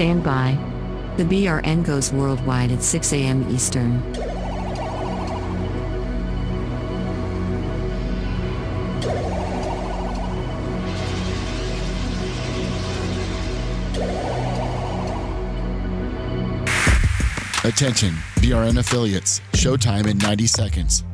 Stand by. The BRN goes worldwide at 6 a.m. Eastern. Attention, BRN affiliates. Showtime in 90 seconds.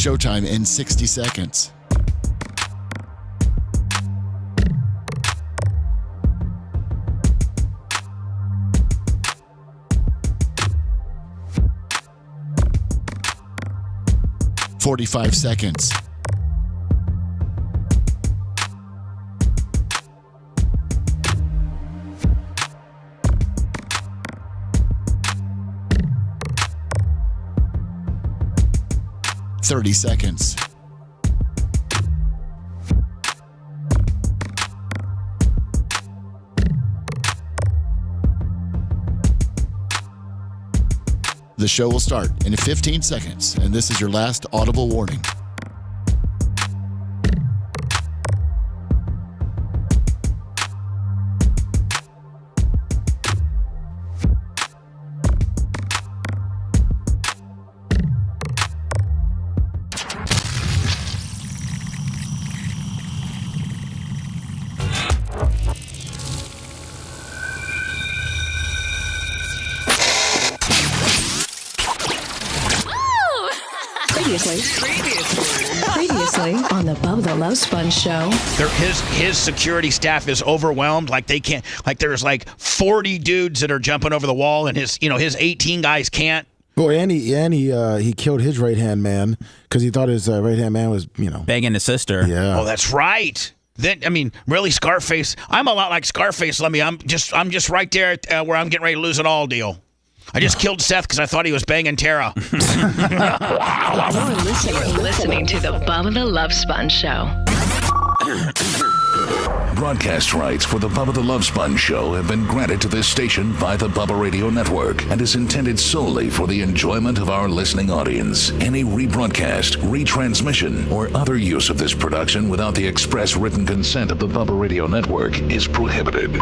Showtime in 60 seconds. "45 seconds. "30 seconds. The show will start in 15 seconds, and this is your last audible warning. Previously on the Bubba the Love Sponge show. His security staff is overwhelmed. Like they can't. Like there's like 40 dudes that are jumping over the wall, and his 18 guys can't. Well, and he killed his right hand man because he thought his right hand man was banging his sister. Yeah. Oh, that's right. Then really, Scarface. I'm a lot like Scarface. I'm just right there where I'm getting ready to lose it all. Deal. I just killed Seth because I thought he was banging Tara. You're listening to the Bubba the Love Sponge show. Broadcast rights for the Bubba the Love Sponge show have been granted to this station by the Bubba Radio Network and is intended solely for the enjoyment of our listening audience. Any rebroadcast, retransmission, or other use of this production without the express written consent of the Bubba Radio Network is prohibited.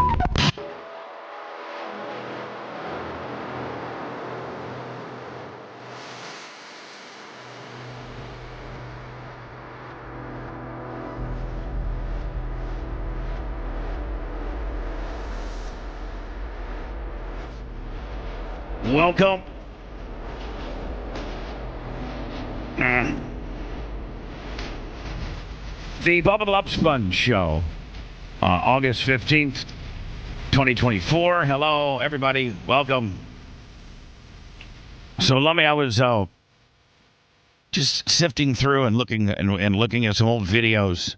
Welcome. The Bubba the Love Sponge show. August 15th, 2024. Hello, everybody. Welcome. So, Lummy, I was just sifting through and looking at some old videos,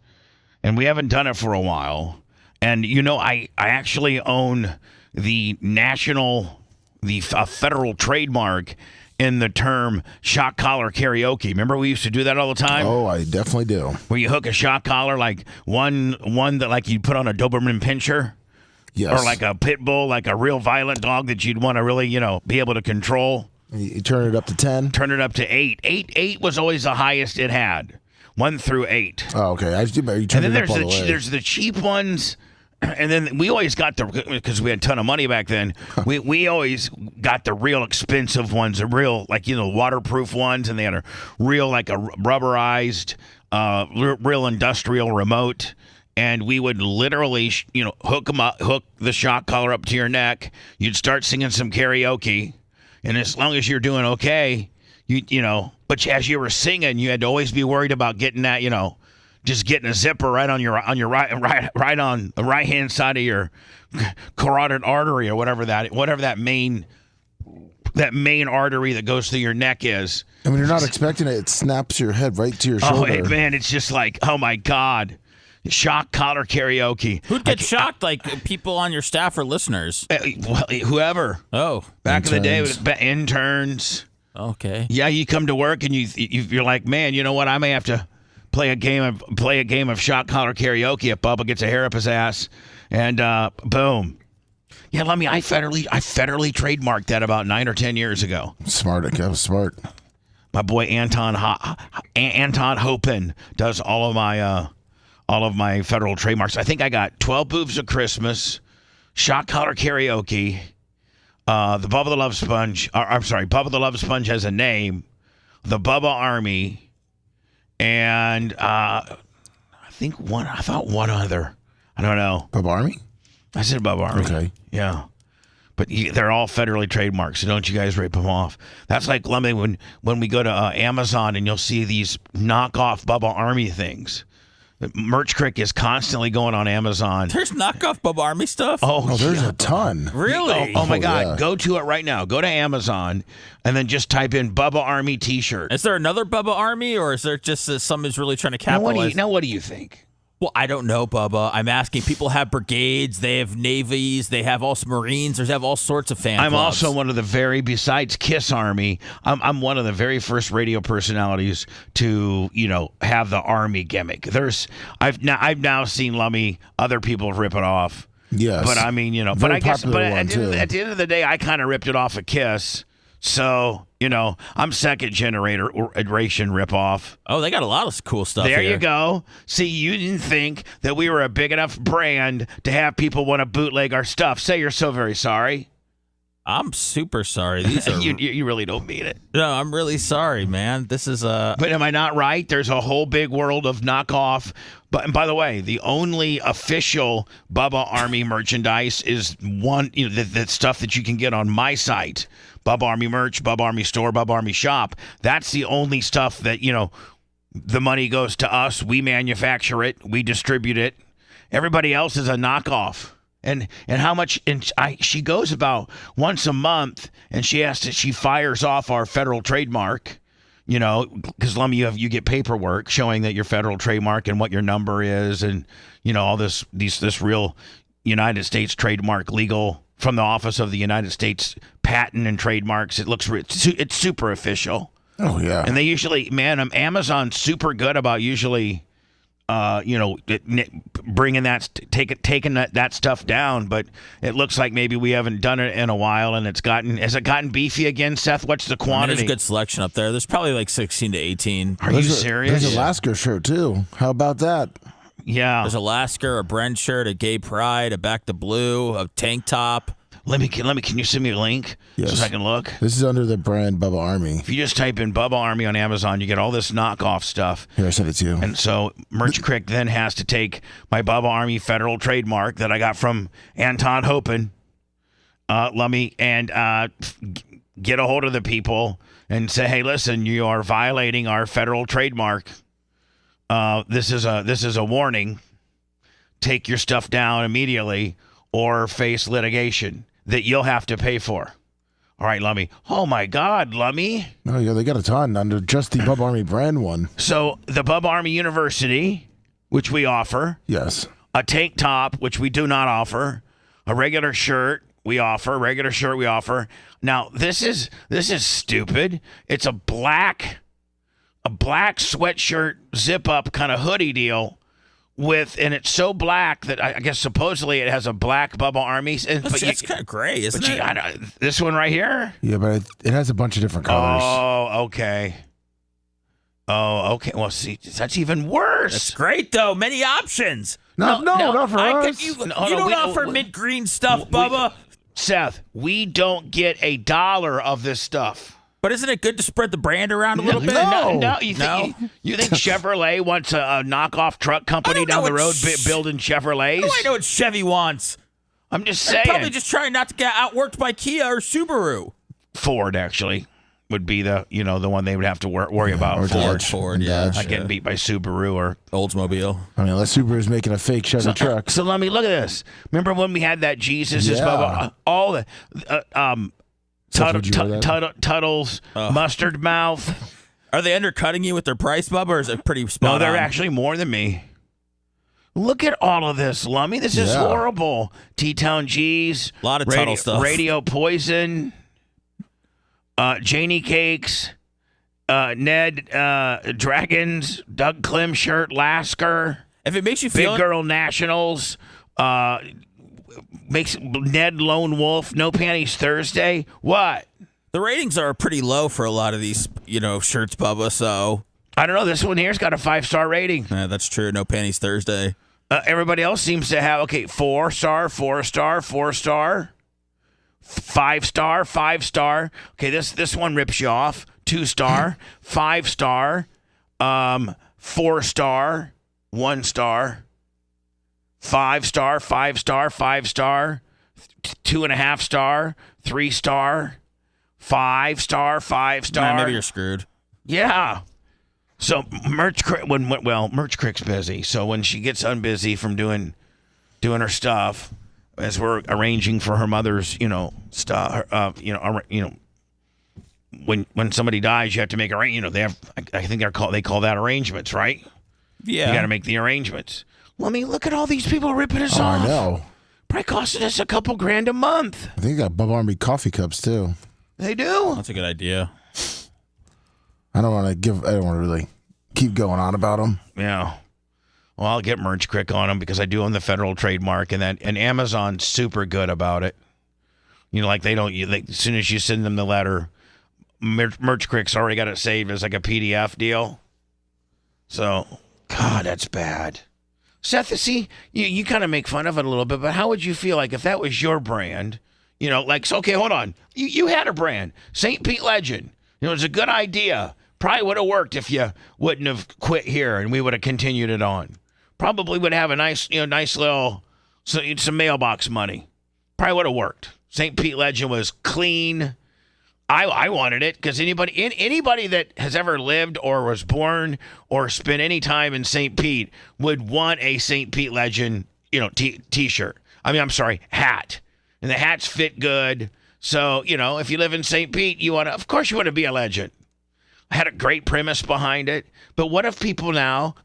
and we haven't done it for a while. And, I actually own the federal trademark in the term shock collar karaoke. Remember we used to do that all the time? Oh, I definitely do. Where you hook a shock collar, like one that like you put on a Doberman Pinscher? Yes. Or like a pit bull, like a real violent dog that you'd want to really, be able to control. You turn it up to 10? Turn it up to 8. 8 was always the highest it had. 1 through 8. Oh, okay. You turn and then it up all the way. there's the cheap ones. And then we always got because we had a ton of money back then, we always got the real expensive ones, the real, waterproof ones, and they had a real, a rubberized, real industrial remote. And we would literally, hook the shock collar up to your neck. You'd start singing some karaoke. And as long as you're doing okay, but as you were singing, you had to always be worried about getting that, just getting a zipper right on your right on the right hand side of your carotid artery or whatever that main artery that goes through your neck is. And when you're not expecting it snaps your head right to your shoulder. Oh man, it's just like, oh my God. Shock collar karaoke. Who'd get shocked? Like people on your staff or listeners? Whoever. Oh. Back in the day, it was interns. Okay. Yeah, you come to work and you're like, man, you know what? I may have to play a game of shot collar karaoke if Bubba gets a hair up his ass, and boom. Yeah, I federally trademarked that about 9 or 10 years ago. Smart. That was smart. My boy Anton Hopin does all of my federal trademarks. I think I got 12 Boobs of Christmas, shot collar karaoke, the Bubba the Love Sponge. I'm sorry, Bubba the Love Sponge has a name, the Bubba Army, and I thought one other. I don't know. Bubba Army? I said Bubba Army. Okay. Yeah. But they're all federally trademarked, so don't you guys rip them off. That's like when we go to Amazon and you'll see these knockoff Bubba Army things. Merch Crick is constantly going on Amazon. There's knockoff Bubba Army stuff? Oh, there's a ton. Really? Oh my God. Yeah. Go to it right now. Go to Amazon and then just type in Bubba Army t-shirt. Is there another Bubba Army, or is there just someone's really trying to capitalize? Now what do you think? Well, I don't know, Bubba. I'm asking. People have brigades. They have navies. They have also Marines. They have all sorts of fan I'm clubs. also one of the besides Kiss Army, I'm one of the very first radio personalities to, have the Army gimmick. I've now seen Lummy, other people rip it off. Yes. But I mean, but Very I guess, popular but one, at the too. end of the day, I kind of ripped it off of Kiss. So, I'm second generation ripoff. Oh, they got a lot of cool stuff There here. you go. See, you didn't think that we were a big enough brand to have people want to bootleg our stuff. Say you're so very sorry. I'm super sorry. These are you really don't mean it. No, I'm really sorry, man. This is But am I not right? There's a whole big world of knockoff. And by the way, the only official Bubba Army merchandise is one, the stuff that you can get on my site. Bubba Army merch, Bubba Army store, Bubba Army shop. That's the only stuff that, the money goes to us. We manufacture it. We distribute it. Everybody else is a knockoff. And how much? And she goes about once a month, and she fires off our federal trademark. Because Lummy, you get paperwork showing that your federal trademark and what your number is, and all this real United States trademark legal from the Office of the United States Patent and Trademarks. It's super official. Oh, yeah. And they usually, Amazon's super good about usually, bringing taking that stuff down. But it looks like maybe we haven't done it in a while, and has it gotten beefy again, Seth? What's the quantity? there's a good selection up there. There's probably like 16 to 18. Are you serious? There's a Lasker shirt, too. How about that? Yeah. There's a Lasker, a Brent shirt, a Gay Pride, a Back to Blue, a tank top. Let me. Can you send me a link Yes. so I can look? This is under the brand Bubba Army. If you just type in Bubba Army on Amazon, you get all this knockoff stuff. Here, I sent it to you. And so Merch Crick then has to take my Bubba Army federal trademark that I got from Anton Hopin, Lummy, and get a hold of the people and say, hey, listen, you are violating our federal trademark. This is a warning. Take your stuff down immediately or face litigation that you'll have to pay for. All right, Lummy. Oh, my God, Lummy. Oh, yeah, they got a ton under just the Bubba Army brand one. So the Bubba Army University, which we offer, Yes. a tank top, which we do not offer, a regular shirt we offer. Now, this is stupid. It's a black sweatshirt zip-up kind of hoodie deal. And it's so black that I guess supposedly it has a black Bubba Army. It's kind of gray, isn't it? This one right here? Yeah, but it has a bunch of different colors. Oh, okay. Well, see, that's even worse. That's great, though. Many options. No, not for us. You don't offer mint-green stuff, Bubba. Seth, we don't get $1 of this stuff. But isn't it good to spread the brand around a little bit? No. You think Chevrolet wants a knockoff truck company down the road building Chevrolets? How do I know what Chevy wants? I'm just They're saying. probably just trying not to get outworked by Kia or Subaru. Ford, actually, would be the one they would have to worry about. Or Ford. Dodge. Ford, yeah. Not getting beat by Subaru or Oldsmobile. I mean, unless Subaru's making a fake Chevy truck. So let me look at this. Remember when we had that Jesus is Yeah. Bubba? All the Would you wear that? Tuttle's mustard mouth. Are they undercutting you with their price, Bubba, or is it pretty spot No, they're on? actually more than me. Look at all of this, Lummy. This is Yeah. horrible. T-Town G's. A lot of Tuttle stuff. Radio Poison. Janie Cakes, Ned Dragons, Doug Clem shirt, Lasker, If it makes you feel Big Girl Nationals, makes Ned Lone Wolf, No Panties Thursday. What? the ratings are pretty low for a lot of these, shirts, Bubba. So I don't know. This one here's got a 5-star rating. yeah, that's true. No panties Thursday. Everybody else seems to have 4-star, 4-star, 4-star, 5-star, 5-star. Okay, this one rips you off. 2-star, 5-star, 4-star, 1-star, 5-star, 5-star, 5-star, 2.5-star, 3-star, 5-star, 5-star. Maybe you're screwed. Yeah. So Merch Crick's busy. So when she gets unbusy from doing her stuff, as we're arranging for her mother's, stuff, when somebody dies, you have to make they have. I think they call that arrangements, right? Yeah. You got to make the arrangements. Well, I mean, look at all these people ripping us off. I know. Probably costing us a couple grand a month. I think you got Bubba Army coffee cups too. They do. That's a good idea. I don't want to really keep going on about them. Yeah. Well, I'll get Merch Crick on them because I do own the federal trademark, and Amazon's super good about it. As soon as you send them the letter, Merch Crick's already got it saved as like a PDF deal. So, God, that's bad. Seth, see, you kind of make fun of it a little bit, but how would you feel like if that was your brand? Okay, hold on. You had a brand, St. Pete Legend. It was a good idea. Probably would have worked if you wouldn't have quit here and we would have continued it on. Probably would have a nice little, some mailbox money. Probably would have worked. St. Pete Legend was clean. I wanted it because anybody that has ever lived or was born or spent any time in St. Pete would want a St. Pete Legend, t-shirt. Hat. And the hats fit good. So, if you live in St. Pete, of course you want to be a legend. I had a great premise behind it. But what if people now,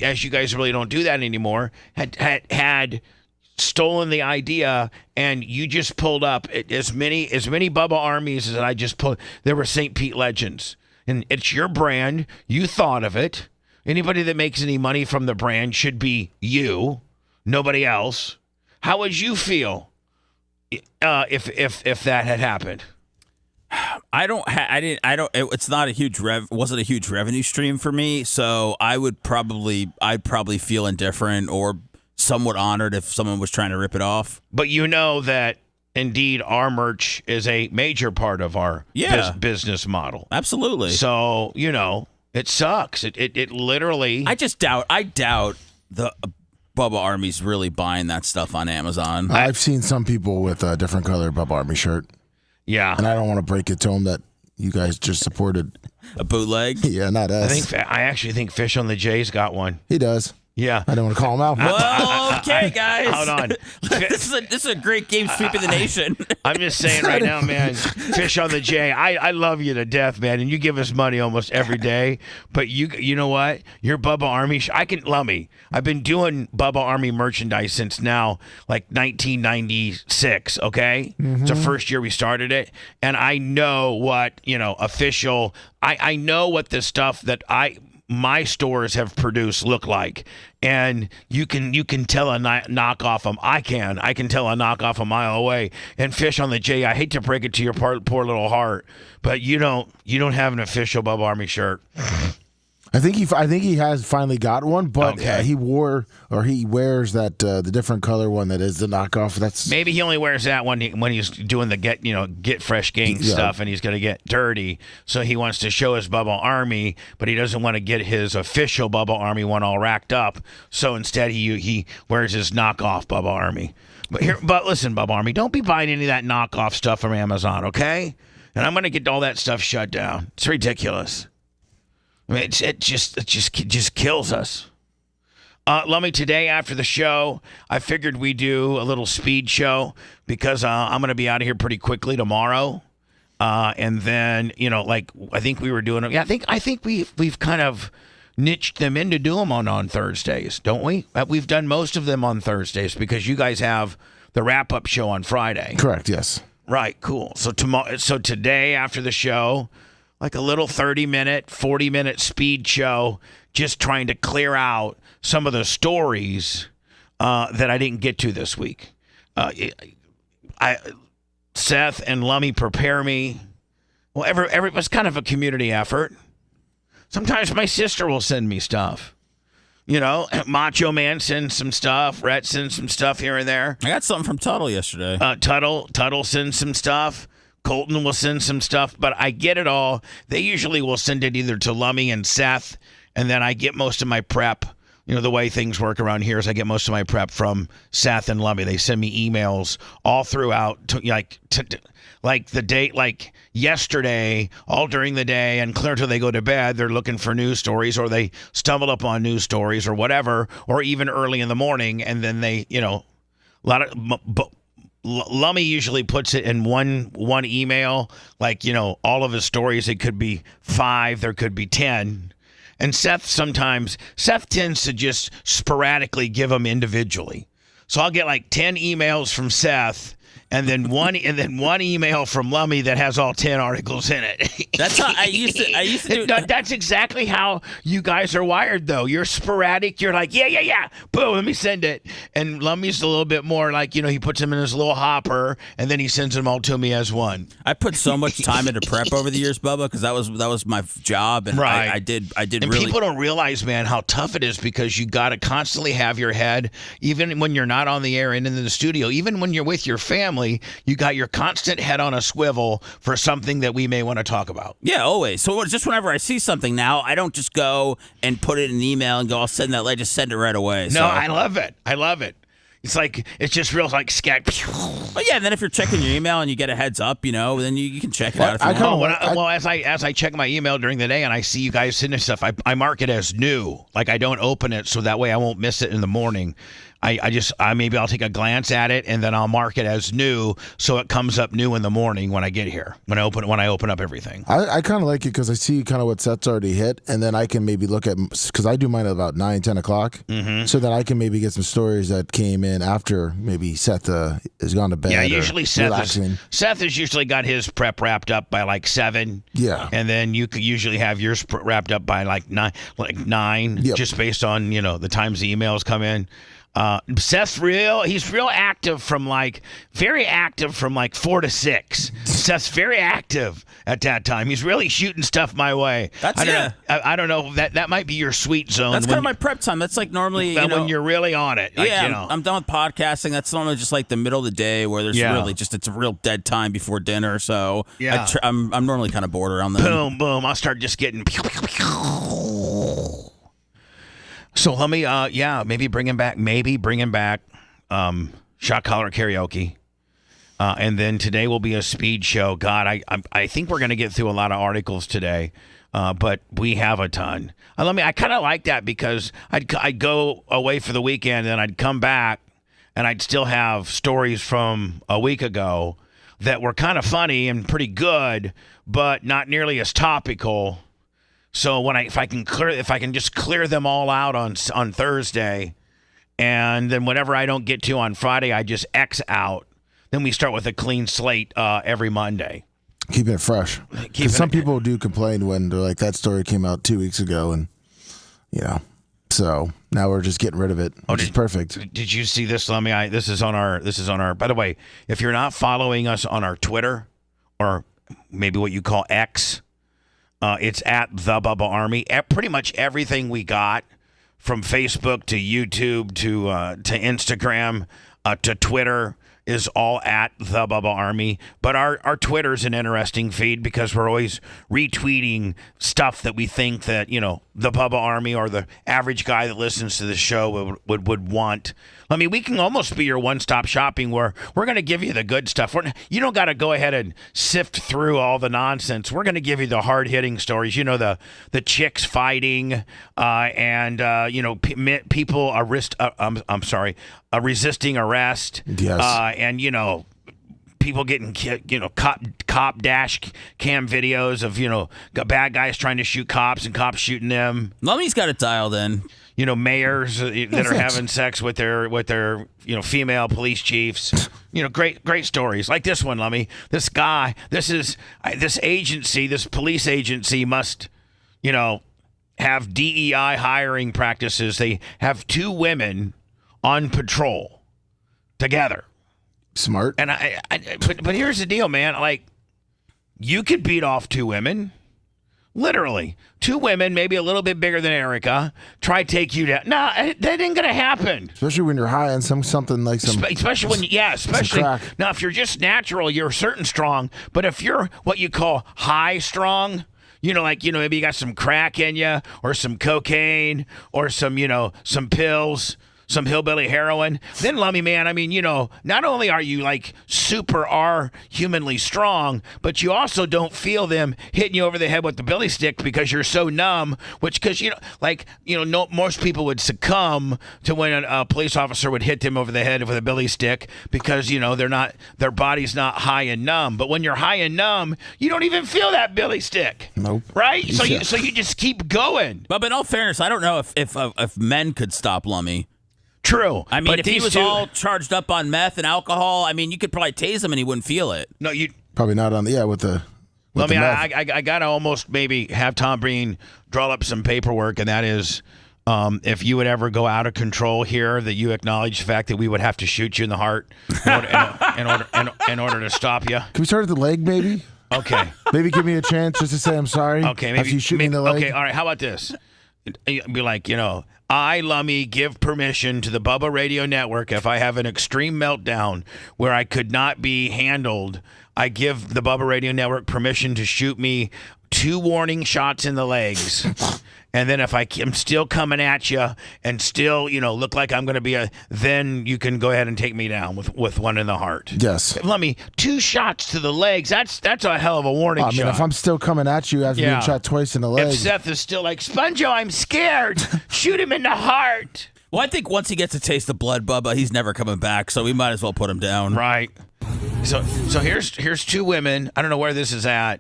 as you guys really don't do that anymore, had stolen the idea and you just pulled up as many Bubba Armies as I just pulled. There were St. Pete Legends. And it's your brand. You thought of it. Anybody that makes any money from the brand should be you, nobody else. How would you feel if that had happened? It's not a huge wasn't a huge revenue stream for me, so I'd probably feel indifferent or somewhat honored if someone was trying to rip it off. But that indeed our merch is a major part of our business model. Absolutely. So, it sucks. It literally. I doubt the Bubba Army's really buying that stuff on Amazon. I've seen some people with a different color Bubba Army shirt. Yeah. And I don't want to break it to them that you guys just supported A bootleg? Yeah, not us. I actually think Fish on the J's got one. He does. Yeah. I don't want to call him out. Well, okay, guys. Hold on. This is a great game sweeping the nation. I'm just saying right now, man, Fish on the J, I love you to death, man, and you give us money almost every day, but you know what? Your Bubba Army, I've been doing Bubba Army merchandise since now, like 1996, okay? It's the first year we started it, and I know what, official, I know what the stuff that my stores have produced look like, and you can tell a knockoff them. I can tell a knockoff a mile away. And Fish on the J, I hate to break it to your poor little heart, but you don't have an official Bubba Army shirt. I think he has finally got one, but Okay. he wears that the different color one that is the knockoff. That's Maybe he only wears that one when he's doing the get fresh gang stuff, and he's going to get dirty. So he wants to show his Bubba Army, but he doesn't want to get his official Bubba Army one all racked up. So instead, he wears his knockoff Bubba Army. But listen, Bubba Army, don't be buying any of that knockoff stuff from Amazon, okay? And I'm going to get all that stuff shut down. It's ridiculous. I mean, it just kills us. Lummy, today after the show, I figured we'd do a little speed show because I'm going to be out of here pretty quickly tomorrow. And then, I think we were doing it. Yeah, I think we've kind of niched them in to do them on Thursdays, don't we? We've done most of them on Thursdays because you guys have the wrap-up show on Friday. correct. Yes. Right. Cool. So today after the show, like a little 30-minute, 40-minute speed show, just trying to clear out some of the stories that I didn't get to this week. Seth and Lummy prepare me. Well, it's kind of a community effort. Sometimes my sister will send me stuff. Macho Man sends some stuff. Rhett sends some stuff here and there. I got something from Tuttle yesterday. Tuttle sends some stuff. Colton will send some stuff, but I get it all. They usually will send it either to Lummy and Seth, and then I get most of my prep. The way things work around here is I get most of my prep from Seth and Lummy. They send me emails all throughout, like the date, like yesterday, all during the day, and clear till they go to bed. They're looking for news stories, or they stumble upon news stories, or whatever, or even early in the morning, and then they, a lot of. Lummy usually puts it in one email, like all of his stories. It could be 5, there could be 10. And Seth tends to just sporadically give them individually. So I'll get like 10 emails from Seth, and then one email from Lummy that has all 10 articles in it. That's how I used to do. That's exactly how you guys are wired, though. You're sporadic. You're like, yeah. Boom, let me send it. And Lummy's a little bit more like, he puts them in his little hopper, and then he sends them all to me as one. I put so much time into prep over the years, Bubba, because that was my job, and right. I did. And really. People don't realize, man, how tough it is, because you got to constantly have your head, even when you're not on the air and in the studio, even when you're with your family. You got your constant head on a swivel for something that we may want to talk about. Yeah, always. So just whenever I see something now, I don't just go and put it in an email and go, I'll send that. I just send it right away. No, I love it. It's like, it's just real like scat. But yeah, and then if you're checking your email and you get a heads up, then you can check it out. If you want. As I check my email during the day and I see you guys sending stuff, I mark it as new. Like, I don't open it, so that way I won't miss it in the morning. Maybe I'll take a glance at it, and then I'll mark it as new, so it comes up new in the morning when I get here, when I open up everything. I kind of like it because I see kind of what Seth's already hit, and then I can maybe look at, because I do mine at about 9, 10 o'clock, so that I can maybe get some stories that came in after maybe Seth has gone to bed. Yeah, usually Seth has usually got his prep wrapped up by like 7. Yeah, and then you could usually have yours wrapped up by like 9, yep. Just based on the times the emails come in. Seth's he's real active very active from like 4 to 6. Seth's very active at that time. He's really shooting stuff my way. I don't know, that might be your sweet zone. That's kind of my prep time. That's like normally when you're really on it. Like, I'm done with podcasting. That's normally just like the middle of the day where there's really just, it's a real dead time before dinner. So I'm normally kind of bored around then. Boom. I'll start just getting So let me, maybe bringing back shot collar karaoke, and then today will be a speed show. God, I think we're gonna get through a lot of articles today, but we have a ton. I kind of like that, because I'd go away for the weekend, and I'd come back, and I'd still have stories from a week ago that were kind of funny and pretty good, but not nearly as topical. So if I can just clear them all out on Thursday, and then whatever I don't get to on Friday, I just X out. Then we start with a clean slate every Monday. Keeping it fresh. Because some people do complain when they're like, that story came out 2 weeks ago, and so now we're just getting rid of it, which is perfect. Did you see this? This is on our. By the way, if you're not following us on our Twitter, or maybe what you call X. It's at the Bubba Army. Pretty much everything we got, from Facebook to YouTube to Instagram to Twitter, is all at the Bubba Army. But our Twitter's an interesting feed, because we're always retweeting stuff that we think that the Bubba Army or the average guy that listens to the show would want. We can almost be your one-stop shopping, where we're going to give you the good stuff. You don't got to go ahead and sift through all the nonsense. We're going to give you the hard-hitting stories. The chicks fighting, and people resisting arrest. Yes. And people getting cop dash cam videos of bad guys trying to shoot cops and cops shooting them. Lummy's got it dialed in. mayors that are having sex with their female police chiefs. Great stories like this one, Lummy. This guy, this police agency must, have DEI hiring practices. They have 2 women on patrol together. Smart. And but here's the deal, man. Like, you could beat off 2 women. Literally. 2 women, maybe a little bit bigger than Erica, try to take you down. No, that ain't going to happen. Especially when you're high on something like some. Especially crack. Now, if you're just natural, you're certain strong. But if you're what you call high strong, maybe you got some crack in you or some cocaine or some pills, some hillbilly heroin, then Lummy, man, I mean, not only are you like humanly strong, but you also don't feel them hitting you over the head with the billy stick because you're so numb, because most people would succumb to when a police officer would hit them over the head with a billy stick because, their body's not high and numb. But when you're high and numb, you don't even feel that billy stick. Nope. Right? So you just keep going. But in all fairness, I don't know if men could stop Lummy. True. I mean, if he was all charged up on meth and alcohol, I mean, you could probably tase him and he wouldn't feel it. No, you probably not on with the. I gotta almost maybe have Tom Breen draw up some paperwork, and that is, if you would ever go out of control here, that you acknowledge the fact that we would have to shoot you in the heart in order to stop you. Can we start at the leg, maybe? Okay. Maybe give me a chance just to say I'm sorry. Okay. Maybe after you shoot me in the leg. Okay. All right. How about this? Be like, I, Lummy, give permission to the Bubba Radio Network if I have an extreme meltdown where I could not be handled. I give the Bubba Radio Network permission to shoot me 2 warning shots in the legs. And then if I'm still coming at you and still, look like I'm going to be then you can go ahead and take me down with one in the heart. Yes. Lummy, 2 shots to the legs. That's a hell of a warning shot. I mean, if I'm still coming at you after being shot twice in the leg. If Seth is still like, Sponjo, I'm scared. Shoot him in the heart. Well, I think once he gets a taste of blood, Bubba, he's never coming back, so we might as well put him down. Right. So here's 2 women. I don't know where this is at.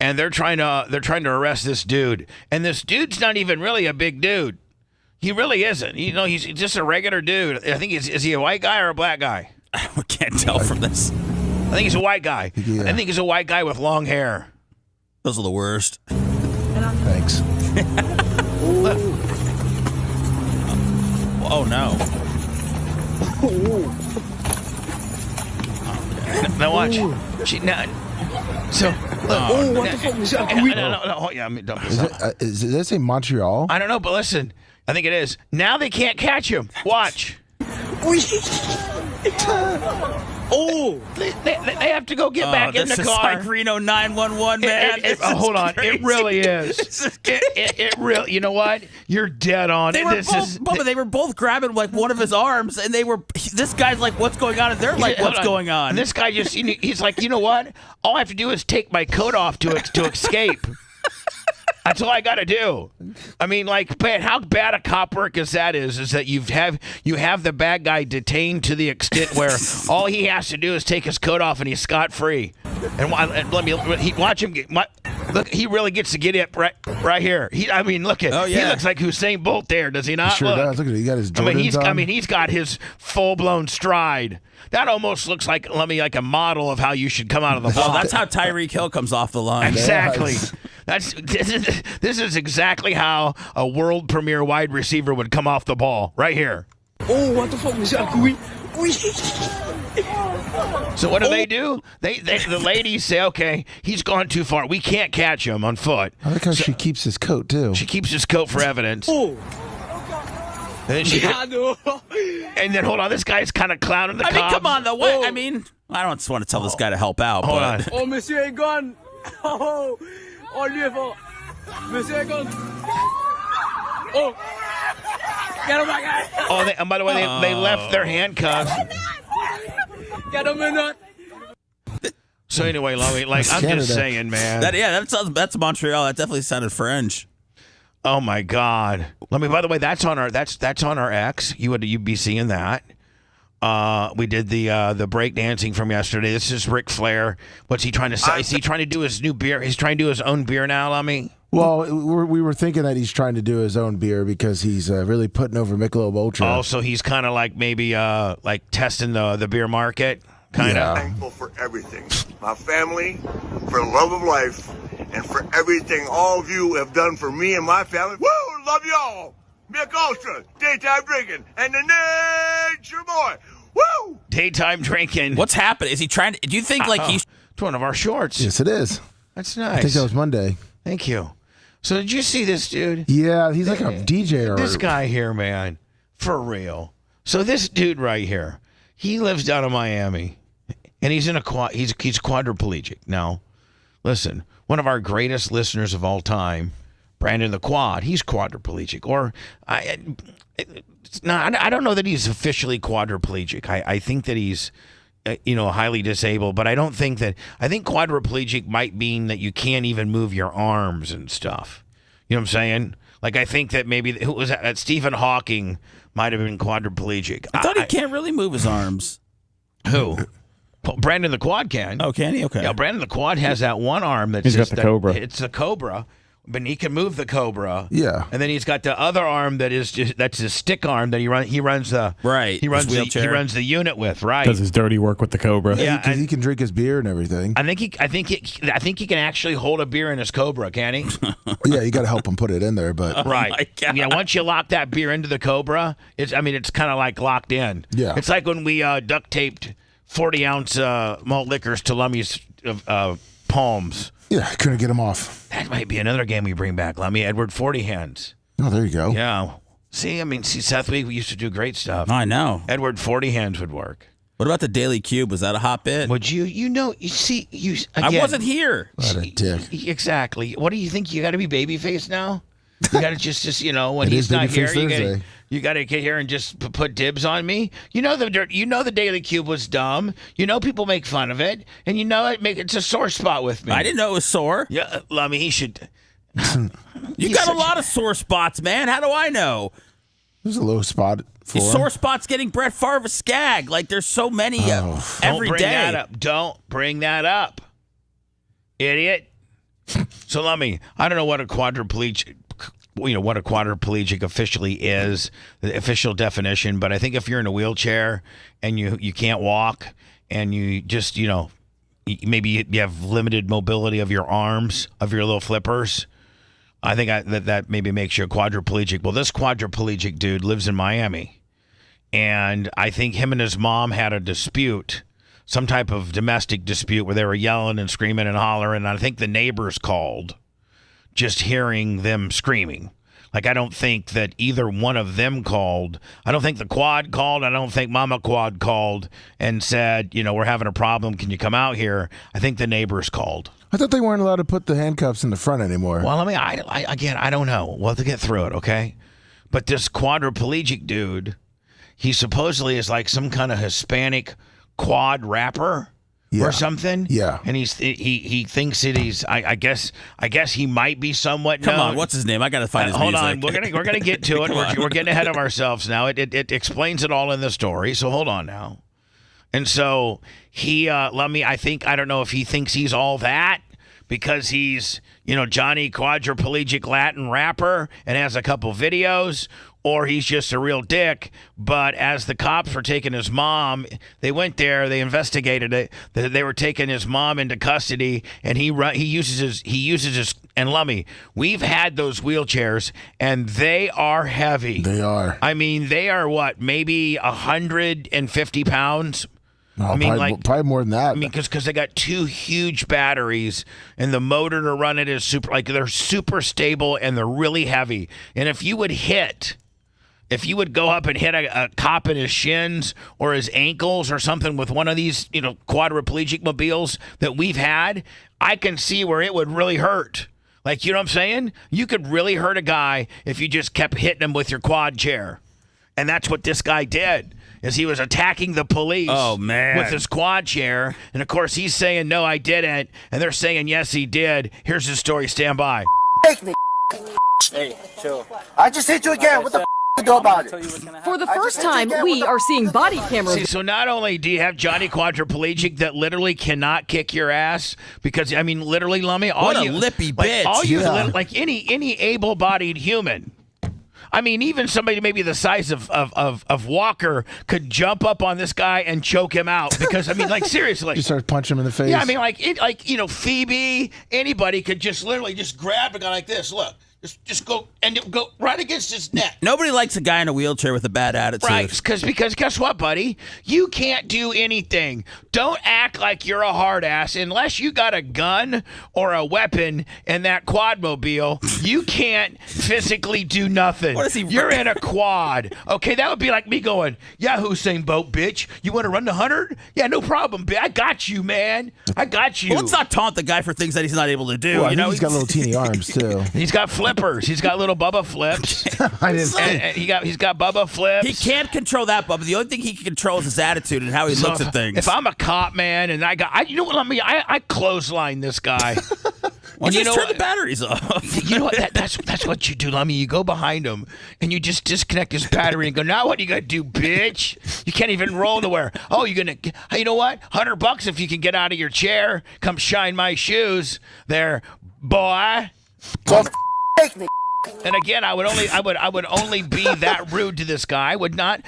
And they're trying to arrest this dude. And this dude's not even really a big dude. He really isn't. He's just a regular dude. I think is he a white guy or a black guy? I can't tell from this. I think he's a white guy. Yeah. I think he's a white guy with long hair. Those are the worst. Thanks. Oh, no. Now watch. So, what the fuck is that? No, yeah, I mean, don't. Does that say Montreal? I don't know, but listen, I think it is. Now they can't catch him. Watch. They have to go get back in the car. This is like Reno 911, man. Hold on, it really is. It really. You know what? You're dead on. They were both grabbing like one of his arms, and this guy's like, "What's going on?" And they're like, "What's going on?" And this guy he's like, you know what? All I have to do is take my coat off to escape. That's all I got to do. I mean, like, man, how bad a cop work is that you have the bad guy detained to the extent where all he has to do is take his coat off and he's scot-free. And watch him look. He really gets to get it right here. Look at. Oh, yeah. He looks like Usain Bolt there, does he not? He sure does. Look at it. He got his Jordans on. He's got his full-blown stride. That almost looks like a model of how you should come out of the block. Oh, that's how Tyreek Hill comes off the line. Exactly. Yes. This is exactly how a world premier wide receiver would come off the ball. Right here. Oh, what the fuck is that? So what do? The ladies say, okay, he's gone too far. We can't catch him on foot. I like how she keeps his coat, too. She keeps his coat for evidence. Oh. And then hold on, this guy's kind of clowning the cops. I mean, come on, though. What? I mean, I don't want to tell this guy to help out. Hold on. Oh, Monsieur est gone. Oh, lui est Monsieur est gone. Oh. Get him back. Oh, and by the way, they left their handcuffs. Get him in that. So anyway, Lowy, I'm just saying, man. That's Montreal. That definitely sounded French. Oh my God! By the way, that's on our X. You'd be seeing that. We did the break dancing from yesterday. This is Ric Flair. What's he trying to say? Is he trying to do his new beer? He's trying to do his own beer now, Lummy? Well, we were thinking that he's trying to do his own beer because he's really putting over Michelob Ultra. Oh, so he's kind of like maybe like testing the beer market, kind of. Thankful for everything. My family, for the love of life, and for everything all of you have done for me and my family. Woo! Love you all. Mick Ultra, daytime drinking, and the Nature Boy. Woo! Daytime drinking. What's happening? Is he trying to? Do you think like he's? It's one of our shorts. Yes, it is. That's nice. I think that was Monday. Thank you. So did you see this dude? Yeah, he's like a DJ. This guy here, man, for real. So this dude right here, he lives down in Miami, and he's in a he's quadriplegic. Now, listen, one of our greatest listeners of all time, Brandon the Quad, he's quadriplegic. Or I don't know that he's officially quadriplegic. I think that he's highly disabled, but I don't think that. I think quadriplegic might mean that you can't even move your arms and stuff. You know what I'm saying? Like, I think that maybe who was that? Stephen Hawking might have been quadriplegic. I thought he can't really move his arms. Who? Brandon the Quad can. Oh, can he? Okay. Yeah, Brandon the Quad has that one arm that's He's got the Cobra. It's a Cobra. But he can move the Cobra. Yeah. And then he's got the other arm that's his stick arm that he runs the right. He runs his wheelchair. he runs the unit with, right? Does his dirty work with the Cobra. Yeah, because he can drink his beer and everything. I think he can actually hold a beer in his Cobra, can he? Yeah, you got to help him put it in there, but Right. Yeah, once you lock that beer into the Cobra, it's kind of like locked in. Yeah. It's like when we duct taped 40-ounce malt liquors to Lummy's palms. Yeah, I couldn't get him off. That might be another game we bring back, Lummy. Edward 40 Hands. Oh, there you go. Yeah. See, Seth, we used to do great stuff. I know. Edward 40 Hands would work. What about the Daily Cube? Was that a hot bit? Would you again, I wasn't here. What a dick. Exactly. What do you think? You got to be babyface now? You got to just when It he's is not Babyface here, Thursday. you got to get here and just put dibs on me. The Daily Cube was dumb. People make fun of it, and it's a sore spot with me. I didn't know it was sore. Yeah, Lummy, he should. You got a lot of sore spots, man. How do I know? There's a low spot for him. Sore spots getting Brett Favre skag. Like there's so many every Don't bring day. that up. Don't bring that up, idiot. So Lummy, I don't know what a quadriplegic. What a quadriplegic officially is, the official definition. But I think if you're in a wheelchair and you can't walk and you just, maybe you have limited mobility of your arms, of your little flippers, I think that maybe makes you a quadriplegic. Well, this quadriplegic dude lives in Miami. And I think him and his mom had a dispute, some type of domestic dispute where they were yelling and screaming and hollering. And I think the neighbors called. Just hearing them screaming. Like, I don't think that either one of them called. I don't think the Quad called. I don't think Mama Quad called and said, we're having a problem. Can you come out here? I think the neighbors called. I thought they weren't allowed to put the handcuffs in the front anymore. Well, I don't know. We'll have to get through it, okay? But this quadriplegic dude, he supposedly is like some kind of Hispanic quad rapper. Or something, yeah, and he thinks that he's. I guess he might be somewhat. Come known. on, what's his name? I got to find his hold music. on, we're gonna get to it. We're getting ahead of ourselves now. It explains it all in the story. So hold on now. And so he, Lummy, I don't know if he thinks he's all that because he's Johnny quadriplegic Latin rapper and has a couple videos. Or he's just a real dick. But as the cops were taking his mom, they went there, they investigated it. They were taking his mom into custody, and he uses his. And Lummy, we've had those wheelchairs, and they are heavy. They are. They are what, maybe 150 pounds. No, probably more than that. Because they got two huge batteries, and the motor to run it is they're super stable and they're really heavy. And if you would go up and hit a cop in his shins or his ankles or something with one of these, quadriplegic mobiles that we've had, I can see where it would really hurt. Like, you know what I'm saying? You could really hurt a guy if you just kept hitting him with your quad chair. And that's what this guy did, is he was attacking the police with his quad chair. And, of course, he's saying, no, I didn't. And they're saying, yes, he did. Here's his story. Stand by. Take me. Hey, chill. I just hit you again. What the do about it? For the first time, we are seeing body camera. See, so not only do you have Johnny quadriplegic that literally cannot kick your ass because I mean literally, Lummy, What a lippy bitch. All you Yeah. like any able-bodied human. I mean, even somebody maybe the size of Walker could jump up on this guy and choke him out because I mean, like seriously. You start punching him in the face. Yeah, I mean, Phoebe, anybody could just literally just grab a guy like this. Look, just go right against his neck. Nobody likes a guy in a wheelchair with a bad attitude. Right, because guess what, buddy? You can't do anything. Don't act like you're a hard ass unless you got a gun or a weapon in that quadmobile. You can't physically do nothing. What is he? You're in a quad. Okay, that would be like me going, "Yeah, Hussein Bolt, bitch. You want to run the 100? Yeah, no problem, bitch. I got you, man. I got you." Well, let's not taunt the guy for things that he's not able to do. Well, I you think know, he's got little teeny arms too. He's got flippers. He's got little Bubba flips. I didn't say. And he's got Bubba flips. he can't control that, Bubba. The only thing he can control is his attitude and how he looks at things. If I'm a cop, man, and you know what? I clothesline this guy. Why don't you you know just turn what? the batteries off? You know what? That's what you do, Lummy. You go behind him and you just disconnect his battery and go, now what you gonna do, bitch? You can't even roll nowhere. Oh, you're gonna, hey, you know what? $100 if you can get out of your chair. Come shine my shoes, there, boy. And again, I would only be that rude to this guy. I would not.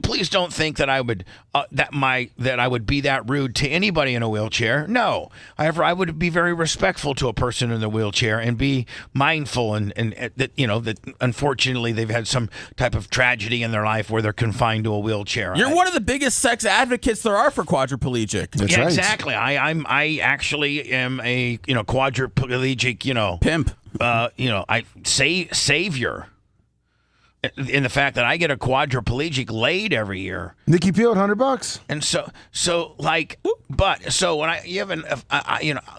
Please don't think that I would that I would be that rude to anybody in a wheelchair. No. However, I would be very respectful to a person in the wheelchair and be mindful and that that unfortunately they've had some type of tragedy in their life where they're confined to a wheelchair. You're one of the biggest sex advocates there are for quadriplegic. That's Yeah, right. exactly. I actually am a quadriplegic Pimp. I say savior in the fact that I get a quadriplegic laid every year, Nikki Peel, $100. and so when you have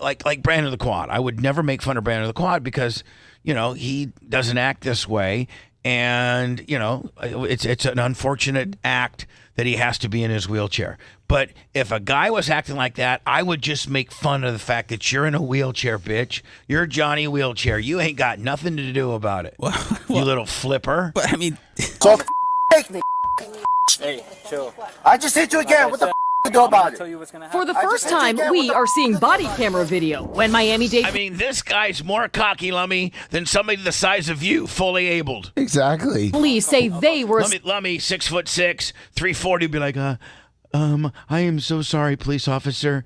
like Brandon the Quad, I would never make fun of Brandon the Quad because he doesn't act this way, and it's an unfortunate act that he has to be in his wheelchair. But if a guy was acting like that, I would just make fun of the fact that you're in a wheelchair, bitch. You're Johnny Wheelchair. You ain't got nothing to do about it. You little flipper. But I mean, So hey, chill. I just hit you again. What the you do about it? For the first time, we are seeing body camera video when Miami-Dade. I mean, this guy's more cocky, Lummy, than somebody the size of you, fully abled. Exactly. Police say they were. Lummy, 6'6", 340, be like, I am so sorry, police officer.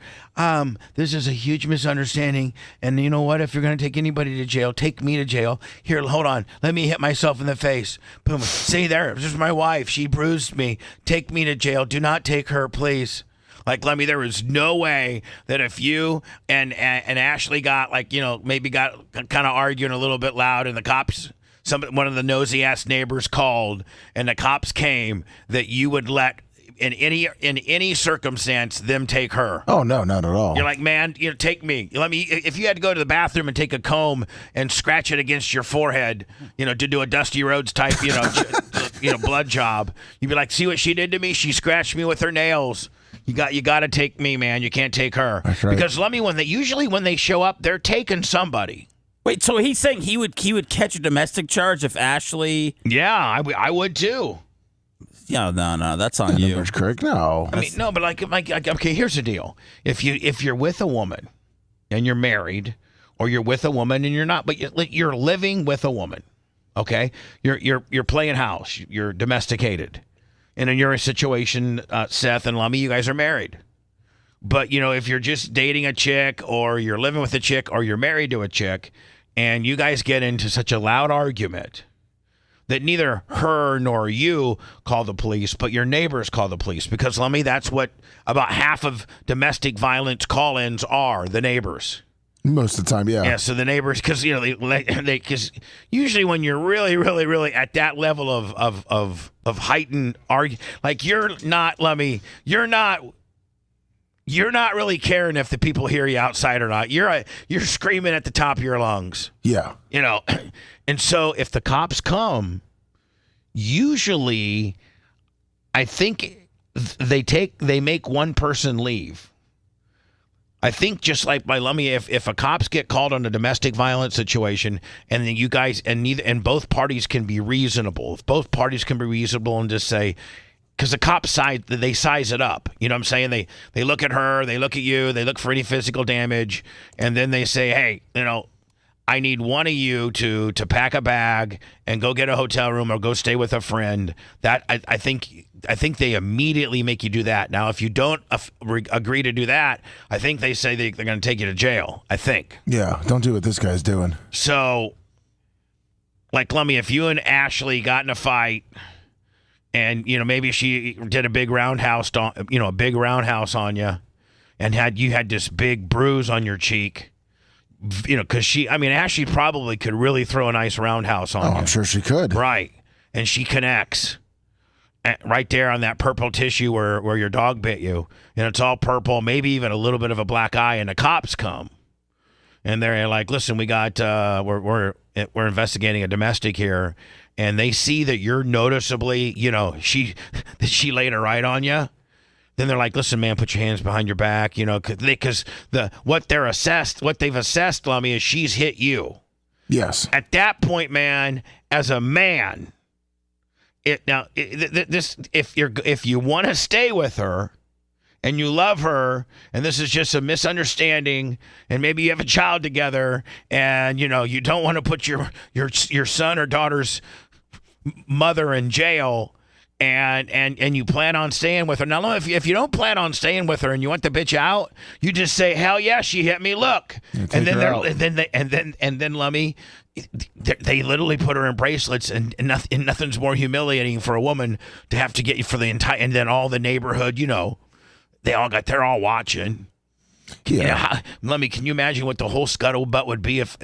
This is a huge misunderstanding. And you know what? If you're going to take anybody to jail, take me to jail. Here, hold on. Let me hit myself in the face. Boom. See there? This is my wife. She bruised me. Take me to jail. Do not take her, please. Like, Lemmy, there was no way that if you and Ashley got, maybe got kind of arguing a little bit loud and the cops, one of the nosy-ass neighbors called and the cops came, that you would let, in any circumstance, them take her. Oh, no, not at all. You're like, man, take me. Let me. If you had to go to the bathroom and take a comb and scratch it against your forehead, to do a Dusty Rhodes type, blood job, you'd be like, see what she did to me? She scratched me with her nails. You got to take me, man. You can't take her. That's right. Because let me. When they show up, they're taking somebody. wait, so he's saying he would catch a domestic charge if Ashley? Yeah, I would too. Yeah, no, that's on you. George Kirk, no. I mean, no, but like, okay, here's the deal. If you're with a woman and you're married, or you're with a woman and you're not, but you're living with a woman, okay? You're playing house. You're domesticated, and in your situation, Seth and Lummy, you guys are married. But if you're just dating a chick, or you're living with a chick, or you're married to a chick, and you guys get into such a loud argument that neither her nor you call the police, but your neighbors call the police. Because, Lummy, that's what about half of domestic violence call-ins are, the neighbors. Most of the time, yeah. Yeah, so the neighbors, because, because usually when you're really, really, really at that level of heightened argument, like you're not, Lummy, you're not really caring if the people hear you outside or not. You're screaming at the top of your lungs. Yeah. And so if the cops come, usually I think they make one person leave. I think just like by Lummy, if a cops get called on a domestic violence situation, and then you guys and both parties can be reasonable. If both parties can be reasonable and just say, because the cops they size it up. You know what I'm saying? They look at her, they look at you, they look for any physical damage, and then they say, hey, I need one of you to pack a bag and go get a hotel room or go stay with a friend. That I think they immediately make you do that. Now, if you don't agree to do that, I think they say they're going to take you to jail. I think. Yeah, don't do what this guy's doing. So, like Lummy, if you and Ashley got in a fight, and maybe she did a big roundhouse on you, and you had this big bruise on your cheek. Because Ashley probably could really throw a nice roundhouse on you. I'm sure she could. Right. And she connects right there on that purple tissue where your dog bit you. And it's all purple, maybe even a little bit of a black eye. And the cops come. And they're like, listen, we got, we're investigating a domestic here. And they see that you're noticeably, that she laid a right on you. Then they're like, listen, man, put your hands behind your back, because what they've assessed, Lummy, is she's hit you. Yes. At that point, man, as a man, if you want to stay with her and you love her, and this is just a misunderstanding, and maybe you have a child together, and you don't want to put your son or daughter's mother in jail. And you plan on staying with her. Now, if you don't plan on staying with her and you want the bitch out, you just say, "Hell yeah, she hit me. Look." And then Lummy, they literally put her in bracelets, and nothing's more humiliating for a woman to have to get you for the entire. And then all the neighborhood, they're all watching. Yeah. Lummy, can you imagine what the whole scuttlebutt would be if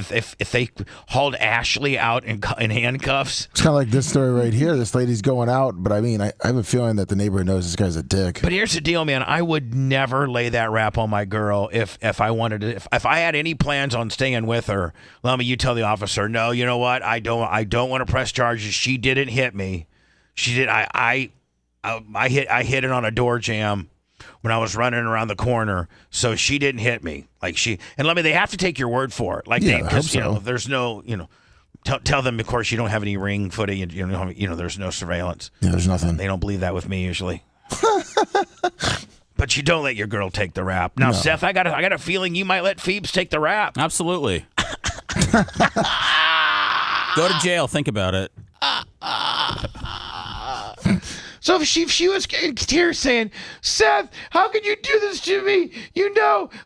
they hauled Ashley out in handcuffs? It's kind of like this story right here. This lady's going out, but I have a feeling that the neighborhood knows this guy's a dick. But here's the deal, man. I would never lay that rap on my girl if I wanted to. If I had any plans on staying with her, Lummy, you tell the officer, no, you know what? I don't want to press charges. She didn't hit me. She did. I hit it on a door jamb when I was running around the corner, so she didn't hit me. And let me, they have to take your word for it. Because there's no, tell them, of course, you don't have any ring footage, there's no surveillance. Yeah, there's nothing. They don't believe that with me usually. But you don't let your girl take the rap. Now, no. Seth, I got a feeling you might let Phoebes take the rap. Absolutely. Go to jail. Think about it. So if she was in tears saying, Seth, how could you do this to me?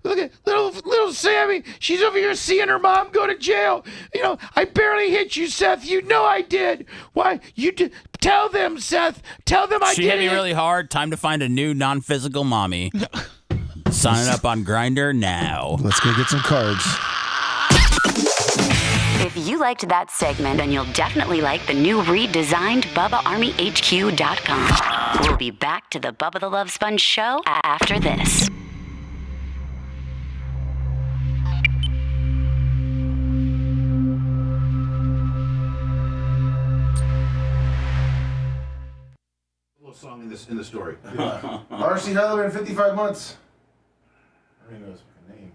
Look at little Sammy. She's over here seeing her mom go to jail. I barely hit you, Seth. I did. Why? Tell them, Seth. Tell them I did it. She hit me really hard. Time to find a new non-physical mommy. Signing up on Grindr now. Let's go get some cards. If you liked that segment, then you'll definitely like the new redesigned BubbaArmyHQ.com. We'll be back to the Bubba the Love Sponge show after this. A little song in the story. R.C. Heller in 55 months. I don't even know his fucking name.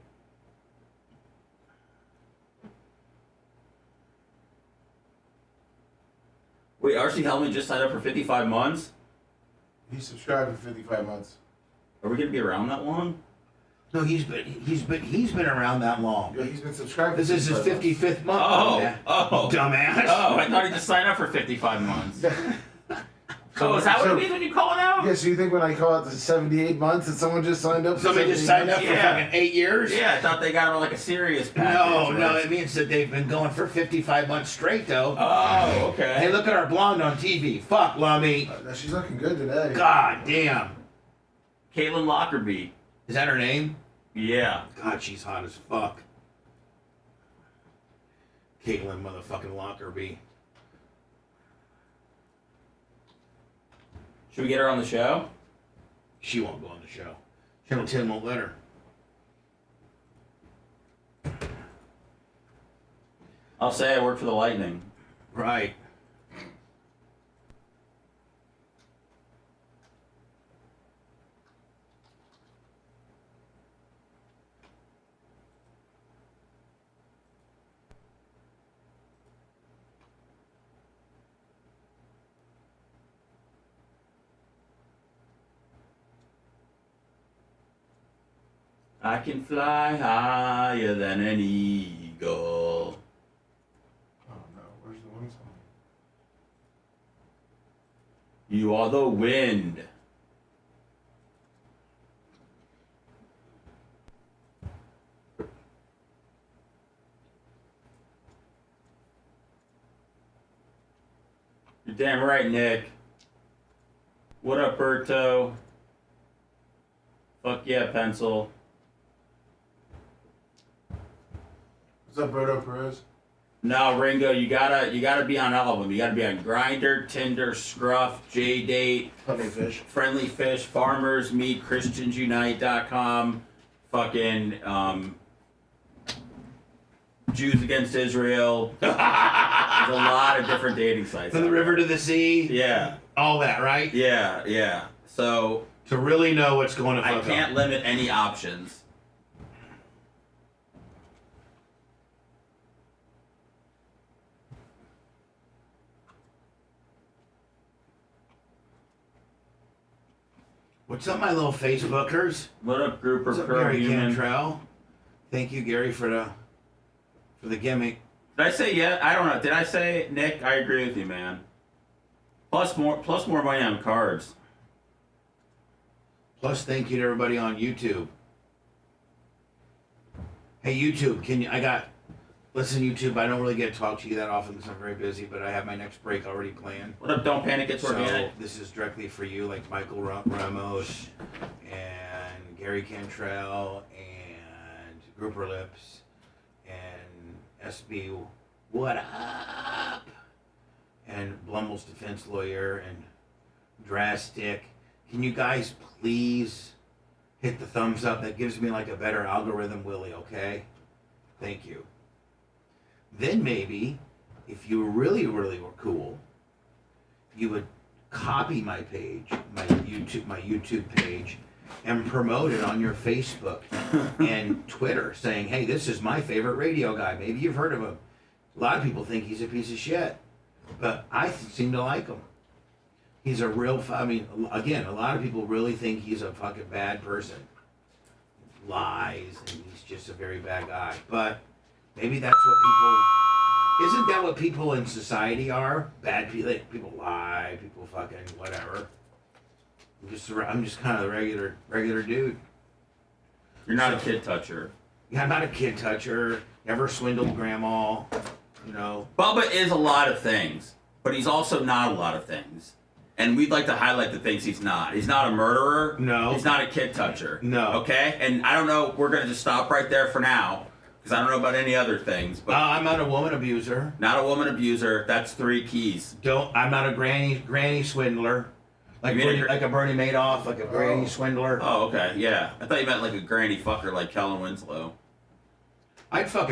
Wait, R.C. Hellman just signed up for 55 months? He subscribed for 55 months. Are we going to be around that long? No, he's been around that long. Yeah, he's been subscribed. This is his 55th month. Oh, dumbass. Oh, I thought he just signed up for 55 months. So is that what it means when you call it out? Yeah, so you think when I call out the 78 months that someone just signed up? Somebody just signed up for fucking 8 years? Yeah, I thought they got on like a serious package. No, it means that they've been going for 55 months straight, though. Oh, okay. Hey, look at our blonde on TV. Fuck, Lummy. She's looking good today. God damn. Caitlin Lockerbie. Is that her name? Yeah. God, she's hot as fuck. Caitlin motherfucking Lockerbie. Should we get her on the show? She won't go on the show. Channel 10 won't let her. I'll say I work for the Lightning. Right. I can fly higher than an eagle. Oh no, where's the one song? You are the wind. You're damn right, Nick. What up, Berto? Fuck yeah, Pencil. What's up, Berto Perez? No, Ringo, you gotta be on all of them. You gotta be on Grindr, Tinder, Scruff, JDate, Friendly Fish, Farmers Meat, ChristiansUnite.com, fucking Jews Against Israel. There's a lot of different dating sites. From the river to the sea. Yeah. All that, right? Yeah. So To really know what's going to fuck I can't limit any options. What's up, my little Facebookers? What up, grouper? What's up, Gary Cantrell? Thank you, Gary, for the gimmick. Did I say yeah? I don't know. Did I say Nick? I agree with you, man. Plus more money on cards. Plus, thank you to everybody on YouTube. Hey, YouTube, listen, YouTube, I don't really get to talk to you that often because I'm very busy, but I have my next break already planned. What up, Don't Panic, It's Organic. So this is directly for you, like Michael Ramos and Gary Cantrell and Grouper Lips and SB What Up and Blummel's defense lawyer and Drastic. Can you guys please hit the thumbs up? That gives me like a better algorithm, Willie, okay? Thank you. Then maybe, if you really, really were cool, you would copy my page, my YouTube page, and promote it on your Facebook and Twitter, saying, "Hey, this is my favorite radio guy." Maybe you've heard of him. A lot of people think he's a piece of shit, but I seem to like him. He's a real. Again, a lot of people really think he's a fucking bad person. Lies, and he's just a very bad guy. But maybe that's what people. Isn't that what people in society are? Bad people. People lie. People fucking whatever. I'm just kind of a regular dude. You're not a kid toucher. Yeah, I'm not a kid toucher. Never swindled grandma. You know. Bubba is a lot of things, but he's also not a lot of things. And we'd like to highlight the things he's not. He's not a murderer. No. He's not a kid toucher. No. Okay? And I don't know, we're going to just stop right there for now, because I don't know about any other things. But I'm not a woman abuser. Not a woman abuser. That's 3 keys. I'm not a granny swindler. Like a Bernie Madoff, like a granny swindler. Oh, okay, yeah. I thought you meant like a granny fucker like Kellen Winslow. I'd fuck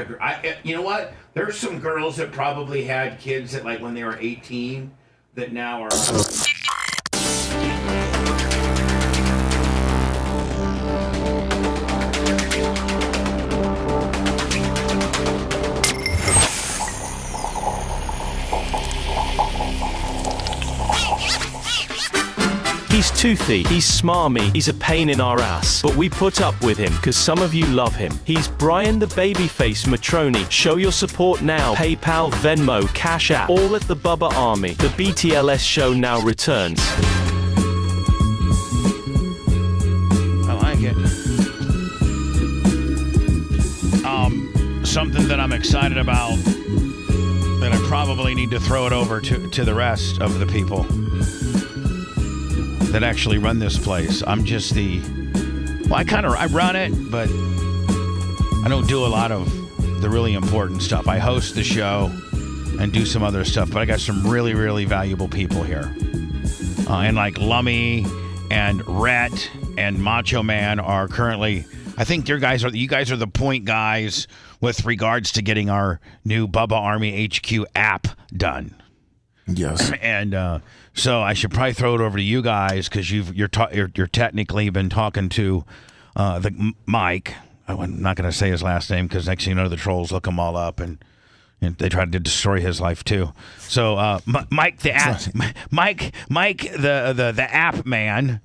you know what? There's some girls that probably had kids that like when they were 18 that now are... He's toothy, he's smarmy, he's a pain in our ass, but we put up with him because some of you love him. He's Brian the Babyface Matroni. Show your support now. PayPal, Venmo, Cash App, all at the Bubba Army. The BTLS show now returns. I like it. Something that I'm excited about that I probably need to throw it over to the rest of the people that actually run this place. I'm just I run it, but I don't do a lot of the really important stuff. I host the show and do some other stuff, but I got some really, really valuable people here. And like Lummy and Rhett and Macho Man are currently, I think you guys are the point guys with regards to getting our new Bubba Army HQ app done. Yes. And so I should probably throw it over to you guys because you're technically been talking to the Mike. I'm not going to say his last name because next thing you know, the trolls look him all up and they tried to destroy his life too. So Mike the app man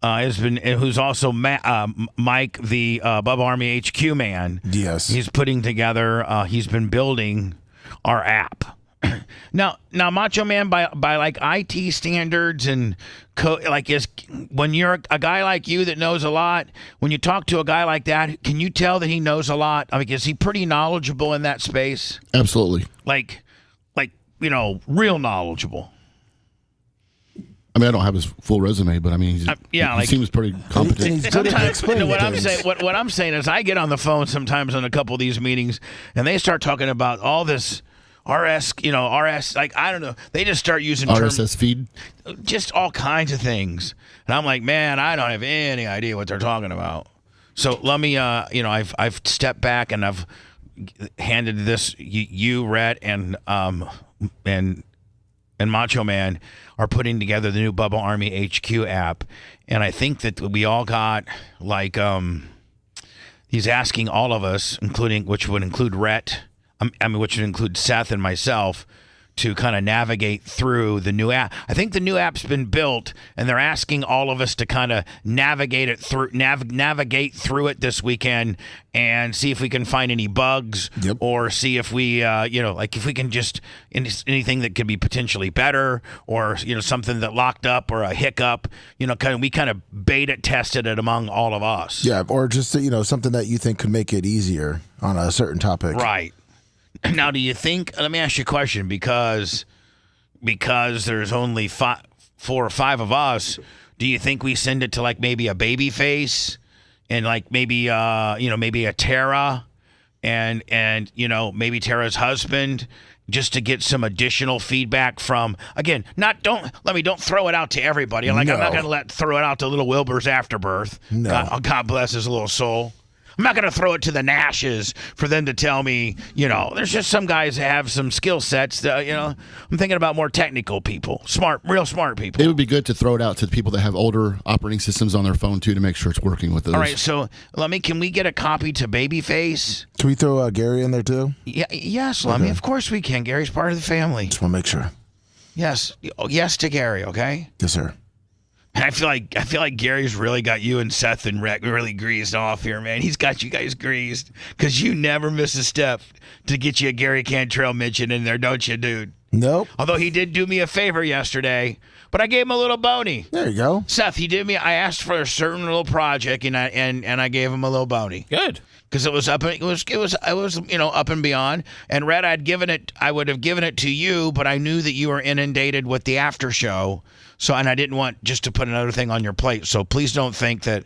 who's also Mike, the Bubba Army HQ man. Yes. He's putting together, he's been building our app. Now, Macho Man, by like IT standards and when you're a guy like you that knows a lot, when you talk to a guy like that, can you tell that he knows a lot? I mean, is he pretty knowledgeable in that space? Absolutely. Like real knowledgeable. I mean, I don't have his full resume, but I mean, he seems pretty competent. He's good at explaining what things. what I'm saying is, I get on the phone sometimes on a couple of these meetings, and they start talking about all this RS, like, I don't know. They just start using RSS feed, just all kinds of things, and I'm like, man, I don't have any idea what they're talking about. So let me, I've stepped back and I've handed this you, Rhett, and Macho Man are putting together the new Bubba Army HQ app, and I think that we all got like he's asking all of us, which would include Rhett, which would include Seth and myself, to kind of navigate through the new app. I think the new app's been built, and they're asking all of us to kind of navigate through it this weekend and see if we can find any bugs, or see if we, if we can just anything that could be potentially better, or something that locked up or a hiccup. We kind of beta tested it among all of us. Yeah, or just something that you think could make it easier on a certain topic. Right. Now, do you think? Let me ask you a question, because there's only 4 or 5 of us. Do you think we send it to like maybe a baby face, and like maybe maybe a Tara, and maybe Tara's husband, just to get some additional feedback from? Again, don't throw it out to everybody. I'm not going to throw it out to little Wilbur's afterbirth. No. God bless his little soul. I'm not going to throw it to the Nashes for them to tell me, there's just some guys that have some skill sets that, I'm thinking about more technical people, real smart people. It would be good to throw it out to the people that have older operating systems on their phone, too, to make sure it's working with those. All right, so can we get a copy to Babyface? Can we throw Gary in there, too? Yeah, yes, Lummy, of course we can. Gary's part of the family. Just want to make sure. Yes. Yes to Gary, okay? Yes, sir. I feel like Gary's really got you and Seth and Rhett really greased off here, man. He's got you guys greased, because you never miss a step to get you a Gary Cantrell mention in there, don't you, dude? Nope. Although he did do me a favor yesterday, but I gave him a little bony. There you go. Seth, I asked for a certain little project, and I gave him a little bony. Good. Because it was up and beyond. And Rhett, I would have given it to you, but I knew that you were inundated with the after show. And I didn't want just to put another thing on your plate. So please don't think that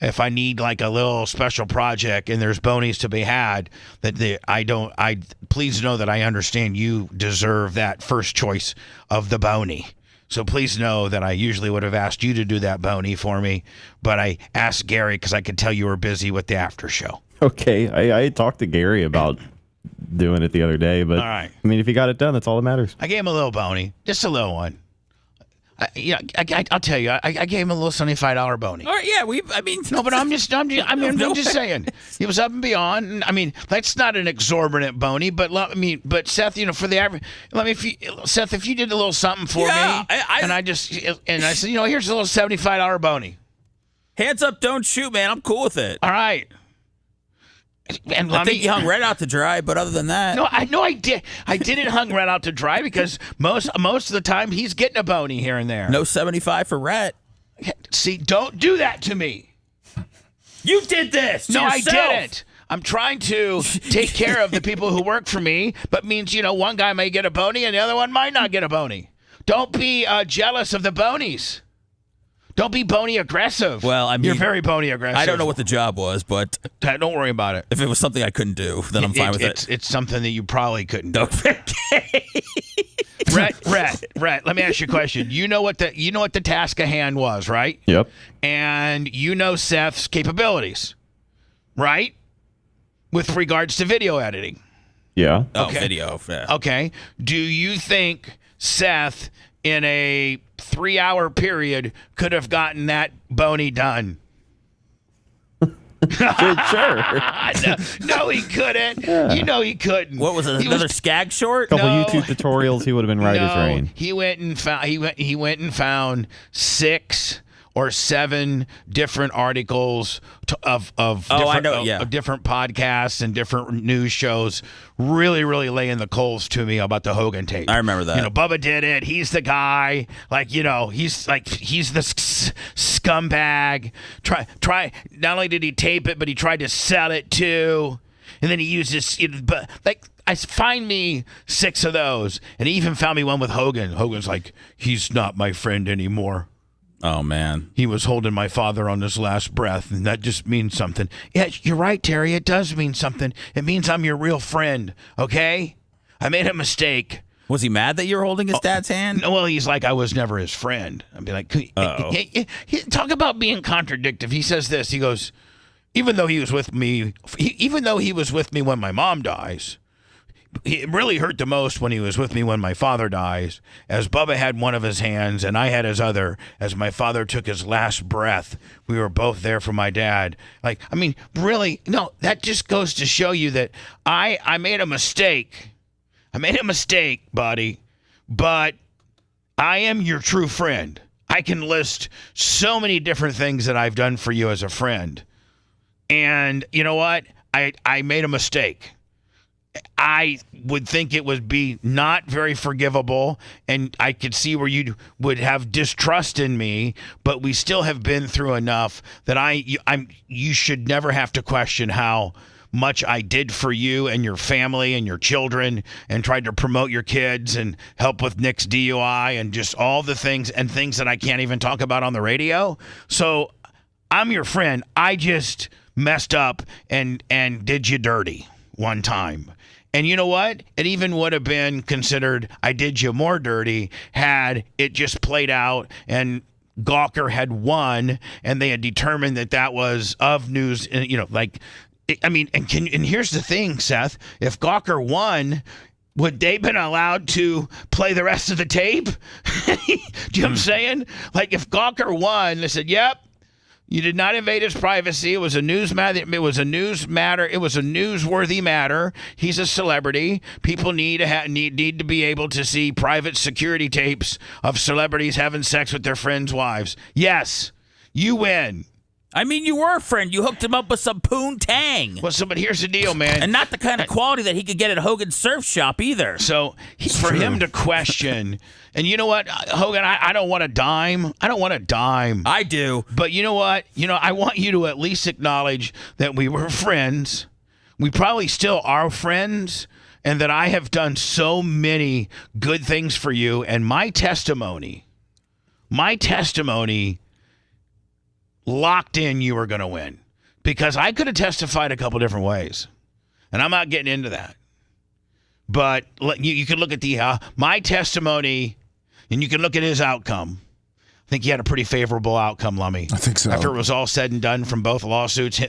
if I need like a little special project and there's bonies to be had, please know that I understand you deserve that first choice of the bony. So please know that I usually would have asked you to do that bony for me, but I asked Gary because I could tell you were busy with the after show. Okay, I talked to Gary about doing it the other day, but all right. I mean, if he got it done, that's all that matters. I gave him a little bony, just a little one. I'll tell you, I gave him a little $75 bony. All right, yeah, no, but I'm just saying, he was up and beyond. I mean, that's not an exorbitant bony, but Seth, for the average, Seth, if you did a little something for me, and I said, here's a little $75 bony. Hands up, don't shoot, man. I'm cool with it. All right. And I think you hung right out to dry, but other than that, I did. I didn't hung right out to dry because most of the time he's getting a bony here and there. No 75 for Rhett. See, don't do that to me. You did this. No, yourself. I didn't. I'm trying to take care of the people who work for me, but means one guy may get a bony and the other one might not get a bony. Don't be jealous of the bonies. Don't be bony aggressive. Well, I mean, you're very bony aggressive. I don't know what the job was, but don't worry about it. If it was something I couldn't do, then I'm fine with it. It's something that you probably couldn't do. Okay. Rhett, let me ask you a question. You know what the task at hand was, right? Yep. And Seth's capabilities, right? With regards to video editing. Yeah. Okay. Video. Yeah. Okay. Do you think Seth, in a 3-hour period, could have gotten that bony done? Sure. No, he couldn't. Yeah. He couldn't. What was it? Another skag short? Couple YouTube tutorials, he would have been right as rain. He went and found 6 or 7 different articles of different podcasts and different news shows, really laying the coals to me about the Hogan tape. I remember that. Bubba did it. He's the guy. He's the scumbag. Try. Not only did he tape it, but he tried to sell it too. And then he used this. I find me 6 of those, and he even found me one with Hogan. Hogan's like, he's not my friend anymore. Oh, man. He was holding my father on his last breath, and that just means something. Yeah, you're right, Terry. It does mean something. It means I'm your real friend, okay? I made a mistake. Was he mad that you were holding his dad's hand? Well, he's like, I was never his friend. I'd be like, talk about being contradictory. He says this. He goes, even though he was with me when my mom dies, it really hurt the most when he was with me when my father dies, as Bubba had one of his hands and I had his other, as my father took his last breath. We were both there for my dad. Really, no, that just goes to show you that I made a mistake. I made a mistake, buddy, but I am your true friend. I can list so many different things that I've done for you as a friend. And you know what? I made a mistake. I would think it would be not very forgivable, and I could see where you would have distrust in me, but we still have been through enough that you should never have to question how much I did for you and your family and your children, and tried to promote your kids and help with Nick's DUI and just all the things that I can't even talk about on the radio. So I'm your friend. I just messed up and did you dirty one time. And you know what? It even would have been considered I did you more dirty had it just played out and Gawker had won and they had determined that was of news, and here's the thing, Seth. If Gawker won, would they been allowed to play the rest of the tape? Do you know what I'm saying? Like if Gawker won, they said, yep, you did not invade his privacy. It was a news matter. It was a newsworthy matter. He's a celebrity. People need to be able to see private security tapes of celebrities having sex with their friends' wives. Yes, you win. I mean, you were a friend. You hooked him up with some poontang. Well, but here's the deal, man. And not the kind of quality that he could get at Hogan's Surf Shop either. So for him to question, and you know what, Hogan, I don't want a dime. I don't want a dime. I do. But you know what? I want you to at least acknowledge that we were friends. We probably still are friends. And that I have done so many good things for you. And my testimony locked in you were going to win, because I could have testified a couple different ways, and I'm not getting into that. But you can look at my testimony, and you can look at his outcome. I think he had a pretty favorable outcome, Lummy. I think so. After it was all said and done from both lawsuits,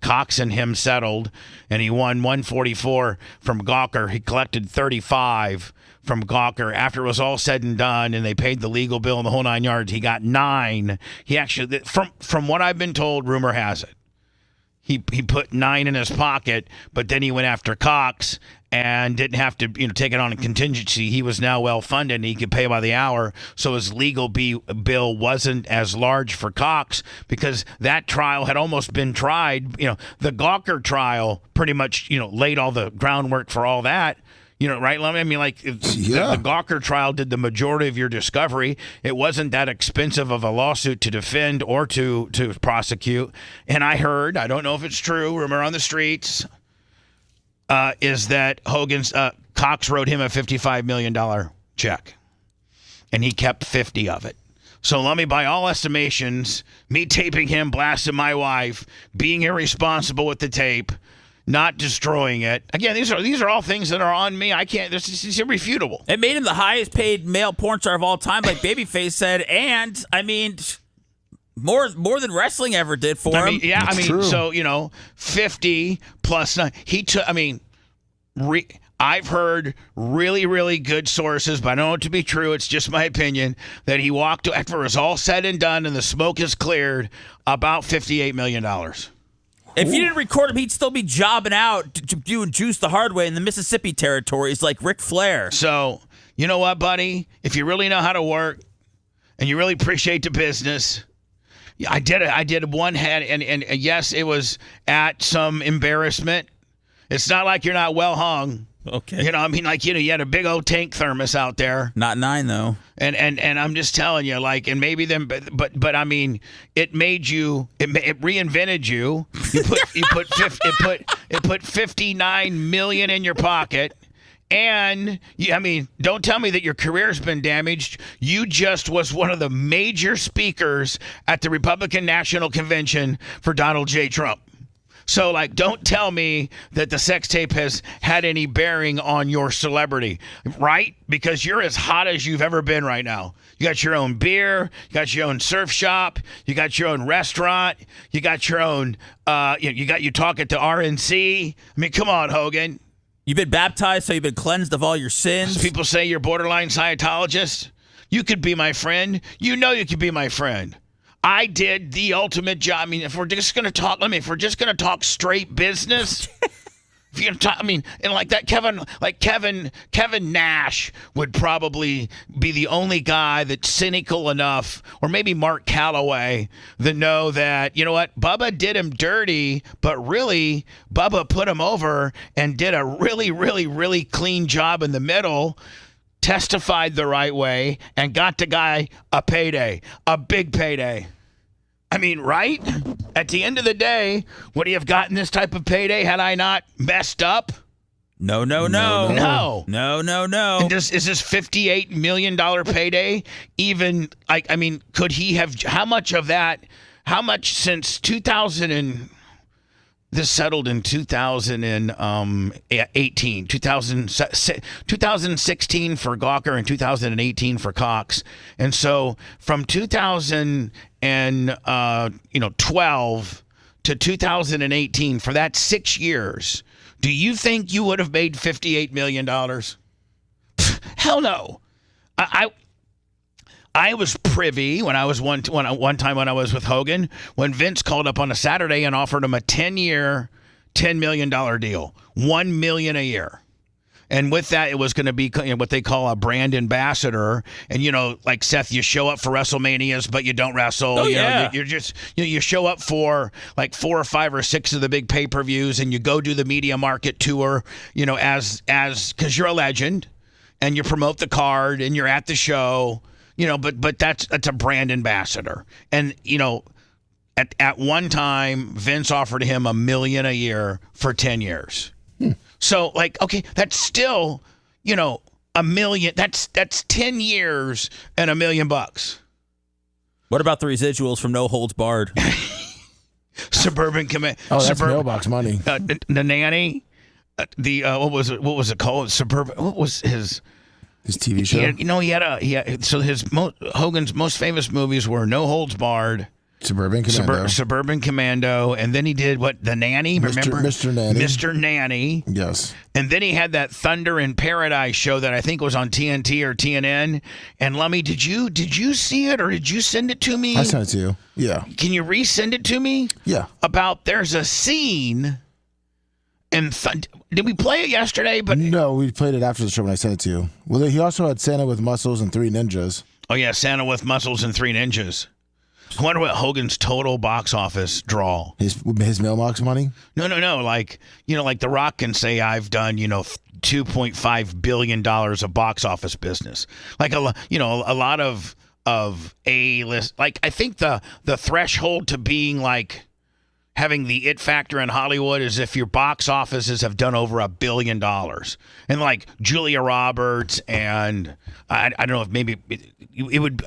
Cox and him settled, and he won 144 from Gawker. He collected 35 from Gawker. After it was all said and done, and they paid the legal bill and the whole 9 yards, he got 9. He actually, from what I've been told, rumor has it, he put 9 in his pocket, but then he went after Cox and didn't have to take it on a contingency. He was now well funded and he could pay by the hour, so his legal bill wasn't as large for Cox, because that trial had almost been tried. The Gawker trial pretty much laid all the groundwork for all that. Right, Lummy? I mean, the Gawker trial did the majority of your discovery. It wasn't that expensive of a lawsuit to defend or to prosecute. And I heard, I don't know if it's true, rumor on the streets, is that Cox wrote him a $55 million check, and he kept 50 of it. So Lummy, by all estimations, me taping him, blasting my wife, being irresponsible with the tape, not destroying it. Again, these are all things that are on me. I can't. It's irrefutable. It made him the highest paid male porn star of all time, like Babyface said, and I mean, more than wrestling ever did for him. Yeah, true. So 50 plus 9. He took. I've heard really, really good sources, but I don't know it to be true. It's just my opinion that he walked after it was all said and done and the smoke is cleared, about $58 million. If you didn't record him, he'd still be jobbing out, doing juice the hard way in the Mississippi territories like Ric Flair. So, you know what, buddy? If you really know how to work and you really appreciate the business, I did one head, and yes, it was at some embarrassment. It's not like you're not well hung. Okay. You know, I mean, like, you had a big old tank thermos out there. Not 9 though. And I'm just telling you, like, and maybe then, but I mean, it made you, it reinvented you. It put 59 million in your pocket. And I mean, don't tell me that your career's been damaged. You just was one of the major speakers at the Republican National Convention for Donald J. Trump. So, like, don't tell me that the sex tape has had any bearing on your celebrity, right? Because you're as hot as you've ever been right now. You got your own beer, you got your own surf shop, you got your own restaurant, you got your own, you talking to RNC. I mean, come on, Hogan. You've been baptized, so you've been cleansed of all your sins. So people say you're borderline Scientologist. You could be my friend. You know you could be my friend. I did the ultimate job. I mean, if we're just going to talk straight business, if you're going to talk, I mean, and like that Kevin Nash would probably be the only guy that's cynical enough, or maybe Mark Calloway, that know that, you know what, Bubba did him dirty, but really Bubba put him over and did a really, really, really clean job in the middle, testified the right way, and got the guy a payday, a big payday. I mean, right? At the end of the day, would he have gotten this type of payday had I not messed up? No. And is this $58 million payday even, like, I mean, could he have, how much since 2000 this settled in 2018, 2016 for Gawker and 2018 for Cox. And so from 2012 to 2018, for that 6 years, do you think you would have made $58 million? Hell no. I was privy when I was one time when I was with Hogan, when Vince called up on a Saturday and offered him a 10-year, $10 million deal, $1 million a year. And with that, it was going to be what they call a brand ambassador. And, like, Seth, you show up for WrestleManias, but you don't wrestle. Oh, You're just, you show up for like 4 or 5 or 6 of the big pay-per-views, and you go do the media market tour, as because you're a legend, and you promote the card, and you're at the show. But that's a brand ambassador. And, at one time, Vince offered him $1 million a year for 10 years. So, like, okay, that's still, $1 million. That's 10 years and $1 million bucks. What about the residuals from No Holds Barred? Suburban Command. Oh, that's mailbox money. The nanny. What was it called? Suburban. What was his TV show? Hogan's most famous movies were No Holds Barred, Suburban Commando, and then he did The Nanny, remember? Mr. Nanny. Mr. Nanny. Yes. And then he had that Thunder in Paradise show that I think was on TNT or TNN. And Lummy, did you see it, or did you send it to me? I sent it to you. Yeah. Can you resend it to me? Yeah. There's a scene in did we play it yesterday? But no, we played it after the show when I sent it to you. Well, he also had Santa with Muscles and 3 Ninjas. Oh yeah, Santa with Muscles and 3 Ninjas. I wonder what Hogan's total box office draw. His mailbox money? No. Like, like The Rock can say, I've done, $2.5 billion of box office business. Like, a lot of A-list. Like, I think the threshold to being, like, having the it factor in Hollywood is if your box offices have done over $1 billion. And, like, Julia Roberts and I don't know if maybe it would.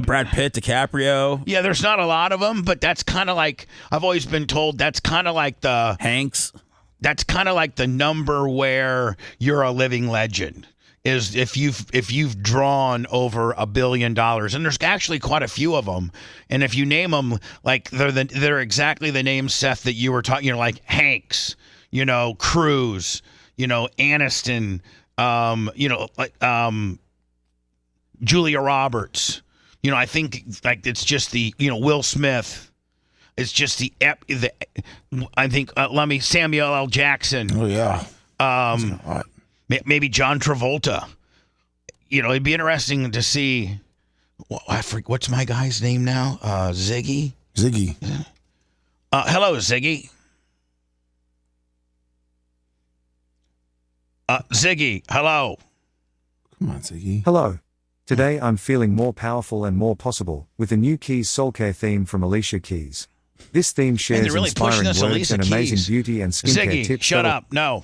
Brad Pitt, DiCaprio? Yeah, there's not a lot of them, but that's kind of like, I've always been told that's kind of like the Hanks. That's kind of like the number where you're a living legend. Is if you've drawn over $1 billion, and there's actually quite a few of them, and if you name them, like they're exactly the names, Seth, that you were talking, like Hanks, Cruise, Aniston, Julia Roberts, I think like it's just the Will Smith, it's just I think Samuel L. Jackson. Oh yeah. Maybe John Travolta. It'd be interesting to see. I forget what's my guy's name now. Ziggy. Ziggy. Hello, Ziggy. Ziggy, hello. Come on, Ziggy. Hello. Today I'm feeling more powerful and more possible with the new Keys Soul Care theme from Alicia Keys. This theme shares really inspiring words Alicia and amazing Keys. beauty and skincare Ziggy, tips. shut up. No.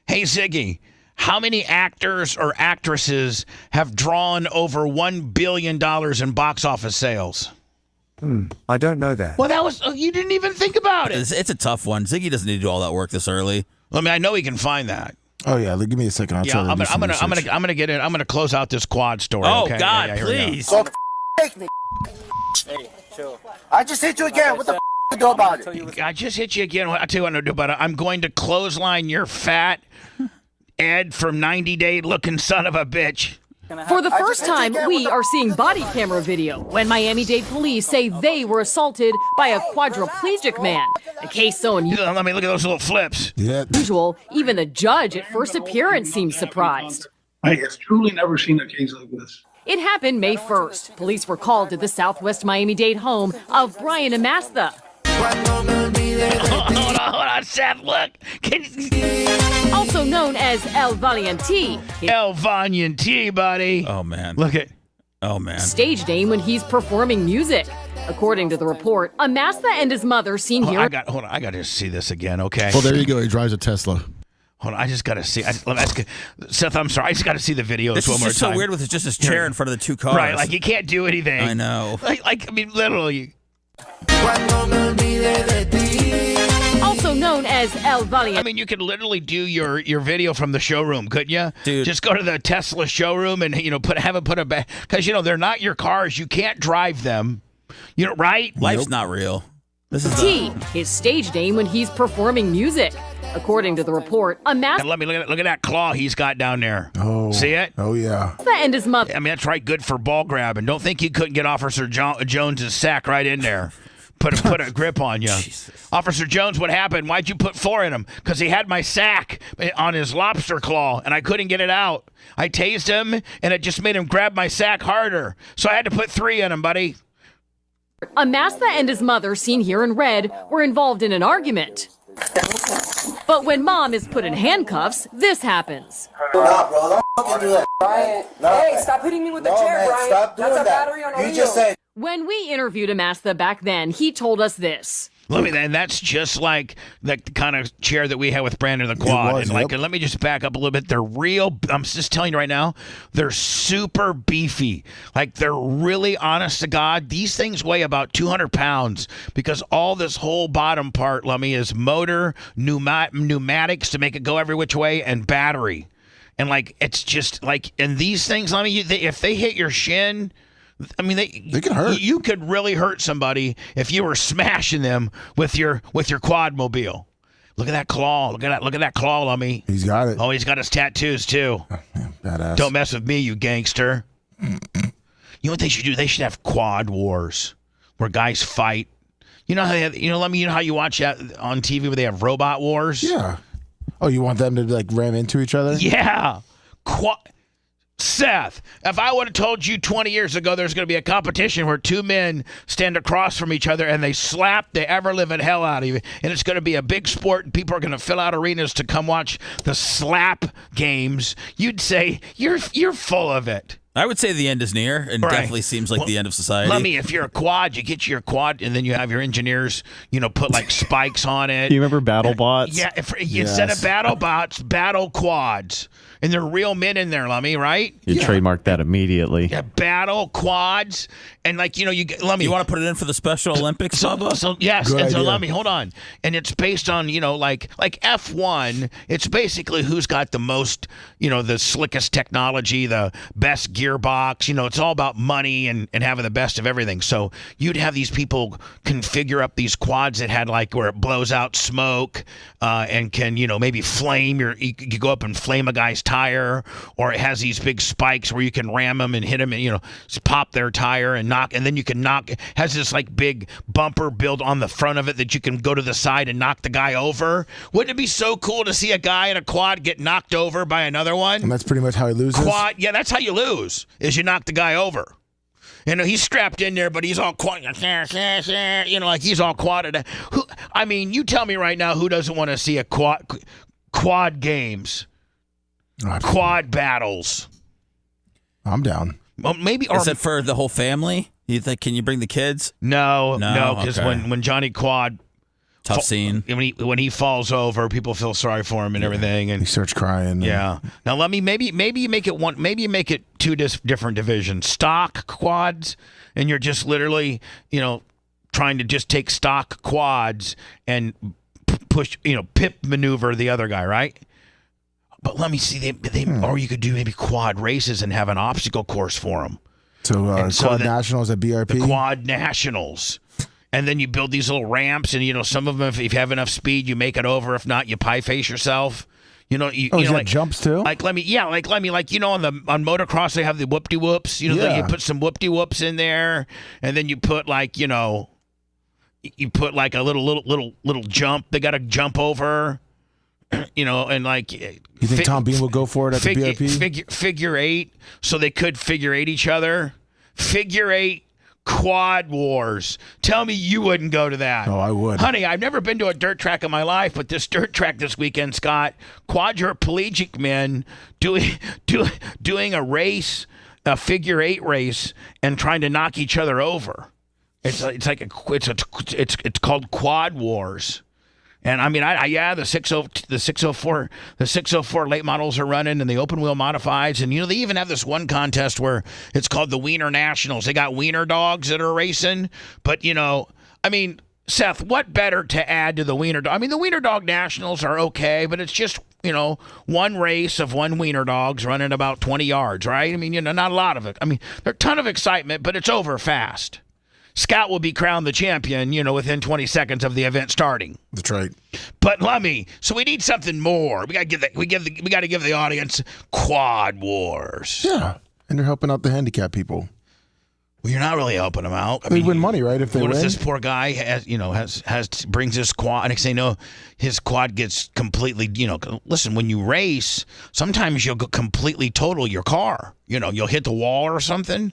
Hey, Ziggy, how many actors or actresses have drawn over $1 billion in box office sales? I don't know that. Well, that was you didn't even think about it. It's a tough one. Ziggy doesn't need to do all that work this early. I mean, I know he can find that. Oh yeah, give me a second. I'll try to do some research. I'm gonna get it. I'm gonna close out this quad story. Oh okay? God, here we go. please. Take me. Hey, chill. I just hit you again. What the you do about it? I just hit you again. I tell you what I'm gonna do about it. I'm going to clothesline your fat Ed from 90 Day looking son of a bitch. For the first time, we are seeing body camera video when Miami-Dade police say they were assaulted by a quadriplegic man. A case so unusual. Let me look at those little flips. Yeah. Even the judge at first appearance seemed surprised. I have truly never seen a case like this. It happened May 1st. Police were called to the Southwest Miami-Dade home of Brian Amastha. Hold on, Seth, look. Also known as El Valiente. El Valiente, buddy. Oh, man. Look at. Oh, man. Stage name when he's performing music. According to the report, Amastha and his mother seen here. Hold on, I got to see this again, okay? Well, there you go. He drives a Tesla. Hold on, I just got to see. Seth, I'm sorry. I just got to see the videos This one is more just time. so weird with just his chair in front of the two cars. Right, like you can't do anything. I know. Like I mean, literally. Also known as El Valiente. I mean, you could literally do your video from the showroom, couldn't you? Dude. Just go to the Tesla showroom and have it put a back because they're not your cars. You can't drive them. Right? Life's not real. This is his stage name when he's performing music. According to the report, Amastha And let me look at that claw he's got down there. Oh. See it? Oh yeah. and his mother. I mean, that's right. Good for ball grabbing. Don't think you couldn't get Officer Jones's sack right in there. Put a grip on you. Officer Jones, what happened? Why'd you put 4 in him? Because he had my sack on his lobster claw, and I couldn't get it out. I tased him, and it just made him grab my sack harder. So I had to put 3 in him, buddy. Amastha and his mother, seen here in red, were involved in an argument. But when mom is put in handcuffs, this happens. Nah, bro, don't fucking do that. Brian, hey, stop hitting me with the chair, man, Brian. Stop doing That's a that. battery on a You wheel. just said. When we interviewed Amastha back then, he told us this. And that's just like the kind of chair that we had with Brandon the quad. was, And let me just back up a little bit. They're real. I'm just telling you right now, they're super beefy. Like they're really honest to God. These things weigh about 200 pounds because all this whole bottom part, Lummy, is motor, pneumatics to make it go every which way, and battery. And it's just and these things, Lummy, if they hit your shin. I mean, they can hurt. You could really hurt somebody if you were smashing them with your quad mobile. Look at that claw. Look at that claw, Lummy. He's got it. Oh, he's got his tattoos too. Badass. Don't mess with me, you gangster. You know what they should do? They should have quad wars where guys fight. You know how Lummy. You know how you watch that on TV where they have robot wars? Yeah. Oh, you want them to ram into each other? Yeah. Seth, if I would have told you 20 years ago there's going to be a competition where 2 men stand across from each other and they slap the ever-living hell out of you, and it's going to be a big sport and people are going to fill out arenas to come watch the slap games, you'd say, you're full of it. I would say the end is near, and definitely seems like the end of society. Let me, if you're a quad, you get your quad, and then you have your engineers, put spikes on it. Do you remember battle bots? Yeah, instead of battle bots, battle quads. And they're real men in there, Lummy, right? You trademark that immediately. Yeah, battle quads, and Lummy. You want to put it in for the Special Olympics? So yes, Good and so idea. Lummy, hold on, and it's based on like F1. It's basically who's got the most, the slickest technology, the best gearbox. It's all about money and having the best of everything. So you'd have these people configure up these quads that had where it blows out smoke and can maybe flame you could go up and flame a guy's tire, or it has these big spikes where you can ram them and hit them and pop their tire and knock, and then you can knock. Has this big bumper built on the front of it that you can go to the side and knock the guy over. Wouldn't it be so cool to see a guy in a quad get knocked over by another one? And that's pretty much how he loses. Quad, yeah, that's how you lose, is you knock the guy over. You know, he's strapped in there, but he's all quad. You know, like he's all quadded. I mean, you tell me right now, who doesn't want to see a quad games, quad battles? I'm down. Well, maybe is it for the whole family? You think? Can you bring the kids? No, because when Johnny Quad. Tough scene. When he falls over, people feel sorry for him and everything, and he starts crying. Yeah. Now let me maybe you make it one. Maybe you make it two different divisions. Stock quads, and you're just literally, trying to just take stock quads and push, pip maneuver the other guy, right? But let me see. Or you could do maybe quad races and have an obstacle course for them. So quad nationals at BRP. The quad nationals. And then you build these little ramps, and some of them, if you have enough speed, you make it over. If not, you pie face yourself. Like jumps too. Like on motocross they have the whoop-de whoops. You put some whoop-de whoops in there, and then you put you put like a little jump. They got to jump over. And like. You think Tom Bean will go for it at the BRP? Figure eight, so they could figure eight each other. Figure eight. Quad wars. Tell me you wouldn't go to that. Oh, I would. Honey, I've never been to a dirt track in my life, but this dirt track this weekend, Scott, quadriplegic men doing a race, a figure eight race, and trying to knock each other over. It's called Quad Wars. And I mean, the 604 late models are running, and the open wheel modifieds, and they even have this one contest where it's called the Wiener Nationals. They got wiener dogs that are racing, but I mean, Seth, what better to add to the wiener dog? I mean, the Wiener Dog Nationals are okay, but it's just one race of one wiener dogs running about 20 yards, right? I mean, not a lot of it. I mean, there's a ton of excitement, but it's over fast. Scott will be crowned the champion, within 20 seconds of the event starting. That's right. But so we need something more. We got to give the audience Quad Wars. Yeah, and you're helping out the handicapped people. Well, you're not really helping them out. They win money, right? If they win. What if this poor guy brings his quad, and his quad gets completely, listen, when you race, sometimes you'll go completely total your car. You'll hit the wall or something.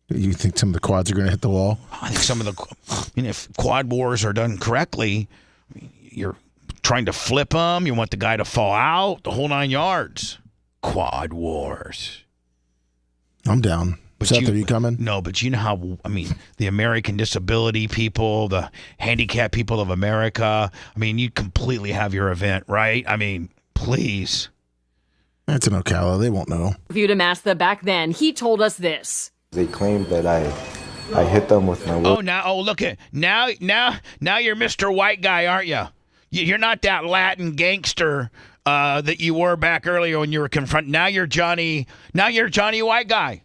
You think some of the quads are going to hit the wall? I think some of if quad wars are done correctly, you're trying to flip them. You want the guy to fall out, the whole 9 yards. Quad wars. I'm down. Seth, are you coming? No, but you know how, the American disability people, the handicapped people of America, you completely have your event, right? Please. That's in Ocala. They won't know. Viewed a Mazda back then, he told us this. They claim that I hit them with my whip. Look at now you're Mr. White Guy, aren't you? You're not that Latin gangster that you were back earlier when you were confronted. Now you're Johnny White Guy.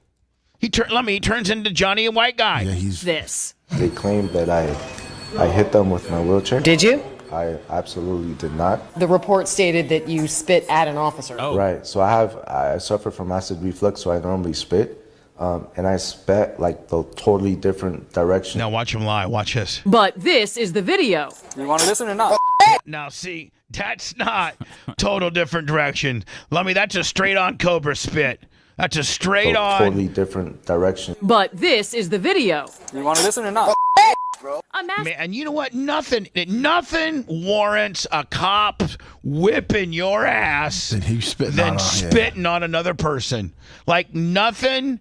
He turns into Johnny White Guy. Yeah, he's this. They claim that I hit them with my wheelchair. Did you? I absolutely did not. The report stated that you spit at an officer. Oh. Right. So I suffer from acid reflux, so I normally spit. And I spat like the totally different direction. Now watch him lie. Watch this. But this is the video. You want to listen or not? Now see, that's not total different direction. That's a straight on Cobra spit. That's a straight on. Totally different direction. But this is the video. You want to listen or not? Man, and you know what? Nothing warrants a cop whipping your ass than spitting on another person. Like nothing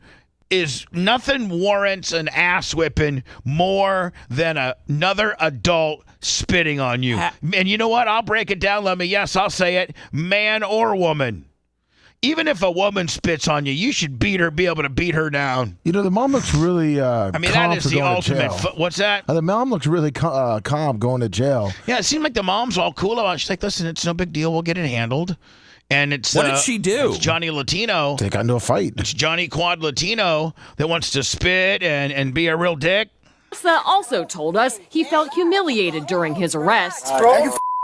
warrants an ass whipping more than another adult spitting on you. And you know what? I'll break it down, Yes, I'll say it. Man or woman. Even if a woman spits on you, you should be able to beat her down. The mom looks really calm that is for the going ultimate. to jail. What's that? The mom looks really calm going to jail. Yeah, it seemed like the mom's all cool about it. She's like, listen, it's no big deal. We'll get it handled. And it's what did she do? It's Johnny Latino. They got into a fight. It's Johnny Quad Latino that wants to spit and be a real dick. Mazda also told us he felt humiliated during his arrest.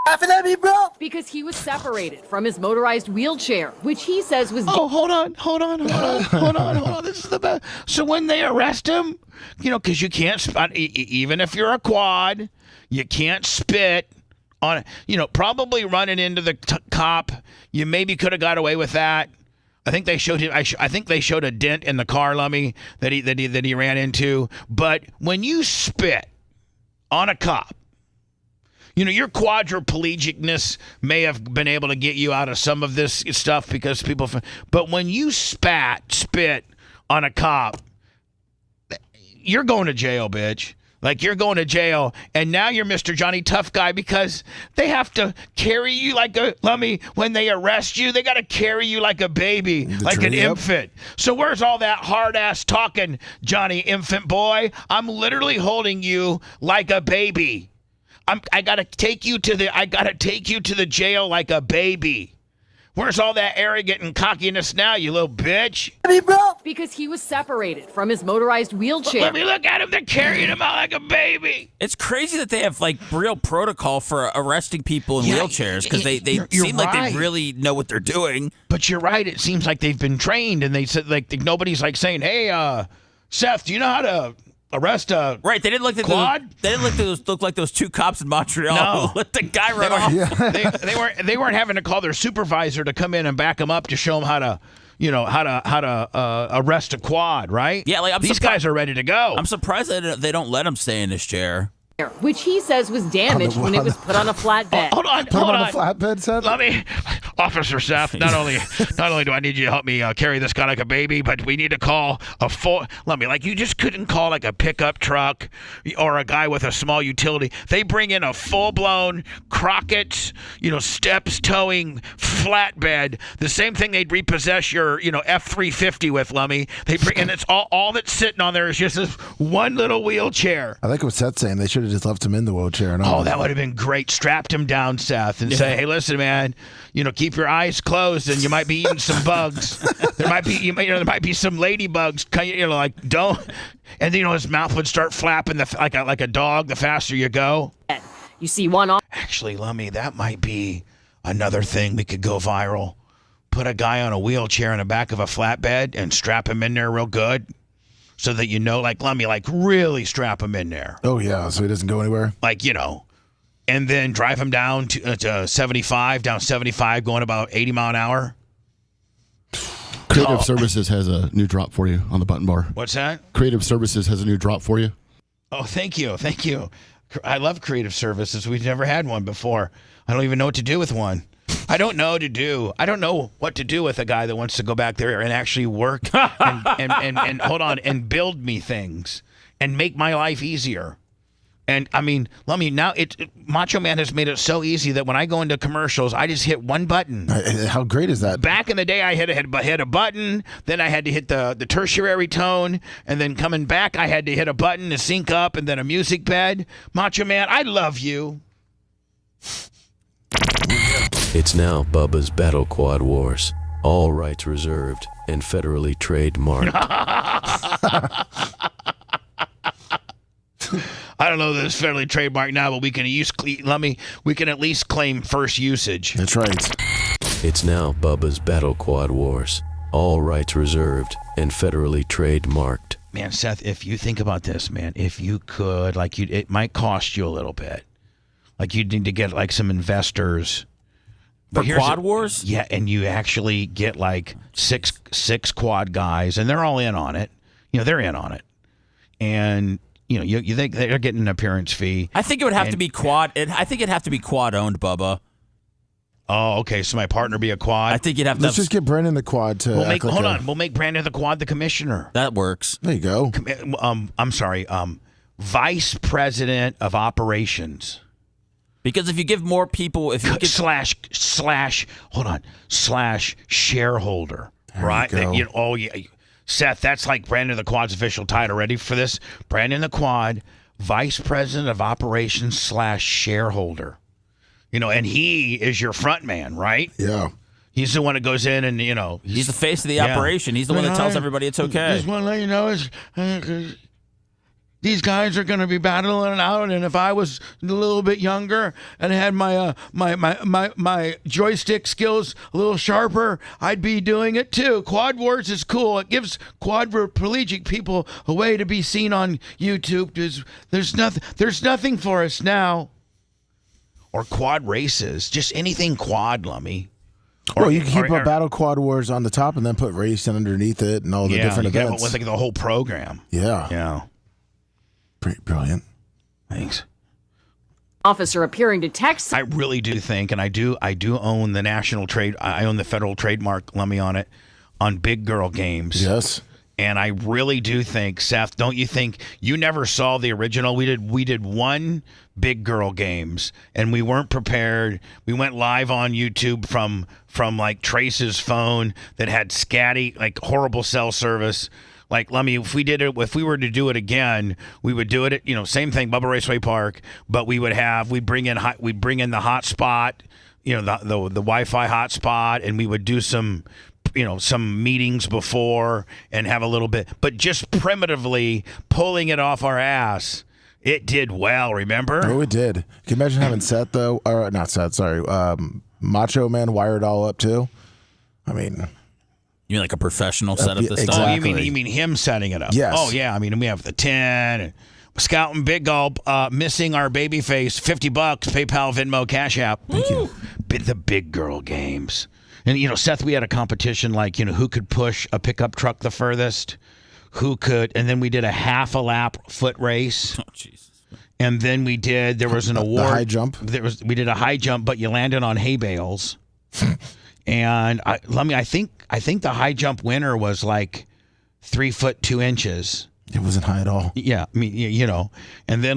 Laughing at me, bro? Because he was separated from his motorized wheelchair, which he says was... Oh, hold on. This is the best. So when they arrest him, because you can't, even if you're a quad, you can't spit on, probably running into the cop. You maybe could have got away with that. I think they showed him. I think they showed a dent in the car, Lummy, that he ran into. But when you spit on a cop, your quadriplegicness may have been able to get you out of some of this stuff because people. But when you spit on a cop, you're going to jail, bitch. Like, you're going to jail, and now you're Mr. Johnny Tough Guy because they have to carry you like a, Lummy, when they arrest you, they got to carry you like a baby, like an infant. So where's all that hard-ass talking, Johnny Infant Boy? I'm literally holding you like a baby. I got to take you to the jail like a baby. Where's all that arrogant and cockiness now, you little bitch? Because he was separated from his motorized wheelchair. Let me look at him. They're carrying him out like a baby. It's crazy that they have like real protocol for arresting people in wheelchairs because they seem like they really know what they're doing. But you're right. It seems like they've been trained, and they said like nobody's like saying, "Hey, Seth, do you know how to arrest a right?" They didn't look like quad. They didn't look like those two cops in Montreal who let the guy run off. Yeah. they weren't having to call their supervisor to come in and back them up to show them how to. How to arrest a quad, right? Yeah, like these guys are ready to go. I'm surprised that they don't let him stay in his chair. Which he says was damaged when it was put on a flatbed. Hold on. Put him on a flatbed, Seth? Let me, Officer Seth, not only do I need you to help me carry this guy like a baby, but we need to call a full, you just couldn't call like a pickup truck or a guy with a small utility. They bring in a full-blown Crockett, steps towing flatbed, the same thing they'd repossess your, F-350 with, Lummy. They bring, and it's all that's sitting on there is just this one little wheelchair. I like what Seth's saying. They should have just left him in the wheelchair. That would have been great. Strapped him down, Seth, and say, "Hey, listen, man. Keep your eyes closed, and you might be eating some bugs. There might be some ladybugs. Don't." And then his mouth would start flapping like a dog. The faster you go. You see one on. Actually, Lummy, that might be another thing we could go viral. Put a guy on a wheelchair in the back of a flatbed and strap him in there real good. So that Lummy, really strap him in there. Oh, yeah, so he doesn't go anywhere? And then drive him down to 75, going about 80 mile an hour. Creative Services has a new drop for you on the button bar. What's that? Creative Services has a new drop for you. Oh, thank you. I love Creative Services. We've never had one before. I don't even know what to do with one. I don't know what to do with a guy that wants to go back there and actually work and hold on and build me things and make my life easier. And I mean, let me now. Macho Man has made it so easy that when I go into commercials, I just hit one button. How great is that? Back in the day, I hit a button, then I had to hit the tertiary tone, and then coming back, I had to hit a button to sync up, and then a music bed. Macho Man, I love you. It's now Bubba's Battle Quad Wars. All rights reserved and federally trademarked. I don't know that it's federally trademarked now, but we can at least claim first usage. That's right. It's now Bubba's Battle Quad Wars. All rights reserved and federally trademarked. Man, Seth, if you think about this, man, if you could, it might cost you a little bit. You'd need to get some investors. For Quad Wars? Yeah, and you actually get six quad guys, and they're all in on it. They're in on it. And, you think they're getting an appearance fee. I think it would have to be quad. I think it'd have to be quad owned, Bubba. Oh, okay. So my partner be a quad? I think you'd have to. Let's just get Brandon the quad to. We'll make Brandon the quad the commissioner. That works. There you go. I'm sorry. Vice president of operations. Because if you give more people, if you get slash shareholder, right? Seth, that's like Brandon the Quad's official title. Ready for this? Brandon the Quad, Vice President of Operations / shareholder. And he is your front man, right? Yeah. He's the one that goes in and, he's the face of the operation. He's the one that tells everybody it's okay. Just want to let you know these guys are going to be battling it out, and if I was a little bit younger and had my joystick skills a little sharper, I'd be doing it too. Quad Wars is cool. It gives quadriplegic people a way to be seen on YouTube. There's nothing for us now. Or quad races, just anything quad, Lummy. Well, you can put Battle Quad Wars on the top and then put racing underneath it and all the different events. With like the whole program. Yeah. Yeah. Pretty brilliant. Thanks. Officer appearing to text. I really do think, and I do own the national trade. I own the federal trademark. Let me on it on big girl games. Yes. And I really do think, Seth, don't you think you never saw the original? We did one big girl games, and we weren't prepared. We went live on YouTube from like Trace's phone that had scatty, like horrible cell service. Like, if we were to do it again, we would do it at, same thing, Bubba Raceway Park, but we'd bring in the hotspot, the Wi-Fi hotspot, and we would do some meetings before and have a little bit, but just primitively pulling it off our ass. It did well, remember? Oh, it did. Can you imagine having Seth, though? Or not Seth, sorry. Macho Man wired all up, too? I mean... You mean like a professional set up the stuff? Exactly. Oh, you mean him setting it up? Yes. Oh, yeah. I mean, we have the 10, and Scouting Big Gulp, missing our baby face, $50, PayPal, Venmo, Cash App. Thank you. The big girl games. And, Seth, we had a competition like, who could push a pickup truck the furthest, and then we did a half a lap foot race. Oh, Jesus. And then there was an award. The high jump? We did a high jump, but you landed on hay bales. And I think the high jump winner was like 3 foot 2 inches. It wasn't high at all. Yeah, I mean, and then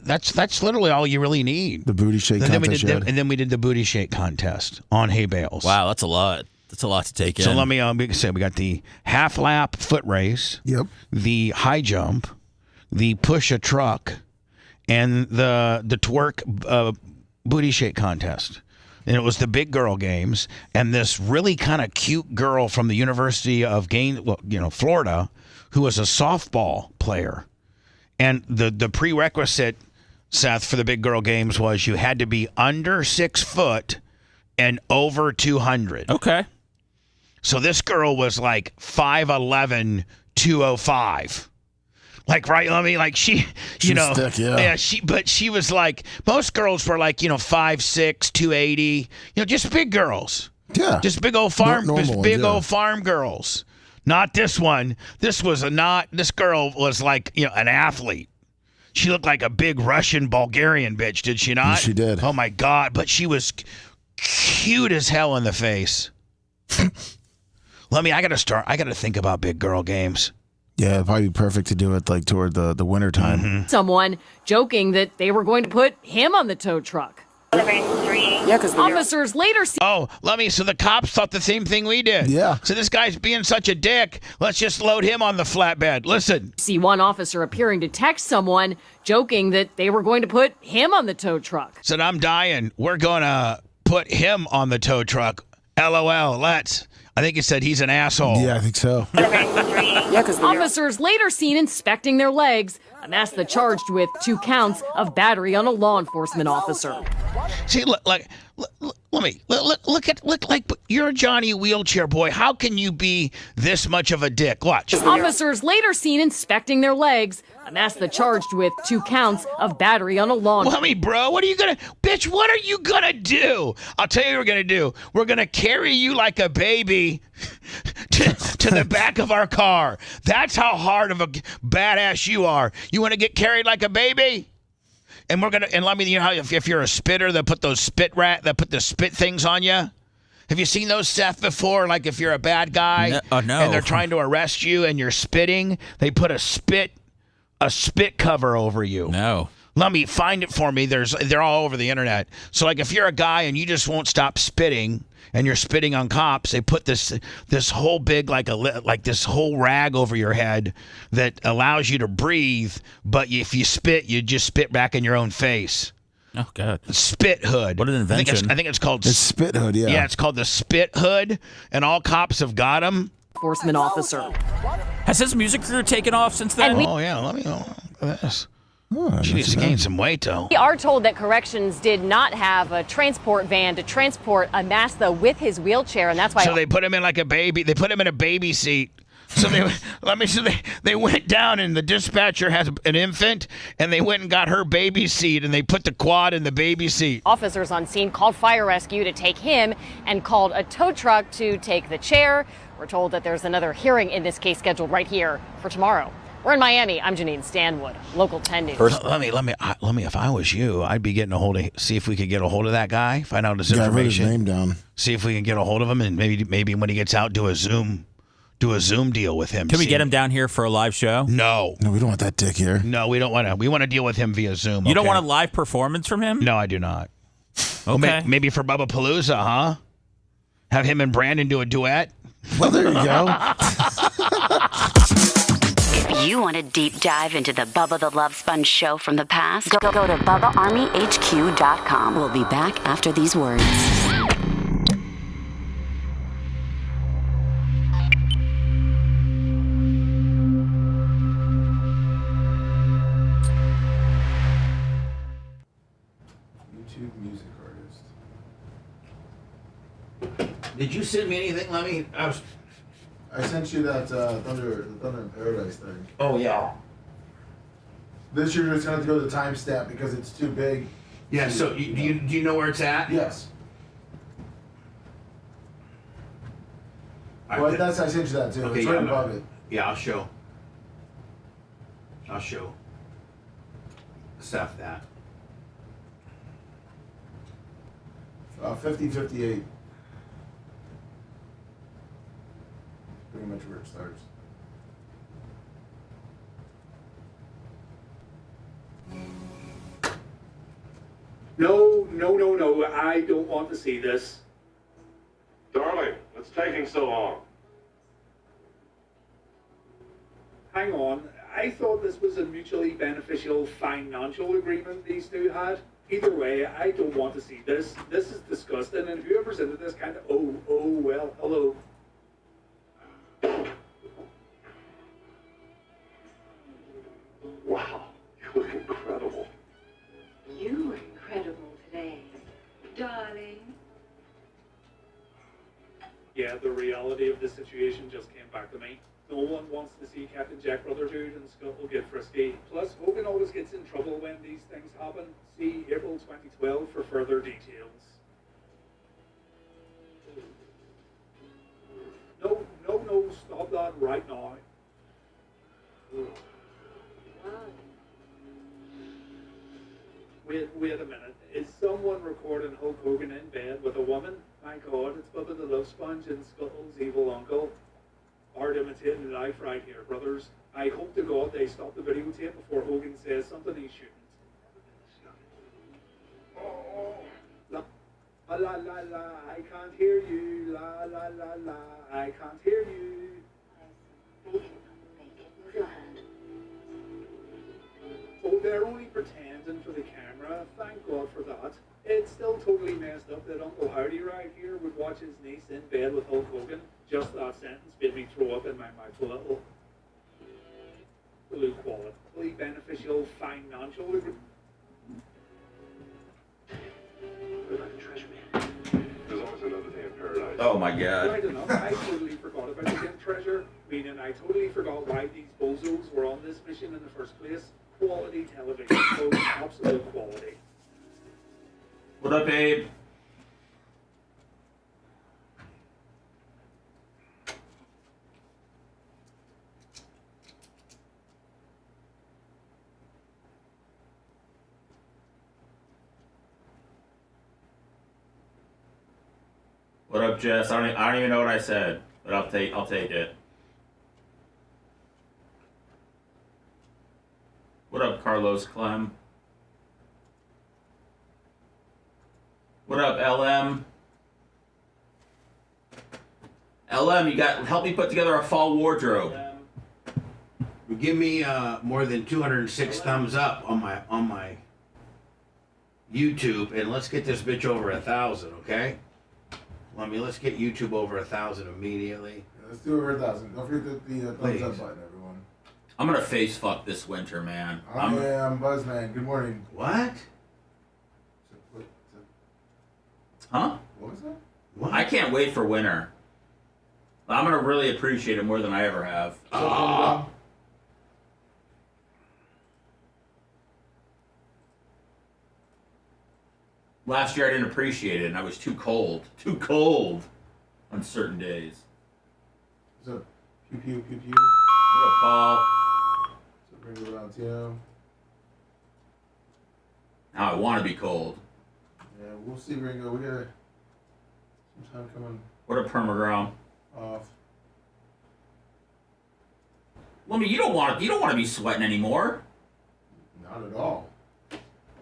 that's literally all you really need. The booty shake contest. And then we did the booty shake contest on hay bales. Wow, that's a lot. That's a lot to take in. So let me say we got the half lap foot race. Yep. The high jump, the push a truck, and the twerk booty shake contest. And it was the big girl games, and this really kind of cute girl from the University of Florida, who was a softball player. And the prerequisite, Seth, for the big girl games was you had to be under 6 foot and over 200. Okay. So this girl was like 5'11", 205. Like, right, like she, thick, yeah. But she was like, most girls were like, 5'6", 280, just big girls. Yeah. Just big old farm, old farm girls. Not this one. This girl was like, an athlete. She looked like a big Russian Bulgarian bitch, did she not? Yes, she did. Oh my God. But she was cute as hell in the face. I got to think about big girl games. Yeah, it'd probably be perfect to do it like toward the winter time. Mm-hmm. Someone joking that they were going to put him on the tow truck. Yeah, because officers later see. Oh, so the cops thought the same thing we did. Yeah. So this guy's being such a dick. Let's just load him on the flatbed. Listen. See one officer appearing to text someone joking that they were going to put him on the tow truck. Said, I'm dying. We're going to put him on the tow truck. LOL. Let's. I think he said he's an asshole. Yeah, I think so. Yeah, because officers later seen inspecting their legs. Amasta charged with 2 counts of battery on a law enforcement officer. See, look like you're a Johnny wheelchair boy. How can you be this much of a dick? Watch. Officers later seen inspecting their legs. Amasta charged with 2 counts of battery on a law. Bro, what are you gonna do? I'll tell you what we're gonna do. We're gonna carry you like a baby to the back of our car. That's how hard of a badass you are. You want to get carried like a baby? And let me, how if you're a spitter, they put those spit things on you. Have you seen those, Seth, before? Like if you're a bad guy, no. And they're trying to arrest you, and you're spitting, they put a spit cover over you. No. Let me find it for me. They're all over the internet. So like if you're a guy and you just won't stop spitting, and you're spitting on cops, they put this whole big like this whole rag over your head that allows you to breathe. But if you spit, you just spit back in your own face. Oh God! Spit hood. What an invention! I think it's called spit hood. Yeah. Yeah, it's called the spit hood, and all cops have got them. Enforcement officer. Has his music career taken off since then? Oh yeah, let me know. Look at this. She needs to gain some weight, though. We are told that corrections did not have a transport van to transport Amasta with his wheelchair, and that's why. So they put him in like a baby. They put him in a baby seat So they went down, and the dispatcher has an infant, and they went and got her baby seat, and they put the quad in the baby seat. Officers on scene called fire rescue to take him and called a tow truck to take the chair. We're told that there's another hearing in this case scheduled right here for tomorrow. We're in Miami. I'm Janine Stanwood, Local 10 News. Let me. If I was you, I'd be getting a hold of. See if we could get a hold of that guy. Find out his information. Write his name down. See if we can get a hold of him, and maybe when he gets out, do a Zoom deal with him. Can we get him down here for a live show? No, we don't want that dick here. No, we don't want to. We want to deal with him via Zoom. You don't want a live performance from him? No, I do not. Okay. Well, maybe for Bubba Palooza, huh? Have him and Brandon do a duet. Well, there you go. If you want a deep dive into the Bubba the Love Sponge show from the past, go to BubbaArmyHQ.com. We'll be back after these words. YouTube music artist. Did you send me anything? I sent you that Thunder in Paradise thing. Oh yeah. This you're just gonna have to go to the timestamp because it's too big. Yeah. So do you know where it's at? Yes. Well, I sent you that too. Okay, it's right above it. Yeah, I'll show Seth that. 50-58. Pretty much where it starts. No, I don't want to see this. Darling, what's taking so long? Hang on, I thought this was a mutually beneficial financial agreement these two had. Either way, I don't want to see this. This is disgusting, and whoever's into this kind of, well, hello. Wow, you look incredible. You were incredible today, darling. Yeah, the reality of the situation just came back to me. No one wants to see Captain Jack Brotherhood and Scuttle get frisky. Plus, Hogan always gets in trouble when these things happen. See April 2012 for further details. No, stop that right now. Wait a minute. Is someone recording Hulk Hogan in bed with a woman? My God, it's Bubba the Love Sponge and Scuttle's evil uncle. Art imitating life right here, brothers. I hope to God they stop the videotape before Hogan says something he shouldn't. La la la la, I can't hear you. La la la la, I can't hear you. Oh, they're only pretending for the camera. Thank God for that. It's still totally messed up that Uncle Howdy right here would watch his niece in bed with Hulk Hogan. Just that sentence made me throw up in my mouth a little. Blue quality, beneficial, financial agreement. There's always another day in paradise. Oh my God. Right enough, I totally forgot about the Dim Treasure. Meaning I totally forgot why these bozos were on this mission in the first place. Quality television, folks, absolute quality. What up, babe? What up, Jess? I don't even know what I said, but I'll take it. What up, Carlos Clem? What up, LM? LM, you got help me put together a fall wardrobe. Give me more than 206 thumbs up on my YouTube, and let's get this bitch over 1,000, okay? Let's get YouTube over 1,000 immediately. Yeah, let's do over 1,000. Don't forget the thumbs up button, everyone. I'm gonna face fuck this winter, man. I am Buzzman. Good morning. What? Huh? What was that? What? I can't wait for winter. I'm going to really appreciate it more than I ever have. Last year I didn't appreciate it, and I was too cold. Too cold on certain days. What's up? Pew, pew, pew, pew. What up, Paul? So bring it around, Tim. Now I want to be cold. Yeah, we'll see, Ringo. We got some time coming What a permagrom. off. Well, I mean, you don't want to be sweating anymore. Not at all.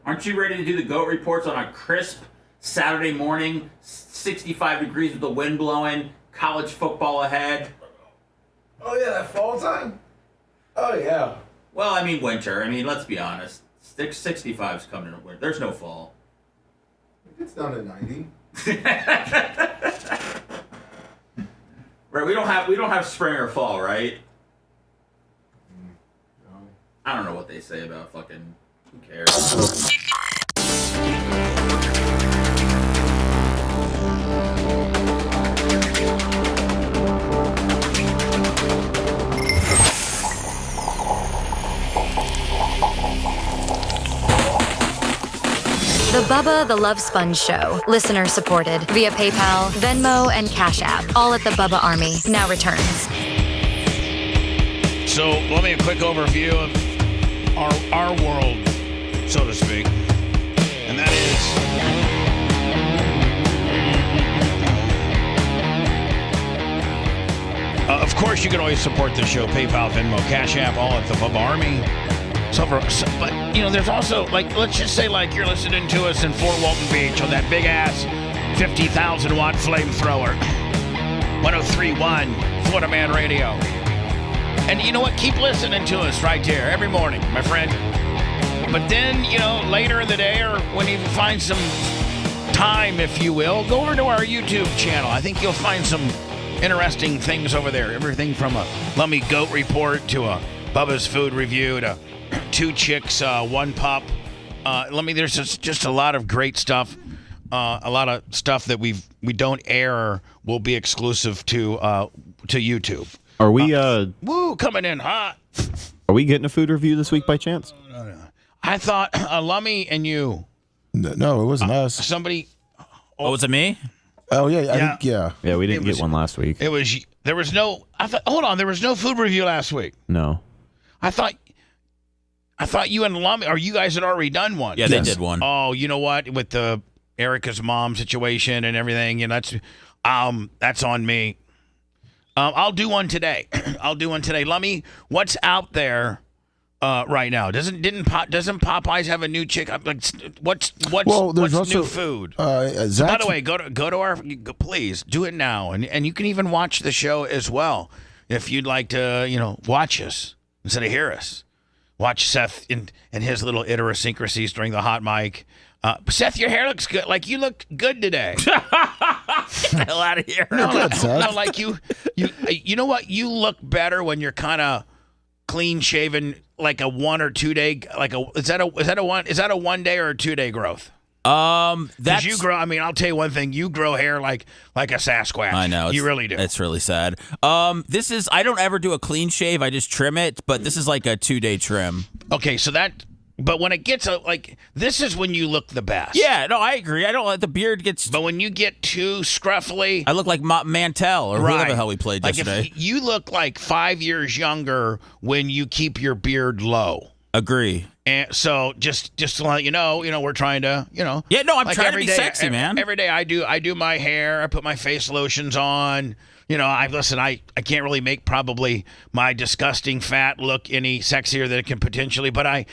Aren't you ready to do the GOAT reports on a crisp Saturday morning, 65 degrees with the wind blowing, college football ahead? Oh, yeah, that fall time? Oh, yeah. Well, I mean winter. I mean, let's be honest. 65's coming in winter. There's no fall. It gets down to 90. Right, we don't have spring or fall, right? No. I don't know what they say about fucking who cares. The Bubba the Love Sponge Show. Listener supported via PayPal, Venmo, and Cash App. All at the Bubba Army. Now returns. So let me a quick overview of our world, so to speak. And that is, of course, you can always support the show. PayPal, Venmo, Cash App, all at the Bubba Army. But, you know, there's also, like, let's just say, like, you're listening to us in Fort Walton Beach on that big-ass 50,000-watt flamethrower. 103.1 Florida Man Radio. And you know what? Keep listening to us right there every morning, my friend. But then, you know, later in the day or when you find some time, if you will, go over to our YouTube channel. I think you'll find some interesting things over there. Everything from a Lummy Goat report to a Bubba's food review to 2 chicks, 1 pup. There's just a lot of great stuff. A lot of stuff that we don't air will be exclusive to YouTube. Are we coming in hot. Are we getting a food review this week by chance? No. I thought Lummy and you. No, it wasn't us. Somebody. Oh, was it me? Oh yeah, I think yeah. Yeah, we didn't get one last week. There was no food review last week. No. I thought you and Lummy, or you guys had already done one. Yeah, they did one. Oh, you know what? With the Erica's mom situation and everything, and that's on me. I'll do one today. Lummy, what's out there right now? Doesn't Popeyes have a new chicken? Like, what's new food? By the way, go to our, please do it now, and you can even watch the show as well if you'd like to, watch us instead of hear us. Watch Seth and his little idiosyncrasies during the hot mic. Seth, your hair looks good. Like, you look good today. Get the hell out of here. No, like you know what? You look better when you're kind of clean shaven, like a 1 or 2 day. Is that a 1 day or a 2 day growth? That's you grow. I mean, I'll tell you one thing. You grow hair like a Sasquatch. I know. You really do. It's really sad. This is. I don't ever do a clean shave. I just trim it. But this is like a 2 day trim. Okay, so that. But when it gets this is when you look the best. Yeah, no, I agree. I don't let the beard gets. But when you get too scruffly, I look like Mantell or whatever the hell we played yesterday. You look like 5 years younger when you keep your beard low. Agree. And so just to let you know, we're trying to, Yeah, no, I'm trying to be sexy, man. Every day I do my hair. I put my face lotions on. I can't really make probably my disgusting fat look any sexier than it can potentially, but I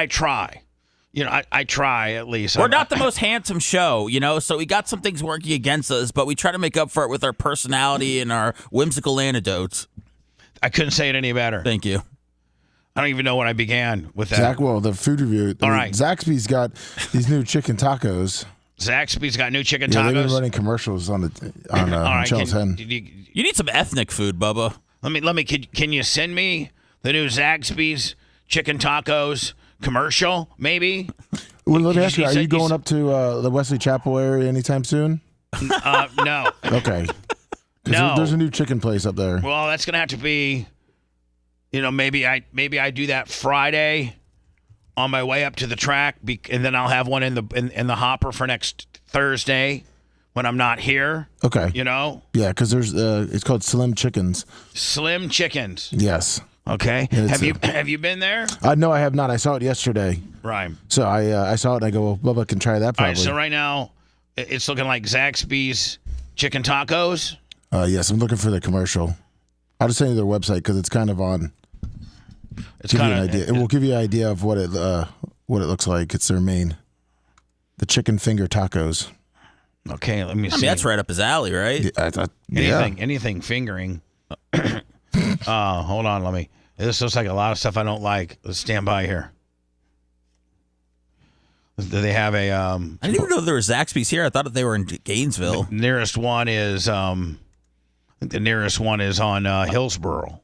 try. I try at least. We're not the most handsome show, so we got some things working against us, but we try to make up for it with our personality and our whimsical anecdotes. I couldn't say it any better. Thank you. I don't even know when I began with that. Zach, well, the food review. All right. Zaxby's got these new chicken tacos. Zaxby's got new chicken tacos. Yeah, they've been running commercials on Charles Hen. You need some ethnic food, Bubba. Let me. Can you send me the new Zaxby's chicken tacos commercial? Maybe. Well, let me ask you: are you going up to the Wesley Chapel area anytime soon? No. Okay. No. There's a new chicken place up there. Well, that's gonna have to be, maybe I do that Friday on my way up to the track, and then I'll have one in the hopper for next Thursday when I'm not here. Okay. Yeah, because there's it's called Slim Chickens. Slim Chickens. Yes. Okay. Have you been there? No, I have not. I saw it yesterday. Right. So I saw it and I go, well, Bubba can try that All probably. right. So right now, it's looking like Zaxby's chicken tacos. Yes, I'm looking for the commercial. I'll just send you their website because it's kind of on. It's give you an kind of idea. It will give you an idea of what it looks like. It's their main, the chicken finger tacos. Okay, let me see. I mean, that's right up his alley, right? Anything fingering. Hold on, this looks like a lot of stuff I don't like. Let's stand by here. Do they have a? I didn't even know there were Zaxby's here. I thought they were in Gainesville. The nearest one is on Hillsboro.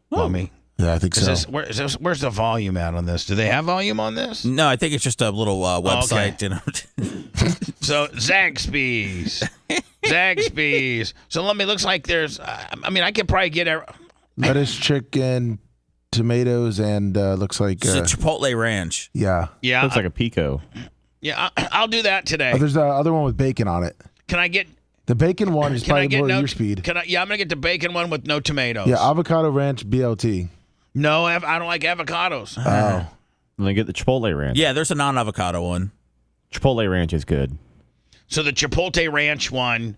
Yeah, I think so. Where's the volume at on this? Do they have volume on this? No, I think it's just a little website. So Zaxby's. So looks like there's. I could probably get lettuce, chicken, tomatoes, and looks like it's a Chipotle Ranch. Yeah. Looks like a pico. Yeah, I'll do that today. There's the other one with bacon on it. Can I get the bacon one? Is probably more your speed. I'm gonna get the bacon one with no tomatoes. Yeah, avocado ranch BLT. No, I don't like avocados. Oh. Then get the Chipotle Ranch. Yeah, there's a non-avocado one. Chipotle Ranch is good. So the Chipotle Ranch one,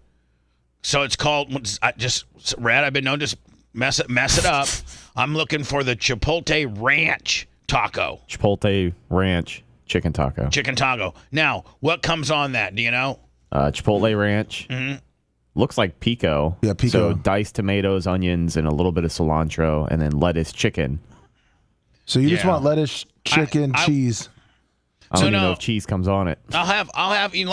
so it's called, I've been known to mess it up. I'm looking for the Chipotle Ranch taco. Chipotle Ranch chicken taco. Chicken taco. Now, what comes on that? Do you know? Chipotle Ranch. Mm-hmm. Looks like pico. Yeah, pico. So diced tomatoes, onions, and a little bit of cilantro, and then lettuce, chicken. So you just want lettuce, chicken, cheese. I don't even know if cheese comes on it. I'll have. I'll eat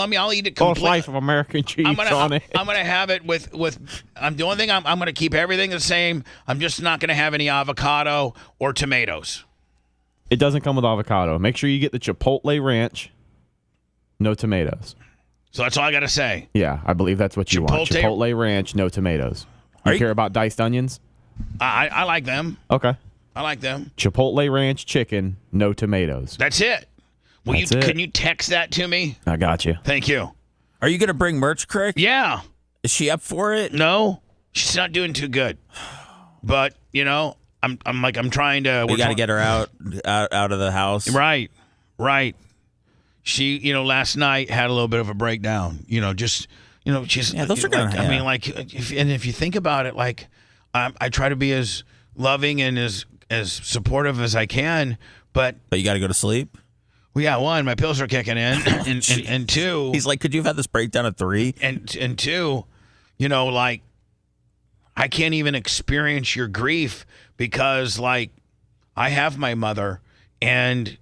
it Full completely. slice of American cheese on it. I'm gonna have it with. The only thing I'm gonna keep everything the same. I'm just not gonna have any avocado or tomatoes. It doesn't come with avocado. Make sure you get the Chipotle Ranch. No tomatoes. So that's all I gotta say. Yeah, I believe that's what you want. Chipotle Ranch, no tomatoes. You care about diced onions? I like them. Okay. I like them. Chipotle Ranch chicken, no tomatoes. That's it. Can you text that to me? I got you. Thank you. Are you going to bring merch, Crick? Yeah. Is she up for it? No. She's not doing too good. But, I'm trying to... We got to get her out of the house. Right. She, last night had a little bit of a breakdown. She's... Yeah, those are going to happen. If you think about it, I try to be as loving and as supportive as I can, but you got to go to sleep? Well, yeah, one, my pills are kicking in, and two... He's like, could you have had this breakdown at 3? And two, I can't even experience your grief because, I have my mother, and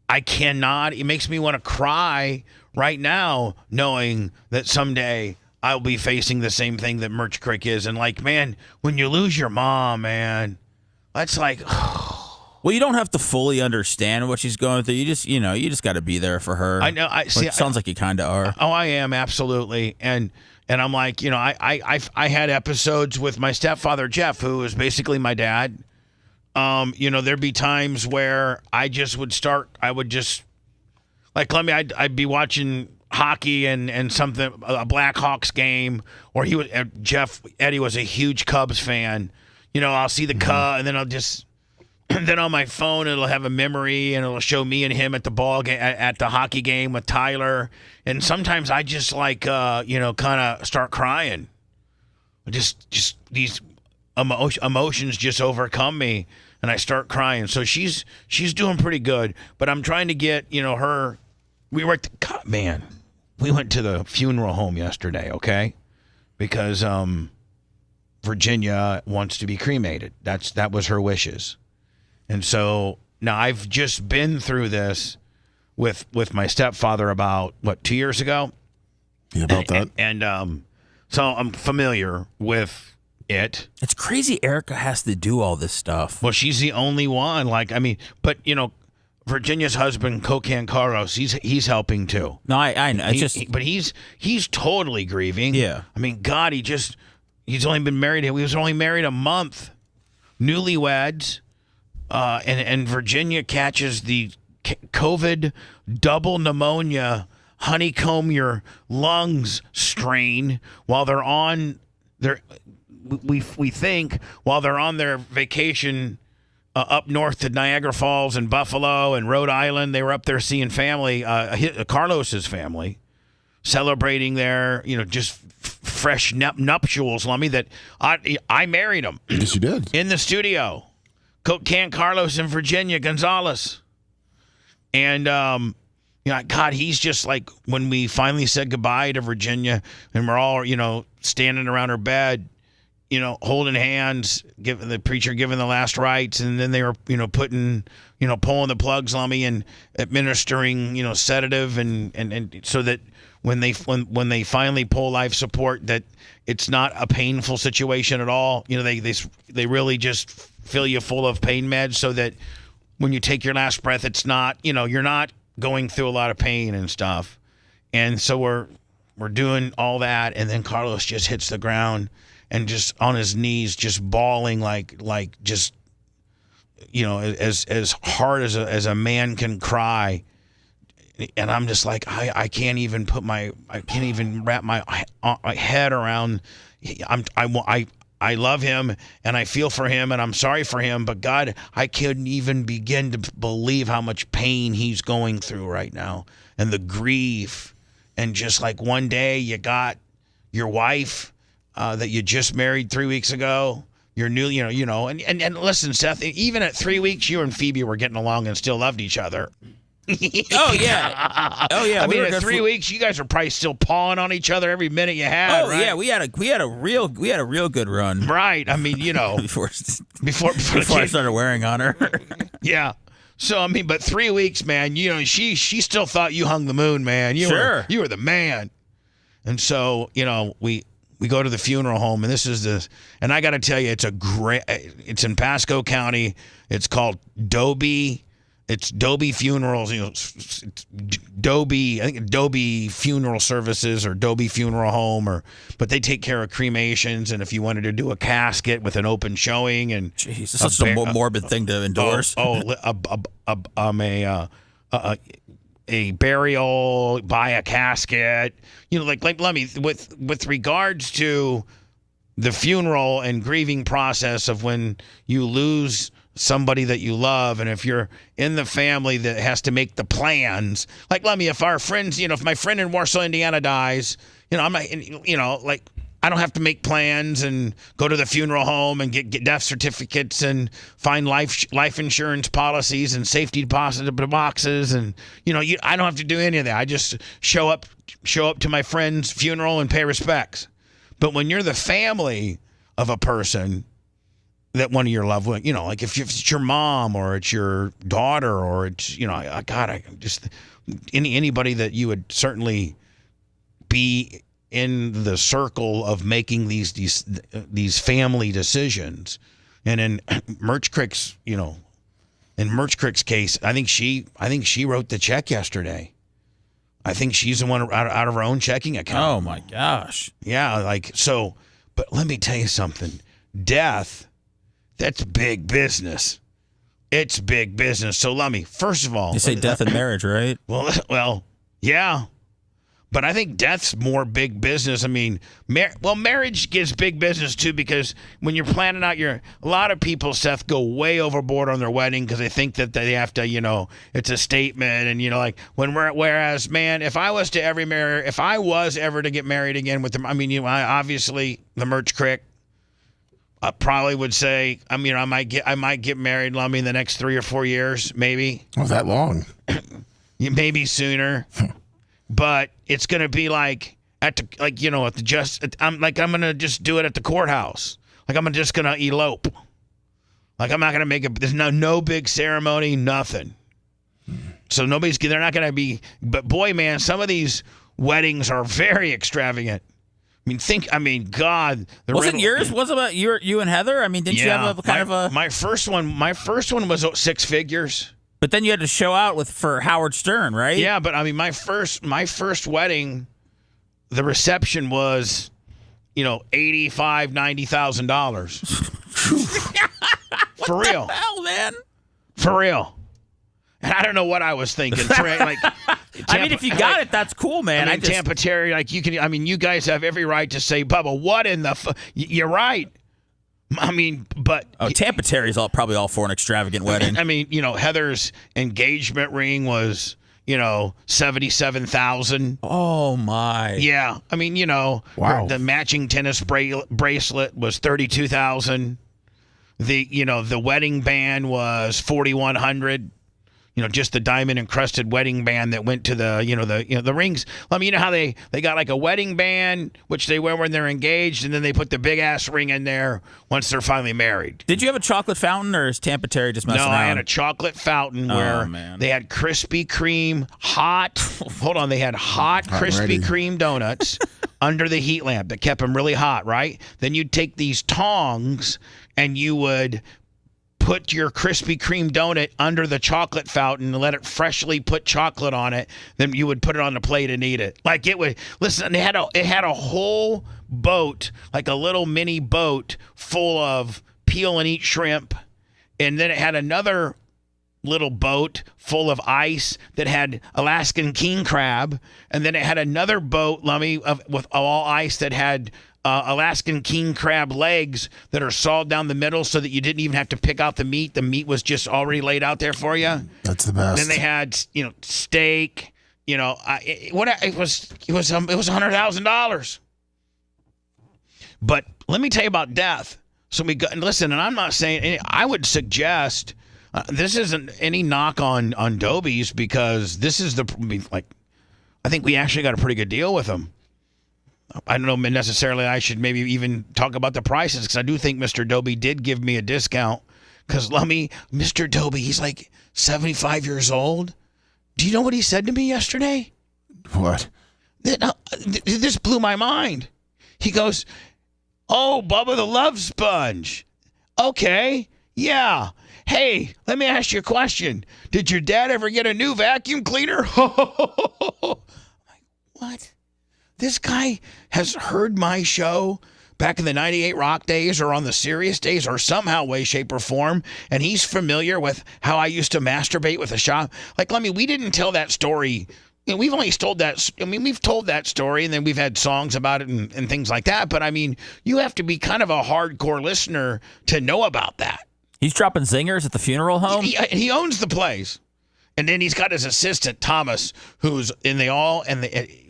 I cannot... It makes me want to cry right now, knowing that someday I'll be facing the same thing that Merch Creek is. And, man, when you lose your mom, man, that's like... Well, you don't have to fully understand what she's going through. You just got to be there for her. I know. It sounds like you kind of are. Oh, I am, absolutely. And I'm like, I had episodes with my stepfather, Jeff, who is basically my dad. There'd be times where I'd be watching hockey and something, a Blackhawks game, or Eddie was a huge Cubs fan. I'll see the Cubs, and then I'll just... And then on my phone, it'll have a memory, and it'll show me and him at the ball game, at the hockey game with Tyler. And sometimes I just kind of start crying. Just these emotions just overcome me, and I start crying. So she's doing pretty good, but I'm trying to get her. We went to the funeral home yesterday, okay? Because Virginia wants to be cremated. That was her wishes. And so now I've just been through this with my stepfather about 2 years ago. Yeah, about that. And so I'm familiar with it. It's crazy Erica has to do all this stuff. Well, she's the only one. But Virginia's husband, Kokan Karos, he's helping too. No, I know. But he's totally grieving. Yeah. God, He's only been married. He was only married a month. Newlyweds. And Virginia catches the COVID double pneumonia, honeycomb your lungs strain while they're on their. We think while they're on their vacation up north to Niagara Falls and Buffalo and Rhode Island. They were up there seeing family, Carlos's family, celebrating their, just fresh nuptials, Lummy, that I married him. Yes, you did. In the studio. Coke Can Carlos and Virginia Gonzalez. And, God, he's just like when we finally said goodbye to Virginia and we're all, standing around her bed, holding hands, giving the preacher giving the last rites, and then they were, pulling the plugs on me and administering, sedative and so that when they finally pull life support, that it's not a painful situation at all. They really just fill you full of pain meds so that when you take your last breath, it's not, you're not going through a lot of pain and stuff. And so we're doing all that, and then Carlos just hits the ground and just on his knees, just bawling like just, as hard as a man can cry. And I'm just like, I can't even wrap my head around. I love him and I feel for him and I'm sorry for him, but God, I couldn't even begin to believe how much pain he's going through right now and the grief. And just like one day you got your wife that you just married 3 weeks ago, your new, and listen, Seth, even at 3 weeks, you and Phoebe were getting along and still loved each other. Oh yeah. I mean, at 3 weeks, you guys were probably still pawing on each other every minute you had. Oh right? yeah, we had a real good run. Right. I mean, before I started wearing on her. Yeah. So I mean, but 3 weeks, man. She still thought you hung the moon, man. You were the man. And so we go to the funeral home, and and I got to tell you, it's in Pasco County. It's called Dobie. It's Dobie Funerals, it's Dobie, I think Dobie Funeral Services or Dobie Funeral Home, but they take care of cremations, and if you wanted to do a casket with an open showing, and jeez, such a morbid thing to endorse. A burial, buy a casket, like let me with regards to the funeral and grieving process of when you lose somebody that you love, and if you're in the family that has to make the plans, like let me, if our friends, if my friend in Warsaw, Indiana dies, I'm not, like I don't have to make plans and go to the funeral home and get death certificates and find life insurance policies and safety deposit boxes, and I don't have to do any of that. I just show up to my friend's funeral and pay respects. But when you're the family of a person that one of your loved ones, like if it's your mom or it's your daughter or it's, I just anybody that you would certainly be in the circle of making these family decisions. And in Merch Crick's, case, I think she wrote the check yesterday. I think she's the one out of her own checking account. Oh my gosh. Yeah, but let me tell you something. Death, that's big business. It's big business. So let me, first of all, you say death and marriage, right? Well, yeah. But I think death's more big business. I mean, marriage gives big business too, because when you're planning out a lot of people, Seth, go way overboard on their wedding because they think that they have to, it's a statement, and whereas, man, if I was ever to get married again with them, I mean, obviously the Merch Crick, I probably would say, I mean, I might get married, Lummy, in the next 3 or 4 years, maybe. Oh, that long? Maybe sooner. But it's gonna be I'm gonna just do it at the courthouse. Like I'm just gonna elope. Like I'm not gonna there's no big ceremony, nothing. So they're not gonna be. But boy, man, some of these weddings are very extravagant. God. Wasn't yours? Was about you and Heather? I mean, didn't you have a kind of a? My first one was 6 figures. But then you had to show out for Howard Stern, right? Yeah, but I mean, my first wedding, the reception was $85,000-$90,000. For real. What the hell, man? For real. And I don't know what I was thinking. Like, I mean, if you got it, that's cool, man. I mean, Tampa Terry, like you can. I mean, you guys have every right to say, Bubba, what in the? You're right. I mean, but Tampa Terry's probably all for an extravagant wedding. I mean, Heather's engagement ring was, $77,000. Oh my. Yeah, I mean, wow. The matching tennis bracelet was $32,000. The wedding band was $4,100. Just the diamond encrusted wedding band that went to the rings. I mean, how they got like a wedding band, which they wear when they're engaged, and then they put the big ass ring in there once they're finally married. Did you have a chocolate fountain, or is Tampa Terry just messing around? No, I had a chocolate fountain where they had Krispy Kreme they had hot Krispy Kreme donuts under the heat lamp that kept them really hot, right? Then you'd take these tongs and you would put your Krispy Kreme donut under the chocolate fountain and let it freshly put chocolate on it. Then you would put it on the plate and eat it. Like it would. Listen, it had a whole boat, like a little mini boat full of peel and eat shrimp, and then it had another little boat full of ice that had Alaskan king crab, and then it had another boat, Lummy, with all ice that had Alaskan king crab legs that are sawed down the middle so that you didn't even have to pick out the meat. The meat was just already laid out there for you. That's the best. Then they had, steak. It was $100,000. But let me tell you about death. So listen, and I'm not saying. I would suggest this isn't any knock on Dobies, because this is I think we actually got a pretty good deal with them. I don't know necessarily I should maybe even talk about the prices, because I do think Mr. Dobie did give me a discount. Because Mr. Dobie, he's like 75 years old. Do you know what he said to me yesterday? What? This blew my mind. He goes, "Oh, Bubba the Love Sponge. Okay, yeah. Hey, let me ask you a question. Did your dad ever get a new vacuum cleaner?" What? This guy has heard my show back in the 98 Rock days or on the Sirius days or somehow, way, shape, or form, and he's familiar with how I used to masturbate with a shop. Like, we didn't tell that story. We've only told that. We've told that story, and then we've had songs about it and things like that. But, you have to be kind of a hardcore listener to know about that. He's dropping zingers at the funeral home? He owns the place. And then he's got his assistant, Thomas, who's as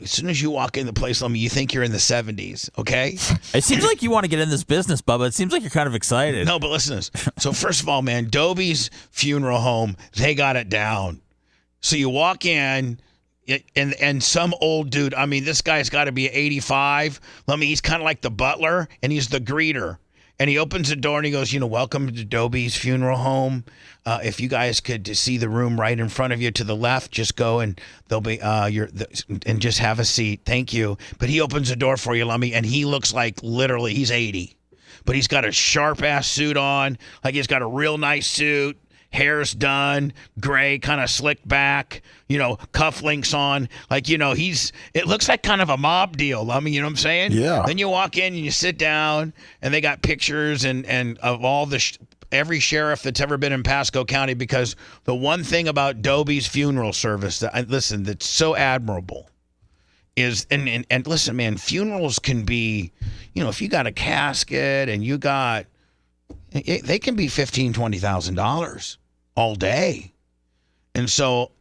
soon as you walk in the place, you think you're in the 70s, okay? It seems like you want to get in this business, Bubba. It seems like you're kind of excited. No, but listen to this. So first of all, man, Dobie's funeral home, they got it down. So you walk in, and some old dude, this guy's got to be 85. He's kind of like the butler, and he's the greeter. And he opens the door and he goes, "Welcome to Dobie's funeral home. If you guys could see the room right in front of you to the left, just go and they'll be and just have a seat. Thank you." But he opens the door for you, Lummy, and he looks like literally he's 80, but he's got a sharp ass suit on, like he's got a real nice suit. Hair's done, gray, kind of slicked back, cufflinks on. It looks like kind of a mob deal. You know what I'm saying? Yeah. Then you walk in and you sit down, and they got pictures and of all every sheriff that's ever been in Pasco County, because the one thing about Dobie's funeral service that's so admirable is, and listen, man, funerals can be, if you got a casket and they can be $15,000, $20,000 all day. And so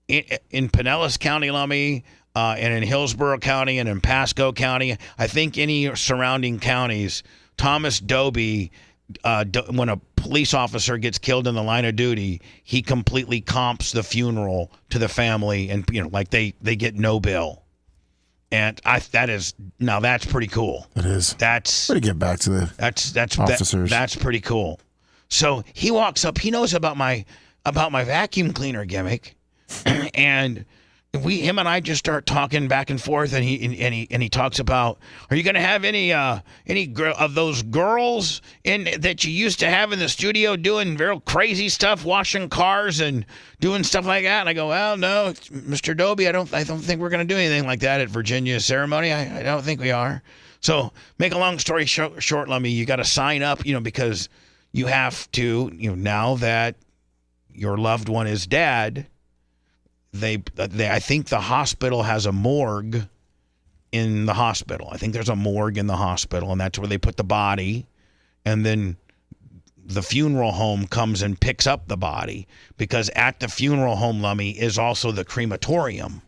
in Pinellas County, Lummy, and in Hillsborough County and in Pasco County, I think any surrounding counties, Thomas Dobie, when a police officer gets killed in the line of duty, he completely comps the funeral to the family, and they get no bill. And that's pretty cool. It is. That's to get back to the officers. That's pretty cool. So he walks up. He knows about my vacuum cleaner gimmick, and him and I just start talking back and forth. And he talks about, "Are you going to have any of those girls that you used to have in the studio doing real crazy stuff, washing cars and doing stuff like that?" And I go, "Well, no, Mr. Dobie, I don't think we're going to do anything like that at Virginia's ceremony. I don't think we are." So make a long story short, Lummy, you got to sign up, because you have to, now that your loved one is dead, I think the hospital has a morgue in the hospital. I think there's a morgue in the hospital, and that's where they put the body. And then the funeral home comes and picks up the body, because at the funeral home, Lummy, is also the crematorium.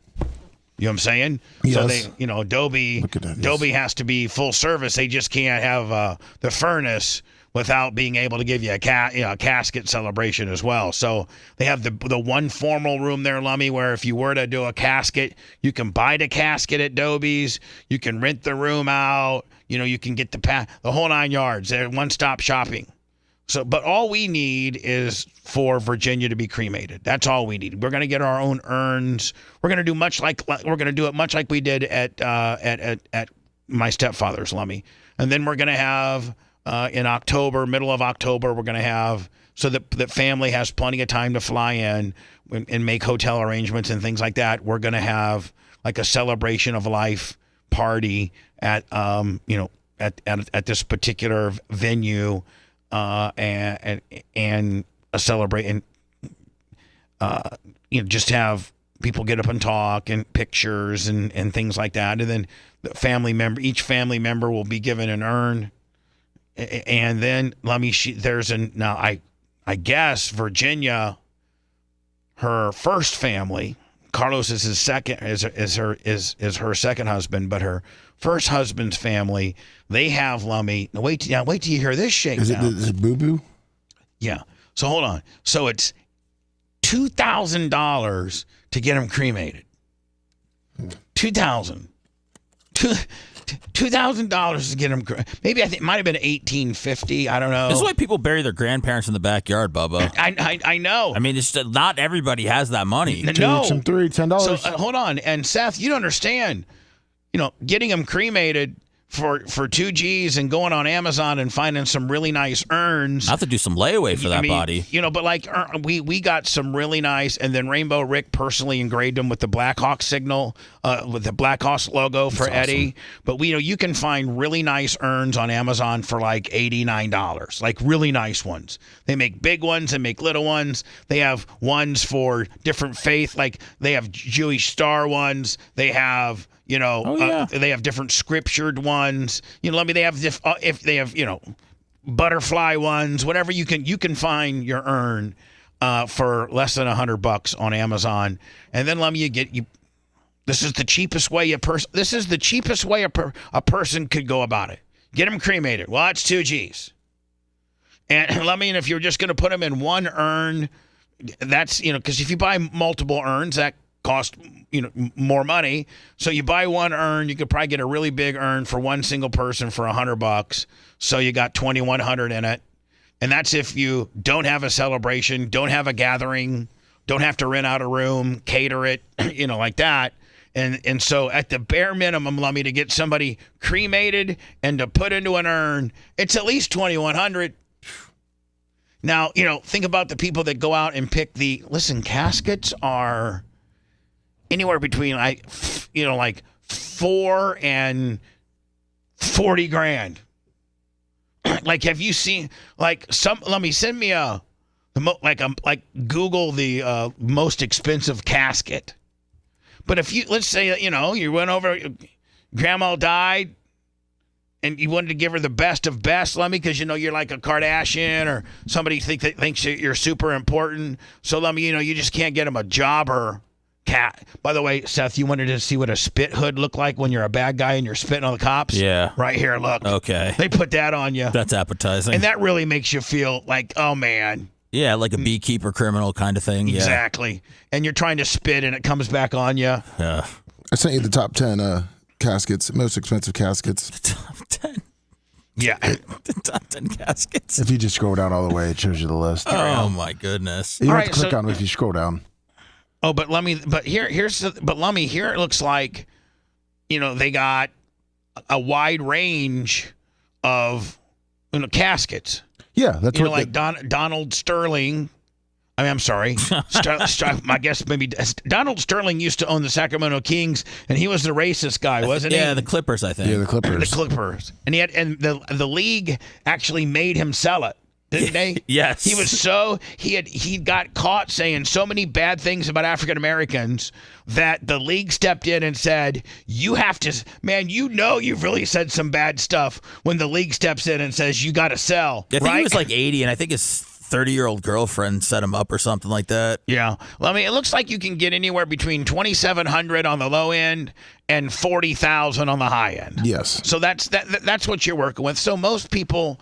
You know what I'm saying? Yes. So they, Adobe has to be full service. They just can't have the furnace without being able to give you a casket celebration as well. So they have the one formal room there, Lummy, where if you were to do a casket, you can buy the casket at Adobe's. You can rent the room out. You can get the whole 9 yards. They're one-stop shopping. So, but all we need is for Virginia to be cremated. That's all we need. We're going to get our own urns. We're going to do it much like we did at my stepfather's, Lummy. And then we're going to have in October, middle of October, we're going to have, so that the family has plenty of time to fly in and make hotel arrangements and things like that. We're going to have like a celebration of life party at at this particular venue. And a celebrate and just have people get up and talk and pictures and things like that, and then each family member will be given an urn, and then I guess Virginia, her first family, Carlos is his second, is her second husband, but her first husband's family, they have Lummy. Wait till you hear this shakedown. Is it Boo Boo? Yeah. So hold on. So it's $2,000 to get him cremated. $2,000 to get him. Maybe I think it might have been $1,850. I don't know. This is why people bury their grandparents in the backyard, Bubba. I know. I mean, it's just, not everybody has that money. No. Some $10. So hold on, and Seth, you don't understand. Getting them cremated for 2 G's and going on Amazon and finding some really nice urns. I have to do some layaway for that body. But like we got some really nice, and then Rainbow Rick personally engraved them with the Blackhawk signal, with the Blackhawks logo for Eddie. Awesome. But you can find really nice urns on Amazon for like $89, like really nice ones. They make big ones and make little ones. They have ones for different faith, like they have Jewish star ones. They have they have different scriptured ones. They have butterfly ones. Whatever you can find your urn for less than $100 on Amazon. And then this is the cheapest way a person could go about it. Get them cremated. Well, it's 2 G's. And if you're just going to put them in one urn, that's because if you buy multiple urns, that cost more money. So you buy one urn, you could probably get a really big urn for one single person for $100. So you got $2,100 in it, and that's if you don't have a celebration, don't have a gathering, don't have to rent out a room, cater it, like that. And so at the bare minimum, Lummy, to get somebody cremated and to put into an urn, it's at least $2,100. Now think about the people that go out and pick caskets are anywhere between like $4,000 and $40,000. Like, have you seen send me Google the most expensive casket. But if let's say you went over, grandma died, and you wanted to give her the best of best, Lummy, because you're like a Kardashian or somebody thinks you're super important. So Lummy, you just can't get them a jobber cat. By the way, Seth, you wanted to see what a spit hood looked like when you're a bad guy and you're spitting on the cops? Yeah. Right here, look. Okay. They put that on you. That's appetizing. And that really makes you feel like, oh, man. Yeah, like a beekeeper criminal kind of thing. Yeah. Exactly. And you're trying to spit and it comes back on you. Yeah. I sent you the top 10 caskets, most expensive caskets. The top 10? Yeah. The top 10 caskets. If you just scroll down all the way, it shows you the list. Oh, my goodness. You have to click on it if you scroll down. Oh, but here it looks like, they got a wide range of caskets. Yeah, that's what Donald Sterling, I mean, I'm sorry. I guess maybe Donald Sterling used to own the Sacramento Kings, and he was the racist guy, wasn't he? Yeah, the Clippers, I think. Yeah, the Clippers. The Clippers. And the league actually made him sell it, didn't they? Yes. He was he got caught saying so many bad things about African Americans that the league stepped in and said, you have to, man, you've really said some bad stuff when the league steps in and says you got to sell. I think right? he was like 80, and I think his 30-year-old girlfriend set him up or something like that. Yeah. Well, I mean, it looks like you can get anywhere between $2,700 on the low end and $40,000 on the high end. Yes. So that's what you're working with. So most people,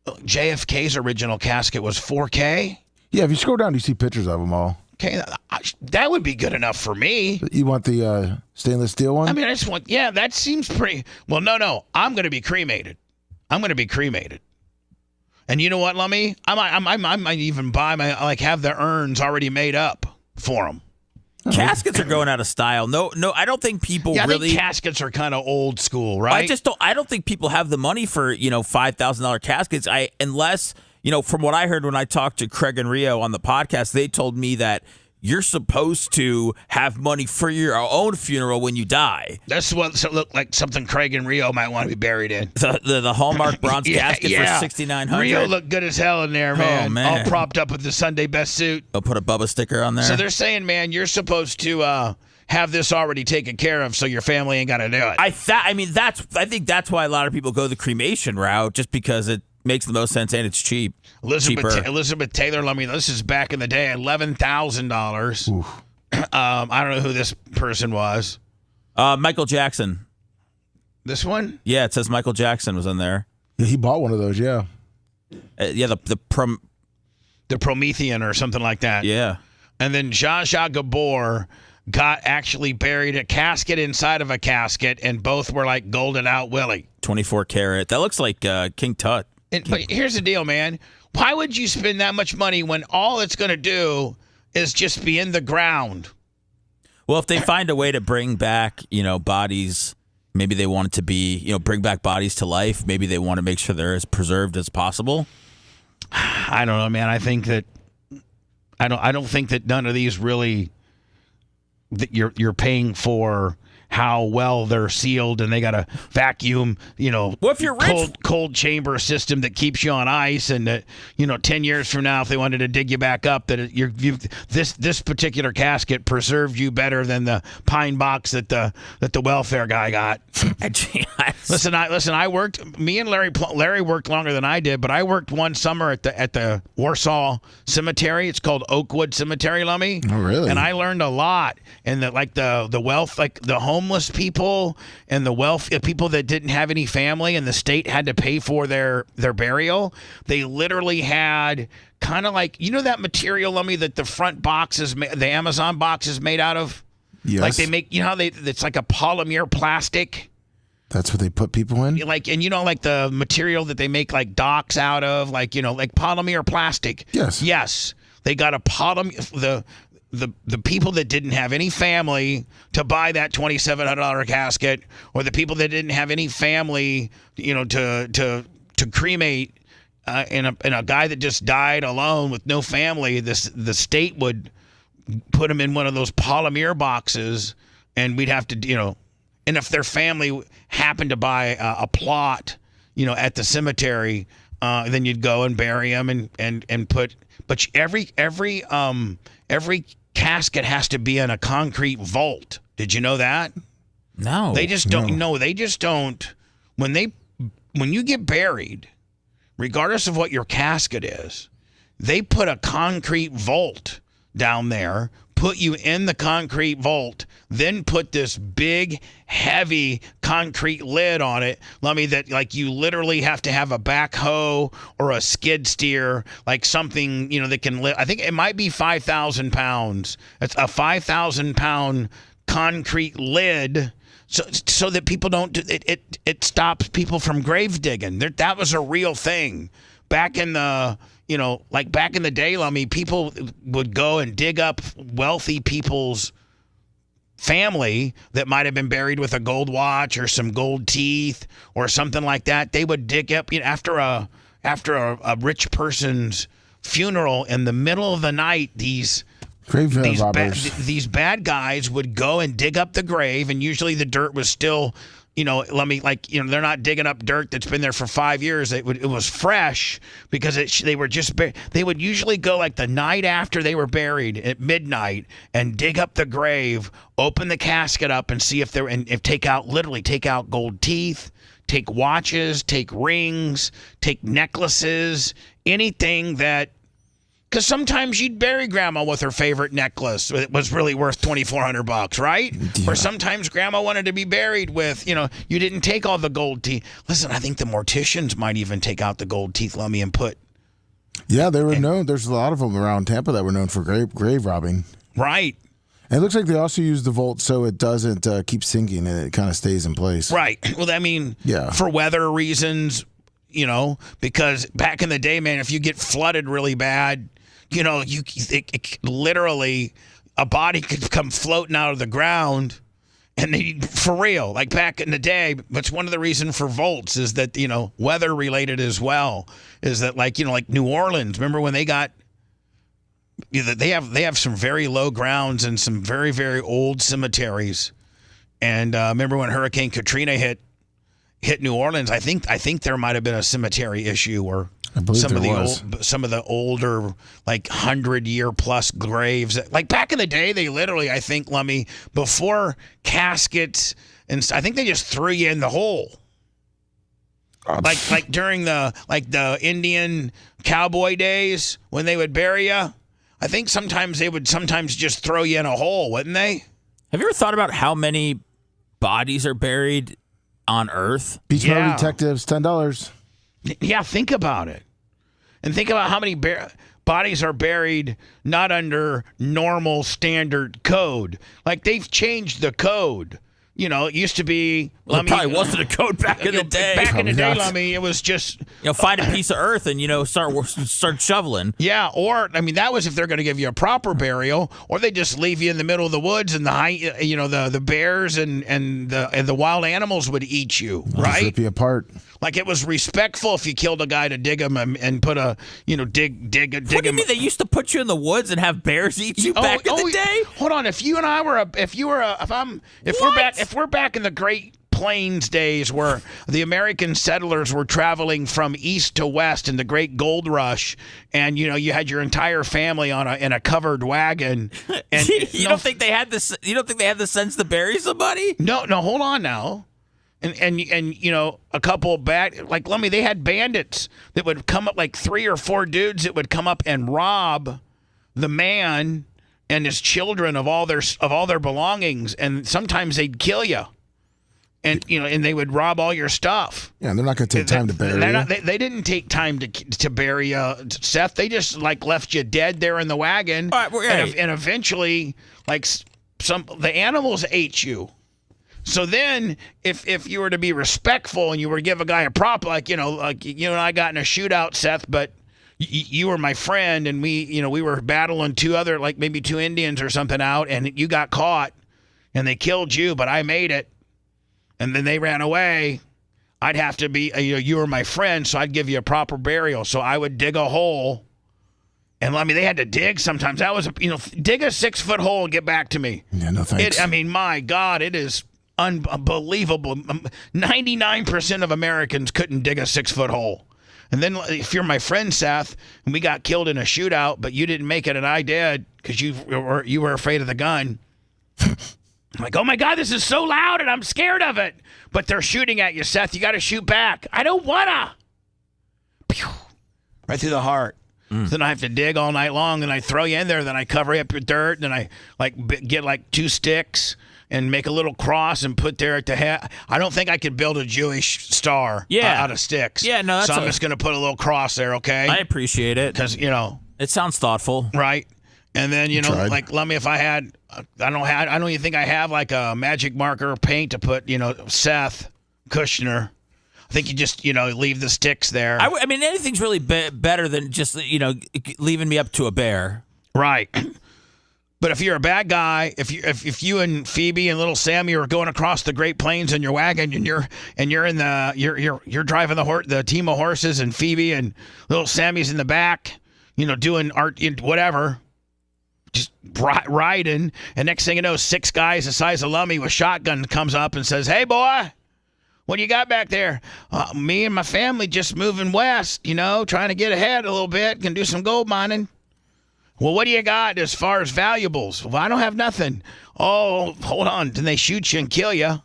JFK's original casket was $4K. Yeah, if you scroll down, you see pictures of them all. Okay, that would be good enough for me. You want the stainless steel one? I mean, I just want, that seems pretty. Well, no, I'm going to be cremated. And you know what, Lummy? I might even buy have the urns already made up for them. Caskets are going out of style. No, I don't think people I really. think caskets are kind of old school, right? I don't think people have the money for $5,000 caskets. Unless from what I heard when I talked to Craig and Rio on the podcast, they told me that you're supposed to have money for your own funeral when you die. That's what looked like something Craig and Rio might want to be buried in. The Hallmark bronze casket for $6,900. Rio looked good as hell in there, man. Oh, man. All propped up with the Sunday best suit. I'll put a Bubba sticker on there. So they're saying, man, you're supposed to have this already taken care of so your family ain't got to do it. I think that's why a lot of people go the cremation route, just because it makes the most sense and it's cheap. Elizabeth Taylor, let me. This is back in the day, $11,000. I don't know who this person was. Michael Jackson. This one? Yeah, it says Michael Jackson was in there. Yeah, he bought one of those. Yeah. The Promethean or something like that. Yeah. And then Zsa Zsa Gabor got actually buried a casket inside of a casket, and both were like golden out Willie. 24 karat. That looks like King Tut. But here's the deal, man. Why would you spend that much money when all it's going to do is just be in the ground? Well, if they find a way to bring back, bodies, maybe they want it to be, bring back bodies to life. Maybe they want to make sure they're as preserved as possible. I don't know, man. I think that I don't think that none of these really that you're paying for how well they're sealed, and they got a vacuum, well, if you're rich, cold chamber system that keeps you on ice, and that 10 years from now, if they wanted to dig you back up, that this particular casket preserved you better than the pine box that the welfare guy got. Listen, I worked. Me and Larry worked longer than I did, but I worked one summer at the Warsaw Cemetery. It's called Oakwood Cemetery, Lummy. Oh, really? And I learned a lot, and that the wealth, like the homeless people and the wealthy people that didn't have any family, and the state had to pay for their burial. They literally had kind of like that material, Lummy, that the front box is the Amazon box is made out of. Yes. Like they make it's like a polymer plastic. That's what they put people in? Like the material that they make like docks out of, like polymer plastic. Yes. They got a polymer. The people that didn't have any family to buy that $2,700 casket, or the people that didn't have any family, to cremate, and a guy that just died alone with no family, the state would put him in one of those polymer boxes, and we'd have to, and if their family happened to buy a plot, at the cemetery, then you'd go and bury them and put. But every casket has to be in a concrete vault. Did you know that? No. They just don't. No, they just don't. When you get buried, regardless of what your casket is, they put a concrete vault down there, put you in the concrete vault, then put this big, heavy concrete lid on it. Lummy, that like you literally have to have a backhoe or a skid steer, like something, that can lift. I think it might be 5,000 pounds. It's a 5,000 pound concrete lid. So that people don't it stops people from grave digging. That was a real thing back in the back in the day, Lummy. People would go and dig up wealthy people's family that might have been buried with a gold watch or some gold teeth or something like that. They would dig up after a rich person's funeral in the middle of the night, these bad guys would go and dig up the grave, and usually the dirt was still, they're not digging up dirt that's been there for 5 years. It was fresh because they would usually go like the night after they were buried at midnight and dig up the grave, open the casket up, and see if take out gold teeth, take watches, take rings, take necklaces, anything that. Because sometimes you'd bury Grandma with her favorite necklace. It was really worth $2,400, right? Yeah. Or sometimes Grandma wanted to be buried with, you didn't take all the gold teeth. Listen, I think the morticians might even take out the gold teeth, Lummy, and put. Yeah, they were known. There's a lot of them around Tampa that were known for grave robbing. Right. And it looks like they also use the vault so it doesn't keep sinking and it kind of stays in place. Right. Well, I mean, for weather reasons, because back in the day, man, if you get flooded really bad, literally a body could come floating out of the ground, and for real, like back in the day. That's one of the reasons for vaults is that weather related as well. Is that like New Orleans? Remember when they got? They have some very low grounds and some very very old cemeteries, and remember when Hurricane Katrina hit New Orleans? I think there might have been a cemetery issue or. Some of the older, like 100-year plus graves. Like back in the day, they literally, I think, Lummy, before caskets, and I think they just threw you in the hole. Like during the Indian cowboy days when they would bury you, I think sometimes they would just throw you in a hole, wouldn't they? Have you ever thought about how many bodies are buried on Earth? Beach Road Detectives, $10. Yeah, think about it. And think about how many bodies are buried not under normal standard code. Like, they've changed the code. It used to be... Well, there probably wasn't a code back in the day. Back in the day, Lummy, it was just... find a piece of earth and, start shoveling. Yeah, or, that was if they're going to give you a proper burial, or they just leave you in the middle of the woods and the bears and the wild animals would eat you, right? Rip you apart. Like, it was respectful if you killed a guy to dig him and put a, dig What do you mean they used to put you in the woods and have bears eat you back in the day? Hold on, if we're back in the Great Plains days where the American settlers were traveling from east to west in the Great Gold Rush, and you had your entire family in a covered wagon. And you don't think they had this? You don't think they had the sense to bury somebody? No, hold on now. And a couple of Lummy, they had bandits that would come up, like 3 or 4 dudes that would come up and rob the man and his children of all their belongings, and sometimes they'd kill you. And and they would rob all your stuff. Yeah, and they're not going to take time to bury you. They didn't take time to bury you, Seth. They just left you dead there in the wagon, and eventually the animals ate you. So then, if you were to be respectful and you were to give a guy a prop, like you and I got in a shootout, Seth, but you were my friend, and we were battling 2 other, maybe 2 Indians or something out, and you got caught, and they killed you, but I made it. And then they ran away. I'd have to be, you were my friend, so I'd give you a proper burial. So I would dig a hole. And they had to dig sometimes. That was, dig a 6-foot hole and get back to me. Yeah, no thanks. My God, it is unbelievable. 99% of Americans couldn't dig a 6-foot hole. And then if you're my friend, Seth, and we got killed in a shootout, but you didn't make it and I did because you were afraid of the gun. I'm like, oh my God, this is so loud and I'm scared of it. But they're shooting at you, Seth. You got to shoot back. I don't wanna. Pew! Right through the heart. So then I have to dig all night long. Then I throw you in there. Then I cover up your dirt. Then I get 2 sticks and make a little cross and put there at the head. I don't think I could build a Jewish star out of sticks. Yeah, no, that's so I'm just going to put a little cross there, okay? I appreciate it. Because, it sounds thoughtful. Right. And then, let me, if I had, I don't even think I have a magic marker paint to put, Seth Kushner. I think you just, leave the sticks there. I mean, anything's really better than just, leaving me up to a bear. Right. But if you're a bad guy, if you and Phoebe and little Sammy are going across the Great Plains in your wagon and you're driving the team of horses and Phoebe and little Sammy's in the back, doing art, whatever, just riding. And next thing you know, 6 guys the size of Lummy with shotgun comes up and says, "Hey, boy, what do you got back there?" "Me and my family just moving west, trying to get ahead a little bit, can do some gold mining." "Well, what do you got as far as valuables?" "Well, I don't have nothing." "Oh, hold on." Then they shoot you and kill you.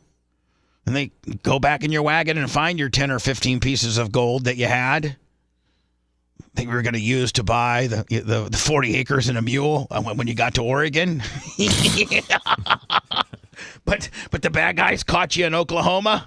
And they go back in your wagon and find your 10 or 15 pieces of gold that you had. That you were going to use to buy the 40 acres and a mule when you got to Oregon. But the bad guys caught you in Oklahoma.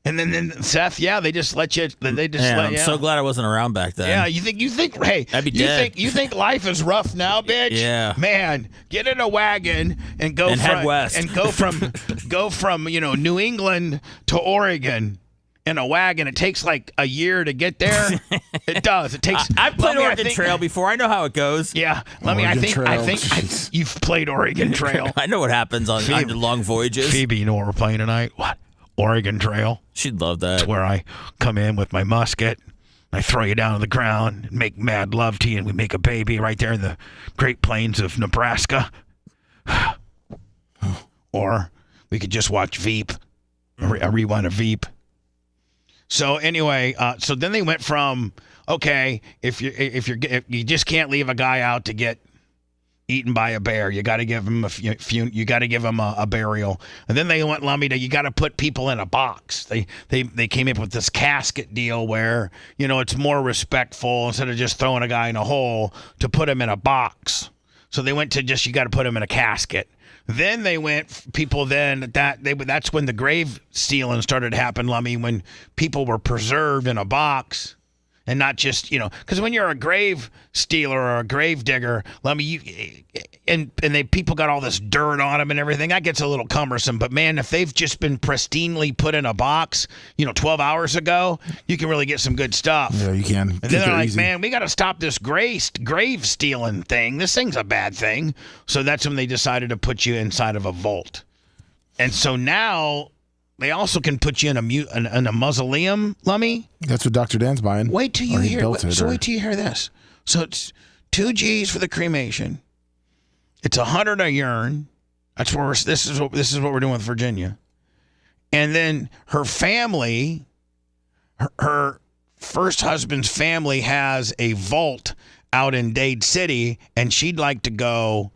And then Seth, they just let you. I'm so glad I wasn't around back then. Yeah, you think? Hey, I'd be dead. You think life is rough now, bitch? Yeah, man, get in a wagon and head west and go from New England to Oregon in a wagon. It takes like a year to get there. It does. It takes. I've played Oregon Trail before. I know how it goes. Yeah, I think you've played Oregon Trail. I know what happens on long voyages. Phoebe, you know what we're playing tonight? What? Oregon Trail. She'd love that. It's where I come in with my musket. I throw you down on the ground and make mad love to you, and we make a baby right there in the Great Plains of Nebraska. Or we could just watch Veep, a rewind of Veep. So anyway, so then they went from, okay, if you just can't leave a guy out to get eaten by a bear, you got to give him a burial. And then they went, Lummy, you got to put people in a box. They came up with this casket deal where it's more respectful instead of just throwing a guy in a hole to put him in a box. So they went to you got to put him in a casket. Then they went that's when the grave stealing started to happen, Lummy, when people were preserved in a box. And not just, because when you're a grave stealer or a grave digger, Lummy, people got all this dirt on them and everything. That gets a little cumbersome. But man, if they've just been pristinely put in a box, 12 hours ago, you can really get some good stuff. Yeah, you can. And then they're like, man, we got to stop this grave stealing thing. This thing's a bad thing. So that's when they decided to put you inside of a vault. And so now they also can put you in a mausoleum, Lummy. That's what Dr. Dan's buying. Wait till you hear. Wait till you hear this. So it's $2 for the cremation. It's $100 a urn. That's where this is what we're doing with Virginia. And then her family, her first husband's family has a vault out in Dade City, and she'd like to go.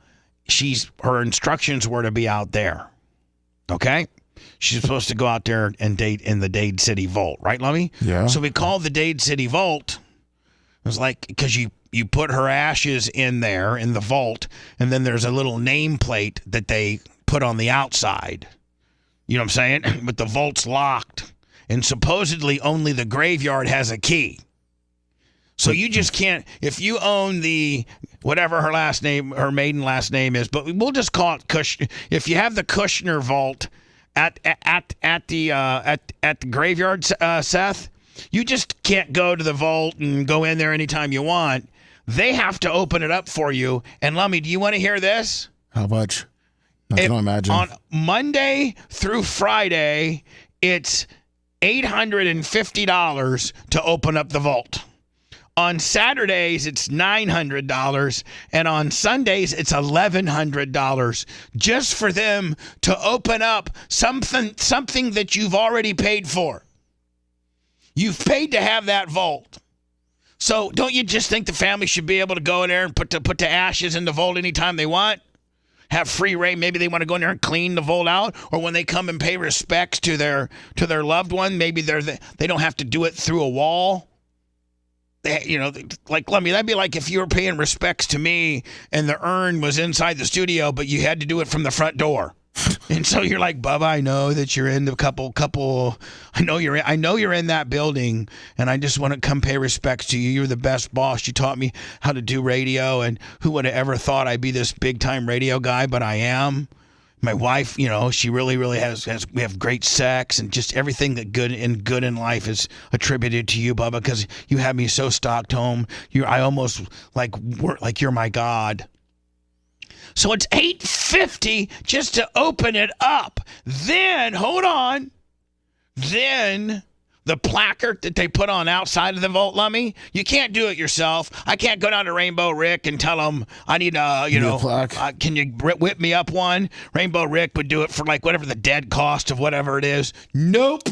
Her instructions were to be out there. Okay. She's supposed to go out there and date in the Dade City Vault, right, Lummy? Yeah. So we called the Dade City Vault. It was like, because you put her ashes in there in the vault, and then there's a little nameplate that they put on the outside. You know what I'm saying? But the vault's locked, and supposedly only the graveyard has a key. So you just can't, if you own the, whatever her last name, her maiden last name is, but we'll just call it Kushner. If you have the Kushner Vault at the graveyard, Seth, you just can't go to the vault and go in there anytime you want. They have to open it up for you. And Lummy, do you want to hear this? How much? I can imagine. On Monday through Friday, it's $850 to open up the vault. On Saturdays, it's $900, and on Sundays, it's $1,100 just for them to open up something that you've already paid for. You've paid to have that vault. So don't you just think the family should be able to go in there and put the ashes in the vault anytime they want? Have free reign. Maybe they want to go in there and clean the vault out, or when they come and pay respects to their loved one, maybe they don't have to do it through a wall. Like, let me, that'd be like if you were paying respects to me and the urn was inside the studio, but you had to do it from the front door. And so you're like, Bubba, I know that you're in the couple, I know you're in that building, and I just want to come pay respects to you. You're the best boss. You taught me how to do radio, and who would have ever thought I'd be this big time radio guy, but I am. My wife, she really, really has, we have great sex, and just everything that good in life is attributed to you, Bubba, because you have me so stocked home. I almost like you're my God. So it's $850 just to open it up. Then, hold on. Then The placard that they put on outside of the vault, Lummy, you can't do it yourself. I can't go down to Rainbow Rick and tell him I need a, plaque. Can you whip me up one? Rainbow Rick would do it for like whatever the dead cost of whatever it is. Nope.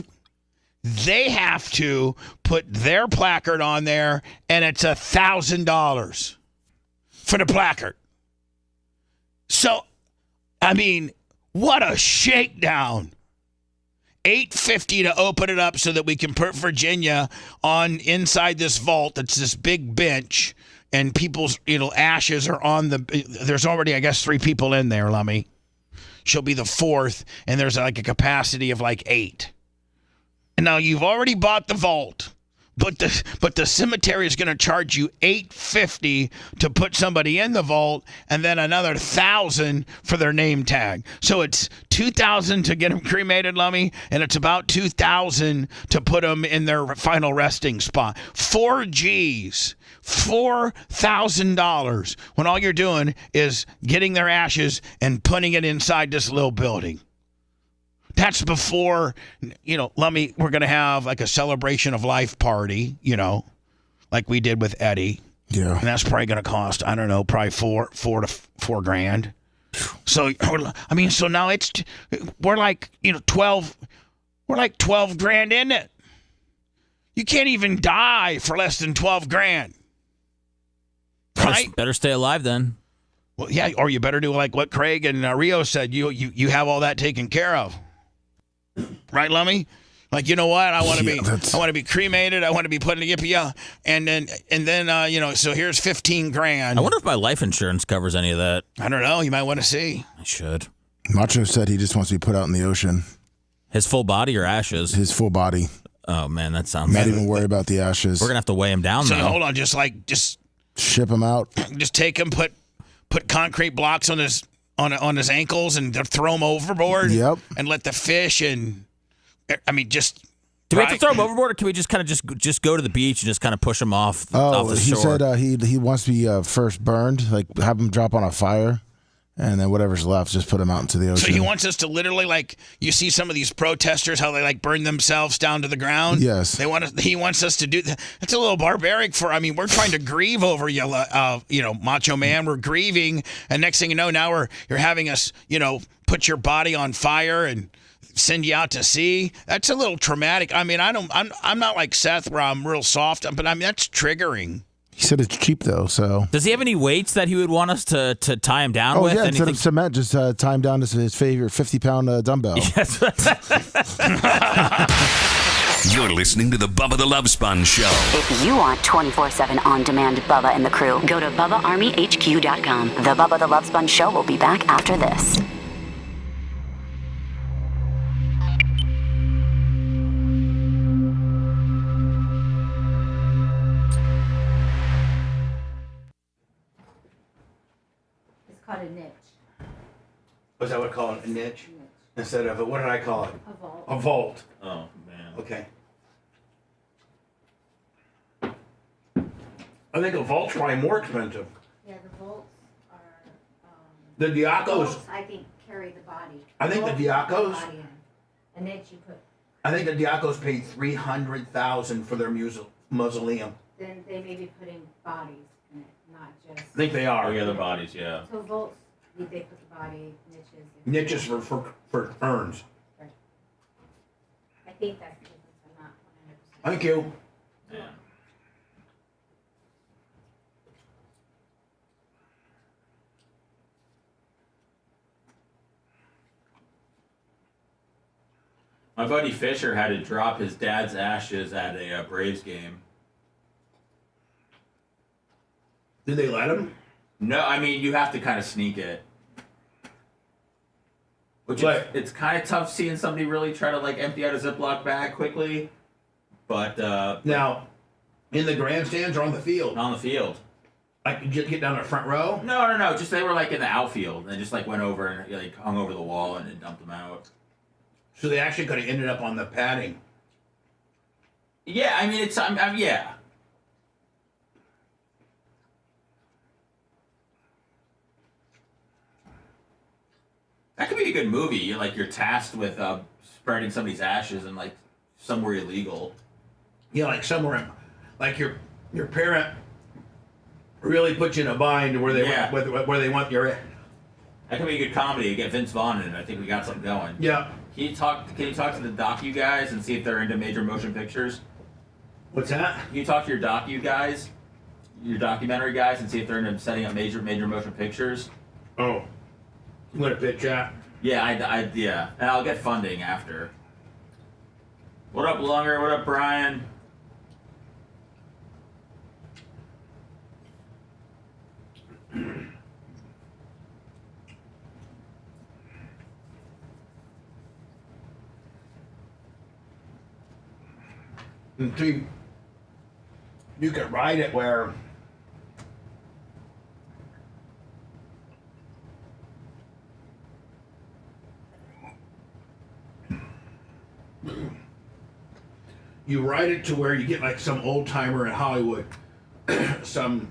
They have to put their placard on there, and it's $1,000 for the placard. So, I mean, what a shakedown. $850 to open it up so that we can put Virginia on inside this vault. That's this big bench, and people's ashes are on the. There's already, I guess, 3 people in there. Lummy, she'll be the 4th, and there's like a capacity of like 8. And now you've already bought the vault, but the cemetery is going to charge you $850 to put somebody in the vault, and then another $1,000 for their name tag. So it's $2,000 to get them cremated, Lummy, and it's about $2,000 to put them in their final resting spot. 4 G's, $4,000 when all you're doing is getting their ashes and putting it inside this little building. That's before, Lummy, we're going to have like a celebration of life party, like we did with Eddie. Yeah. And that's probably going to cost, I don't know, probably $4 grand. So, so now we're like 12 grand in it. You can't even die for less than 12 grand. Right? Better stay alive then. Well, yeah, or you better do like what Craig and Rio said. You have all that taken care of. Right, Lummy? Like, you know what? I want to be cremated. I want to be put in a yippee, and then so here's 15 grand. I wonder if my life insurance covers any of that. I don't know. You might want to see. I should. Macho said he just wants to be put out in the ocean. His full body or ashes? His full body. Oh man, that sounds. Not even worry about the ashes. We're gonna have to weigh him down. So though. Hold on, just ship him out. Just take him, put concrete blocks on his ankles and throw him overboard. Yep. And let the fish and just. Do we have to throw him overboard, or can we just kind of just go to the beach and just kind of push him off the shore? He said he wants to be first burned, like have him drop on a fire, and then whatever's left, just put him out into the ocean. So he wants us to literally, like, you see some of these protesters, how they like burn themselves down to the ground. Yes. He wants us to do that. It's a little barbaric we're trying to grieve over you, Macho Man. We're grieving, and next thing you know, now you're having us, put your body on fire and send you out to sea. That's a little traumatic. I'm not like Seth where I'm real soft, but that's triggering. He said it's cheap though. So does he have any weights that he would want us to tie him down with? Oh yeah, instead of cement, just tie him down to his favorite 50-pound dumbbell. Yes. You're listening to the Bubba the Love Sponge Show. If you want 24/7 on-demand Bubba and the crew, go to BubbaArmyHQ.com. The Bubba the Love Sponge Show will be back after this. Called a niche. Was that what I call it? A niche? Instead of what did I call it? A vault. A vault. Oh man. Okay. I think a vault's probably more expensive. Yeah, the vaults are. The Diacos. Vaults, I think, carry the body. I think the Diacos. A niche you put. I think the Diacos paid $300,000 for their mausoleum. Then they may be putting bodies in it, not just. I think they are. Oh, yeah, the bodies, yeah. So vaults, they put the body, niches. Niches for urns. Right. I think that's the difference. I'm not 100%. Thank you. Yeah. My buddy Fisher had to drop his dad's ashes at a Braves game. Did they let him? No, you have to kind of sneak it. It's kind of tough seeing somebody really try to empty out a Ziploc bag quickly. But now, in the grandstands or on the field? On the field. Like, did you get down the front row? No. Just they were in the outfield and just went over and hung over the wall and dumped them out. So they actually could have ended up on the padding. Yeah, it's yeah. That could be a good movie. You're tasked with spreading somebody's ashes in somewhere illegal. like somewhere, like your parent really put you in a bind where they where they want your. That could be a good comedy. Get Vince Vaughn in it. I think we got something going. Yeah. Can you talk to the docu guys and see if they're into major motion pictures? What's that? Can you talk to your docu guys, your documentary guys, and see if they're into setting up major motion pictures? Oh, I'm gonna pitch that. Yeah, yeah, and I'll get funding after. What up, Lunger? What up, Brian? And see, you can write it where you write it to where you get like some old timer in Hollywood, some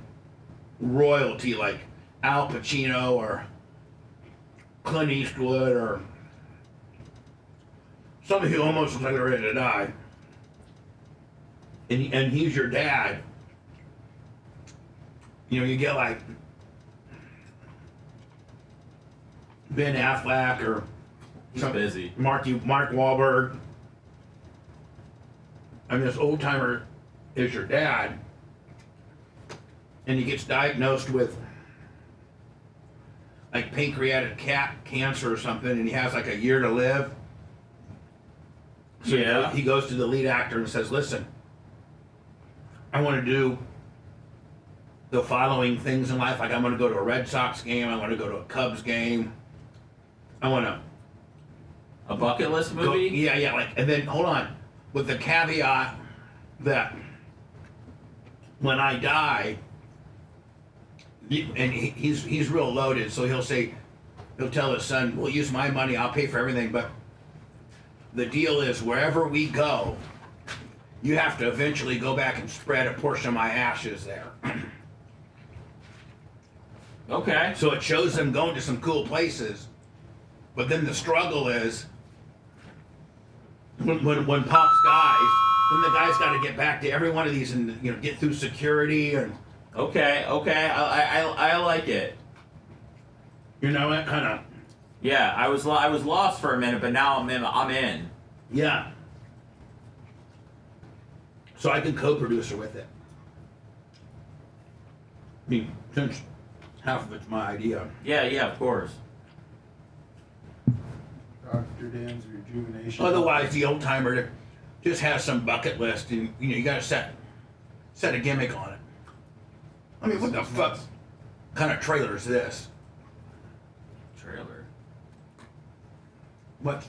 royalty like Al Pacino or Clint Eastwood or somebody who almost looks like they're ready to die. And he's your dad. You know, you get like Ben Affleck or busy. Mark Wahlberg. I mean, this old timer is your dad, and he gets diagnosed with like pancreatic cancer or something, and he has like a year to live. So yeah, he goes to the lead actor and says, "Listen, I want to do the following things in life. Like I'm going to go to a Red Sox game. I want to go to a Cubs game. I want to a bucket list movie. Yeah. Like, and then hold on, with the caveat that when I die, and he's real loaded, so he'll tell his son, "We'll use my money. I'll pay for everything, but the deal is wherever we go, you have to eventually go back and spread a portion of my ashes there." Okay. So it shows them going to some cool places, but then the struggle is when Pops dies, then the guy's got to get back to every one of these and get through security and. Okay. I like it. You know what kind of. Yeah, I was lost for a minute, but now I'm in. Yeah. So I can co-producer with it. I mean, since half of it's my idea. Yeah, of course. Dr. Dan's rejuvenation. Otherwise, the old timer just has some bucket list, and you got to set a gimmick on it. I mean, what the fuck kind of trailer is this? Trailer. What?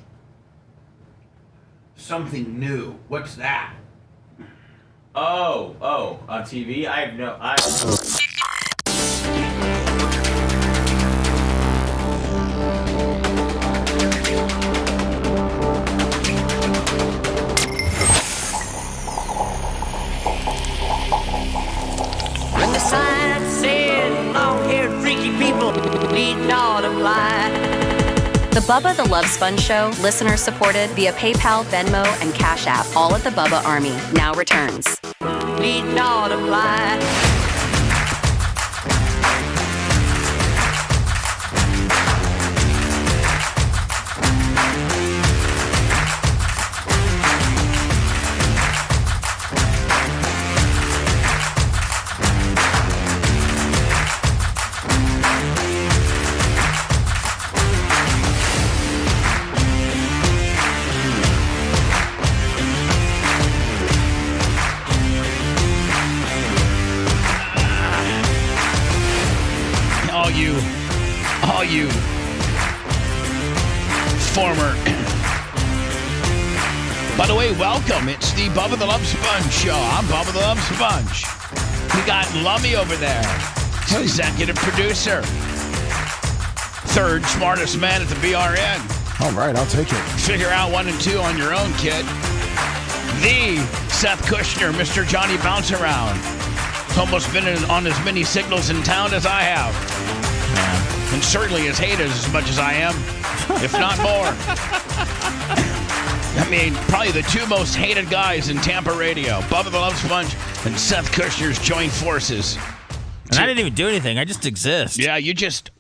Something new. What's that? Oh, on TV? I have no. When the sign said long-haired freaky people need not apply. The Bubba the Love Sponge Show, listener supported via PayPal, Venmo, and Cash App, all at the Bubba Army, now returns. Need not apply. All you former. By the way, welcome. It's the Bubba the Love Sponge show. I'm Bubba the Love Sponge. We got Lummy over there, executive producer, third smartest man at the BRN. All right, I'll take it. Figure out 1 and 2 on your own, kid. The Seth Kushner, Mr. Johnny Bounce Around. Almost been on as many signals in town as I have. And certainly as hated as much as I am, if not more. I mean, probably the two most hated guys in Tampa radio, Bubba the Love Sponge and Seth Kushner's joined forces. And I didn't even do anything. I just exist. Yeah, you just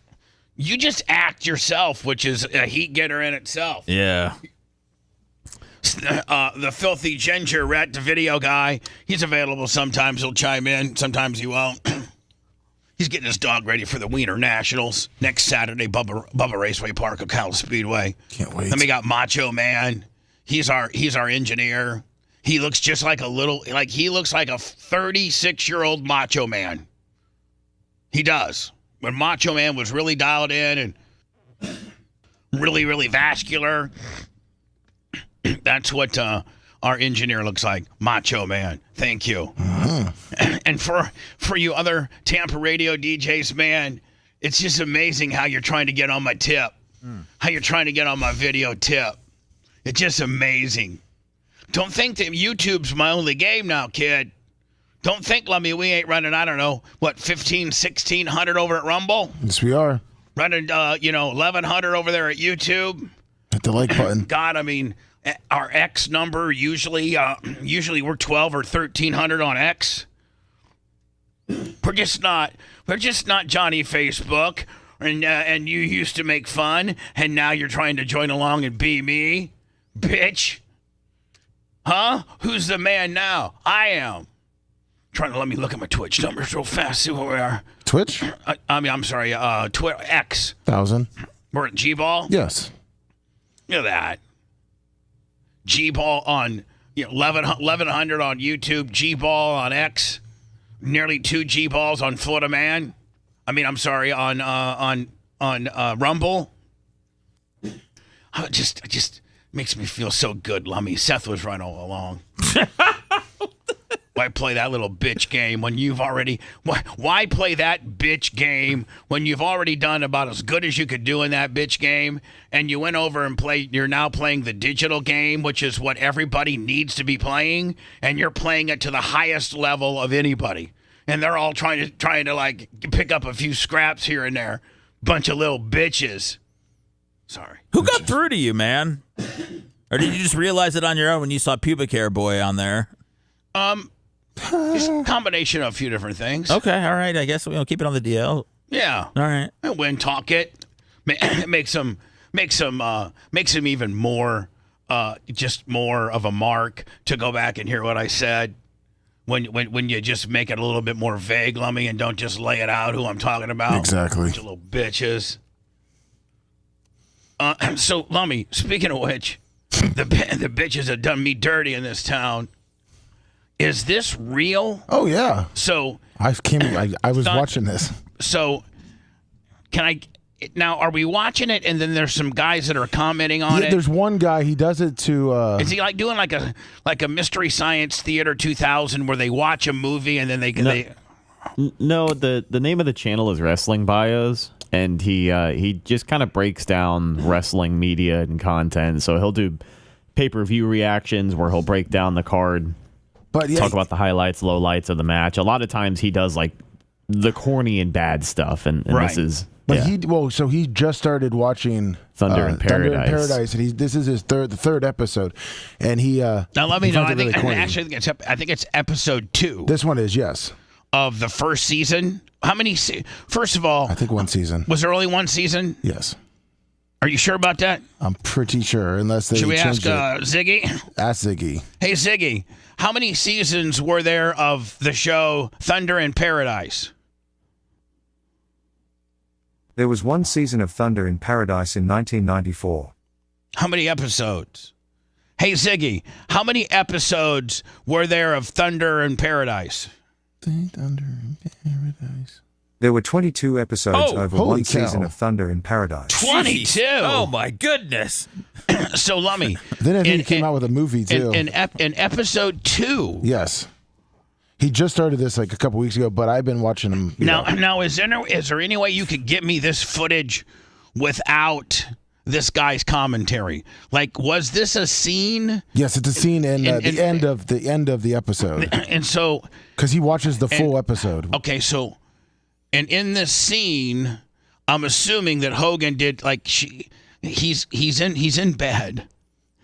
act yourself, which is a heat getter in itself. Yeah. The filthy ginger rat video guy, he's available sometimes. He'll chime in. Sometimes he won't. He's getting his dog ready for the Wiener Nationals next Saturday, Bubba Raceway Park, Ocala Speedway. Can't wait. Then we got Macho Man. He's our engineer. He looks just like a 36-year-old Macho Man. He does. When Macho Man was really dialed in and really, really vascular, that's what our engineer looks like. Macho Man. Thank you. Uh-huh. And for you other Tampa radio DJs, man, it's just amazing how you're trying to get on my tip. How you're trying to get on my video tip. It's just amazing. Don't think that YouTube's my only game now, kid. Don't think, Lummy, we ain't running, I don't know, what, 1,500, 1,600 over at Rumble? Yes, we are. Running, 1,100 over there at YouTube. Hit the like button. God, I mean, our X number usually we're 12 or 1,300 on X. We're just not Johnny Facebook, and you used to make fun, and now you're trying to join along and be me, bitch. Huh? Who's the man now? I am. Trying to let me look at my Twitch numbers real fast, see where we are. Twitch? I'm sorry, Twitter, X. 1,000. We're at G-Ball? Yes. Look at that. G-Ball on 1,100 on YouTube, G-Ball on X, nearly 2 G-Balls on Florida Man. I mean, I'm sorry, on Rumble. It just makes me feel so good, Lummy. Seth was right all along. Why play that little bitch game when you've already... Why play that bitch game when you've already done about as good as you could do in that bitch game, and you went over and you're now playing the digital game, which is what everybody needs to be playing, and you're playing it to the highest level of anybody. And they're all trying to like pick up a few scraps here and there. Bunch of little bitches. Sorry. Who got through to you, man? Or did you just realize it on your own when you saw Pubic Hair Boy on there? Just a combination of a few different things. Okay, all right. I guess we'll keep it on the DL. Yeah. All right. And when talk it makes them even more just more of a mark to go back and hear what I said. When you just make it a little bit more vague, Lummy, and don't just lay it out who I'm talking about. Exactly. Bunch of little bitches. So, Lummy, speaking of which, the bitches have done me dirty in this town. Is this real? Oh, yeah. So I was watching this. So now, are we watching it and then there's some guys that are commenting on it? There's one guy, he does it to... Is he like doing like a Mystery Science Theater 2000 where they watch a movie and then No, the name of the channel is Wrestling Bios, and he just kind of breaks down wrestling media and content. So he'll do pay-per-view reactions where he'll break down the card, talk about the highlights, lowlights of the match. A lot of times he does like the corny and bad stuff, and right. This is... But he just started watching Thunder in Paradise. And this is his third episode, and he now let me know. I think I think it's episode 2. This one is, yes, of the first season. How many? First of all, I think one season. Was there only one season? Yes. Are you sure about that? I'm pretty sure, unless they should we ask it. Ziggy? Ask Ziggy. Hey Ziggy, how many seasons were there of the show Thunder in Paradise? There was one season of Thunder in Paradise in 1994. How many episodes? Hey, Ziggy, how many episodes were there of Thunder in Paradise? Thunder in Paradise. There were 22 episodes over one season cow. of Thunder in Paradise. 22? Oh, my goodness. So, Lummy. Then I think he came out with a movie, too. In episode 2. Yes. He just started this like a couple weeks ago, but I've been watching him. Now, is there any way you could get me this footage without this guy's commentary? Like, was this a scene? Yes, it's a scene in the end of the episode. And so, because he watches the full episode. Okay, so, and in this scene, I'm assuming that Hogan did he's in bed,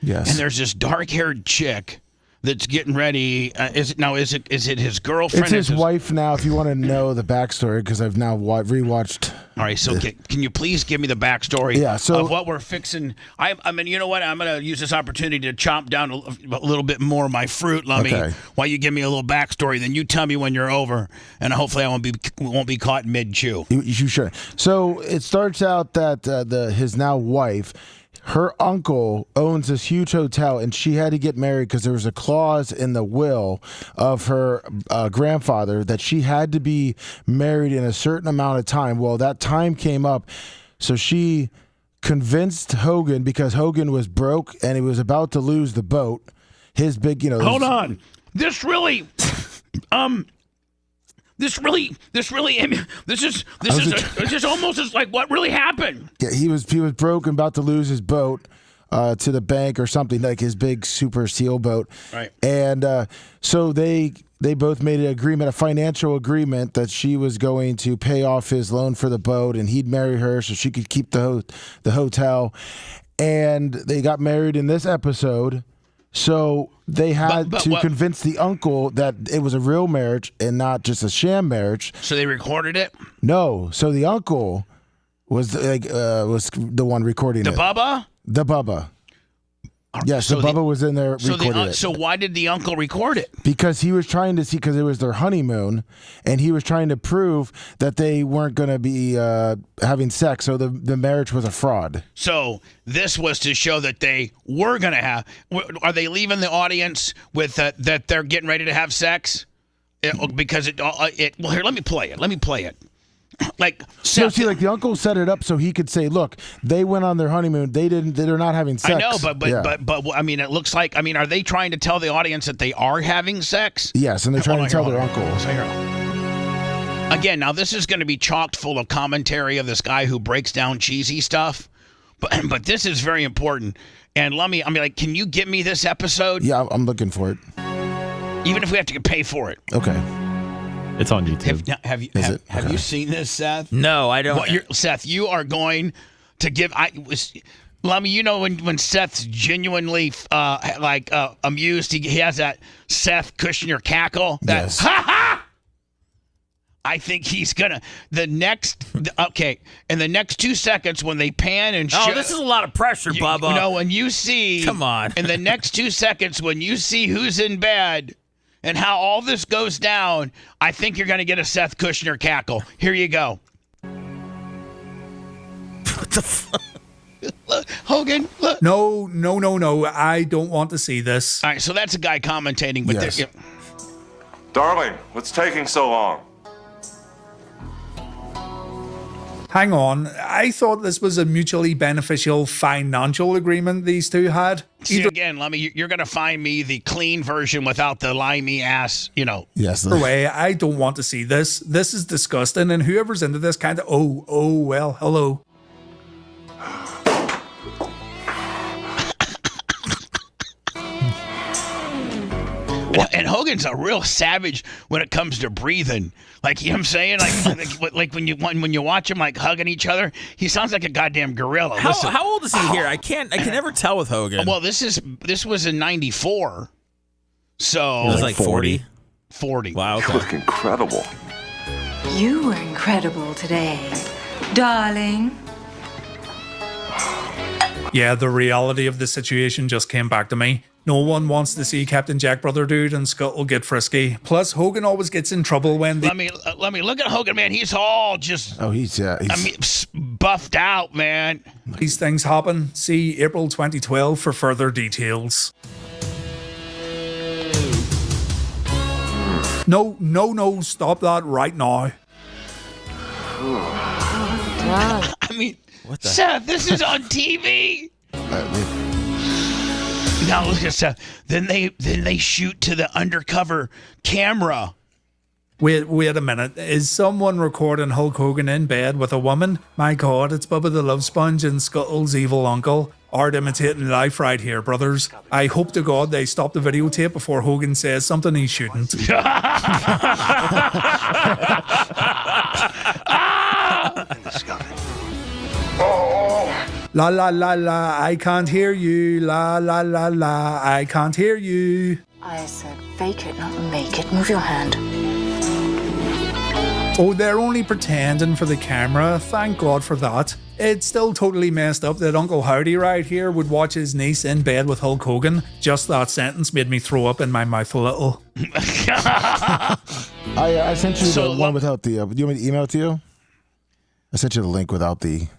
Yes. And there's this dark-haired chick that's getting ready. Is it his girlfriend? It's his wife now, if you want to know the backstory, because I've now rewatched. All right, so can you please give me the backstory of what we're fixing? I mean, you know what? I'm going to use this opportunity to chomp down a little bit more of my fruit, Lummy, while you give me a little backstory. Then you tell me when you're over, and hopefully I won't be caught mid-chew. You should. So it starts out that his now wife, her uncle owns this huge hotel, and she had to get married because there was a clause in the will of her grandfather that she had to be married in a certain amount of time. Well, that time came up, so she convinced Hogan, because Hogan was broke and he was about to lose the boat. His big, Hold on. This really This is almost like what really happened. Yeah, he was broke and about to lose his boat to the bank or something, like his big super seal boat. Right. And so they both made a financial agreement that she was going to pay off his loan for the boat, and he'd marry her so she could keep the hotel. And they got married in this episode. So they had to convince the uncle that it was a real marriage and not just a sham marriage. So they recorded it? No. So the uncle was the one recording it. Bubba? The Bubba. Yes, so Bubba was in there recording it. So why did the uncle record it? Because he was trying to see, because it was their honeymoon, and he was trying to prove that they weren't going to be having sex, so the marriage was a fraud. So this was to show that they were going to have. Are they leaving the audience with that they're getting ready to have sex? Because well, here, let me play it. Like, like the uncle set it up so he could say, "Look, they went on their honeymoon. They're not having sex." I know, but I mean, it looks like. I mean, are they trying to tell the audience that they are having sex? Yes, and they're trying to tell their uncle. Again, now this is going to be chocked full of commentary of this guy who breaks down cheesy stuff, but this is very important. And can you give me this episode? Yeah, I'm looking for it. Even if we have to pay for it. Okay. It's on YouTube. Have you seen this, Seth? No, I don't. Seth, you are going to give. Lummy, you know when Seth's genuinely amused, he has that Seth Kushner cackle. Yes. Ha ha! I think he's gonna in the next 2 seconds when they pan and show. Oh, this is a lot of pressure, Bubba. No, when you see. Come on. In the next 2 seconds when you see who's in bed and how all this goes down, I think you're going to get a Seth Kushner cackle. Here you go. What the fuck? Look, Hogan, look. No. I don't want to see this. All right, so that's a guy commentating. But yes. Darling, what's taking so long? Hang on. I thought this was a mutually beneficial financial agreement these two had. See, again, Lummy, you're going to find me the clean version without the limey ass, Yes. Either way, I don't want to see this. This is disgusting, and whoever's into this kind of, well, hello. And Hogan's a real savage when it comes to breathing. Like, you know what I'm saying? Like when you watch them like hugging each other, he sounds like a goddamn gorilla. How old is he here? I can never tell with Hogan. Well, this was in '94, so it was like 40. 40. Wow, okay. You look incredible. You were incredible today, darling. Yeah, the reality of the situation just came back to me. No one wants to see Captain Jack Brother Dude and Scuttle get frisky. Plus, Hogan always gets in trouble when Let me look at Hogan, man. He's all just. Oh, he's buffed out, man. These things happen. See April 2012 for further details. No, stop that right now. I mean, Seth, this is on TV. Now look at Seth. Then they shoot to the undercover camera. Wait a minute. Is someone recording Hulk Hogan in bed with a woman? My God, it's Bubba the Love Sponge and Scuttle's evil uncle. Art imitating life right here, brothers. I hope to God they stop the videotape before Hogan says something he shouldn't. La la la la, I can't hear you. La la la la, I can't hear you. I said fake it, not make it. Move your hand. Oh, they're only pretending for the camera. Thank God for that. It's still totally messed up that Uncle Howdy right here would watch his niece in bed with Hulk Hogan. Just that sentence made me throw up in my mouth a little. I sent you the one without the. Do you want me to email it to you? I sent you the link without the.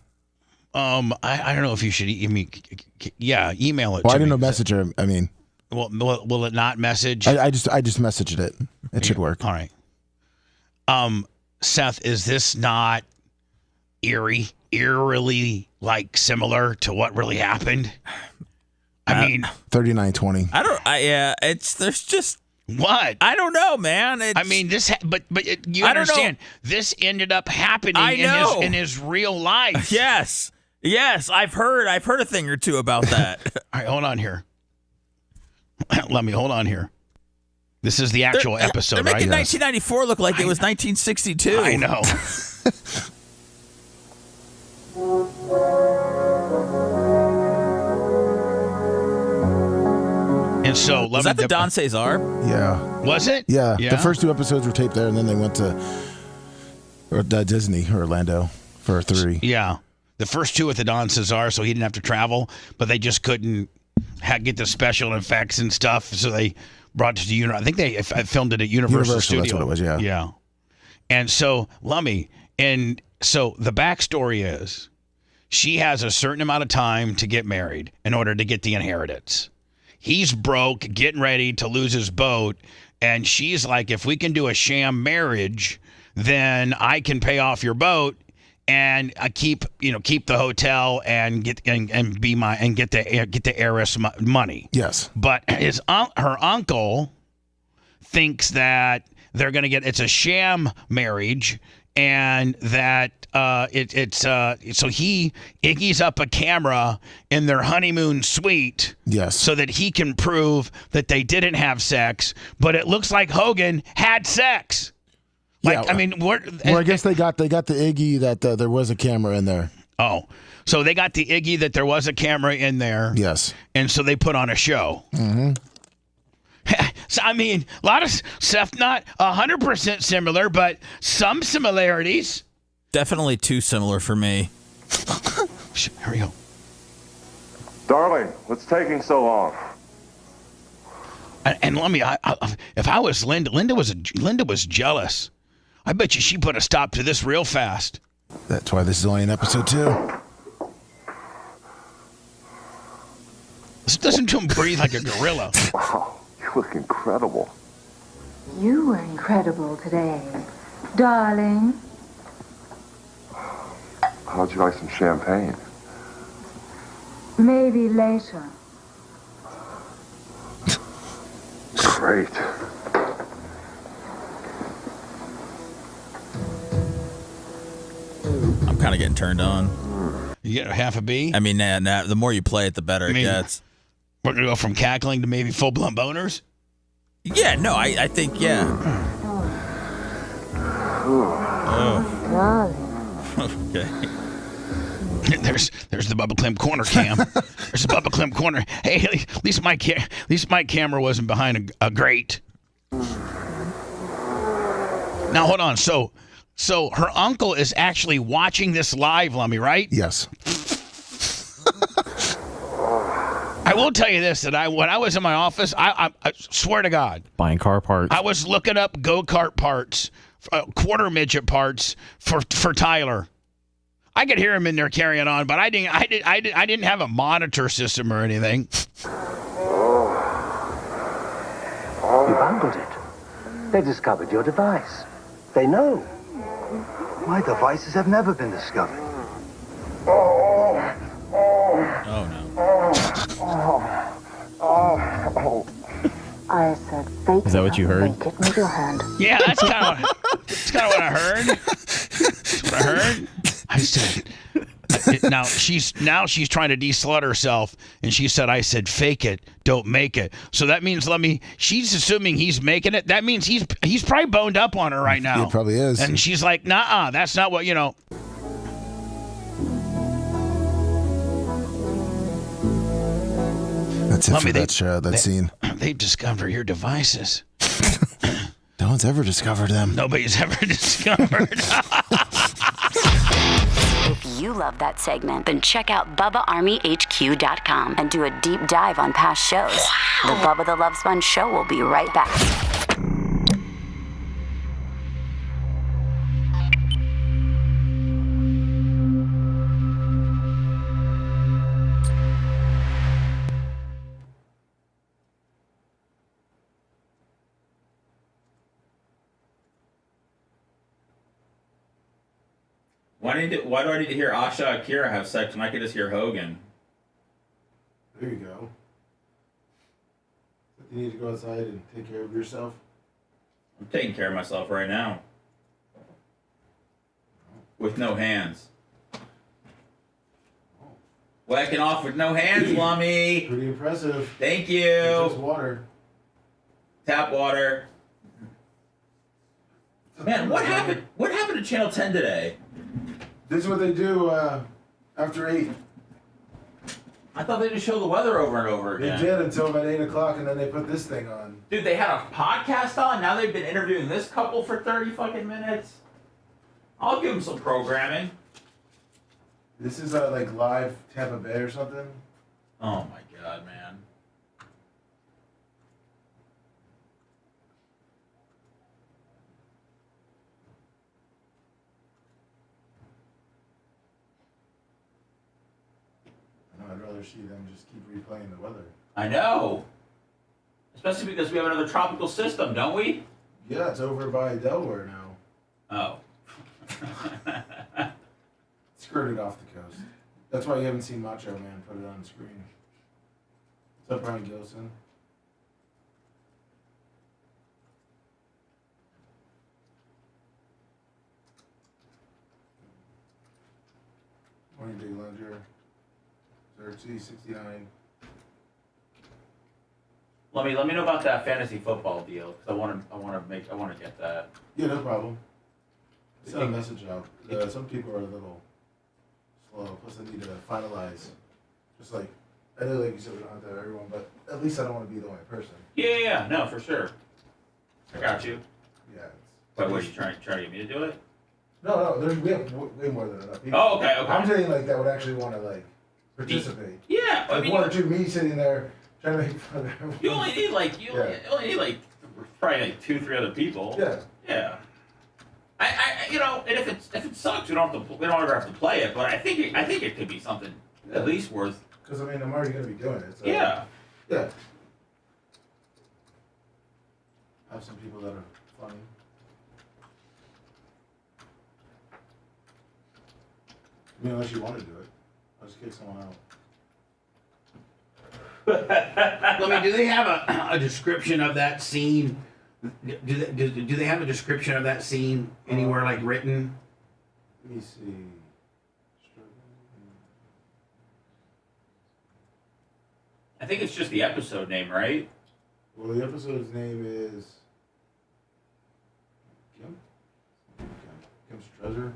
I don't know if you should email it. Well, I didn't know Messenger. I mean, will it not message? I just messaged it. It should work. All right. Seth, is this not eerily like similar to what really happened? I mean, 3920. There's just what? I don't know, man. But you understand this ended up happening in his real life. Yes, I've heard a thing or two about that. All right, hold on here. Let me hold on here. This is the actual episode, they're making right? 1994 look like it was 1962. I know. And so, was that the Don Cesar? Yeah. Was it? Yeah. The first 2 episodes were taped there, and then they went to Disney, Orlando, for 3. Yeah. The first 2 with the Don Cesar, so he didn't have to travel, but they just couldn't get the special effects and stuff, so they brought it to I think they filmed it at Universal Studios. That's what it was, yeah. Yeah. And so, Lummy, and so the backstory is she has a certain amount of time to get married in order to get the inheritance. He's broke, getting ready to lose his boat, and she's like, if we can do a sham marriage, then I can pay off your boat and keep the hotel and get the heiress money. Yes. But her uncle thinks that they're going to it's a sham marriage, and that so he Iggy's up a camera in their honeymoon suite. Yes. So that he can prove that they didn't have sex, but it looks like Hogan had sex. Like, yeah, I mean, I guess they got the Iggy that there was a camera in there. Oh, so they got the Iggy that there was a camera in there. Yes. And so they put on a show. Mm-hmm. So, I mean, a lot of stuff not 100% similar, but some similarities. Definitely too similar for me. Here we go. Darling, what's taking so long? And let me, if I was Linda was jealous. I bet you she put a stop to this real fast. That's why this is only in episode 2. Listen to him breathe like a gorilla. Wow, you look incredible. You were incredible today, darling. How'd you like some champagne? Maybe later. Great. I'm kind of getting turned on. You get half a B? I mean, the more you play it, the better it gets. We're going to go from cackling to maybe full-blown boners? Yeah, no, I think, yeah. Okay. There's the Bubba Clem corner cam. There's the Bubba Clem corner. Hey, at least my camera wasn't behind a grate. Now hold on. So her uncle is actually watching this live, Lummy, right? Yes. I will tell you this: that when I was in my office, I swear to God, buying car parts. I was looking up go-kart parts, quarter midget parts for Tyler. I could hear him in there carrying on, but I didn't have a monitor system or anything. You bungled it. They discovered your device. They know. My devices have never been discovered. Oh no. I said fake. Is that what you heard? Fake it with your hand. Yeah, that's kind of what I heard. That's what I heard. I said, now she's trying to de-slut herself, and she said, I said, fake it, don't make it. So that means, she's assuming he's making it. That means he's probably boned up on her right now. He probably is. And she's like, nah, that's not what, That's it for that show, that scene. They discover your devices. No one's ever discovered them. Nobody's ever discovered. If you love that segment, then check out BubbaArmyHQ.com and do a deep dive on past shows. The Bubba the Love Sponge Show will be right back. Why do I need to hear Asha Akira have sex when I could just hear Hogan? There you go. You need to go outside and take care of yourself. I'm taking care of myself right now. With no hands. Whacking off with no hands, Lummy. Pretty impressive. Thank you. Just water. Tap water. Man, what happened? What happened to Channel 10 today? This is what they do after 8. I thought they just show the weather over and over again. They did until about 8 o'clock, and then they put this thing on. Dude, they had a podcast on. Now they've been interviewing this couple for 30 fucking minutes. I'll give them some programming. This is like live Tampa Bay or something. Oh my god, man. I'd rather see them just keep replaying the weather. I know. Especially because we have another tropical system, don't we? Yeah, it's over by Delaware now. Oh. Skirted off the coast. That's why you haven't seen Macho Man put it on the screen. What's up, Brian Gilson? Morning, Big Lunger. Xerxes 69. Let me know about that fantasy football deal because I want to get that. Yeah, no problem. Send a message out. Some people are a little slow. Plus, I need to finalize. Just like I know, like you said, we don't have to have everyone, but at least I don't want to be the only person. Yeah, no, for sure. I got you. Yeah. But what are you trying to get me to do it? No, we have way more than enough people. Oh, okay. I'm saying like that would actually want to like participate. Yeah, like one or two me sitting there trying to make fun of everyone. You only need like probably like 2-3 other people. Yeah. Yeah. I and if it sucks, we don't ever have to play it. But I think it could be something at least worth. Because I mean, I'm already gonna be doing it. So. Yeah. Yeah. Have some people that are funny. I mean, unless you want to do it, I'll just kick someone out. Let me. Do they have a description of that scene? Do they have a description of that scene anywhere like written? Let me see. I think it's just the episode name, right? Well, the episode's name is Kim's Treasure.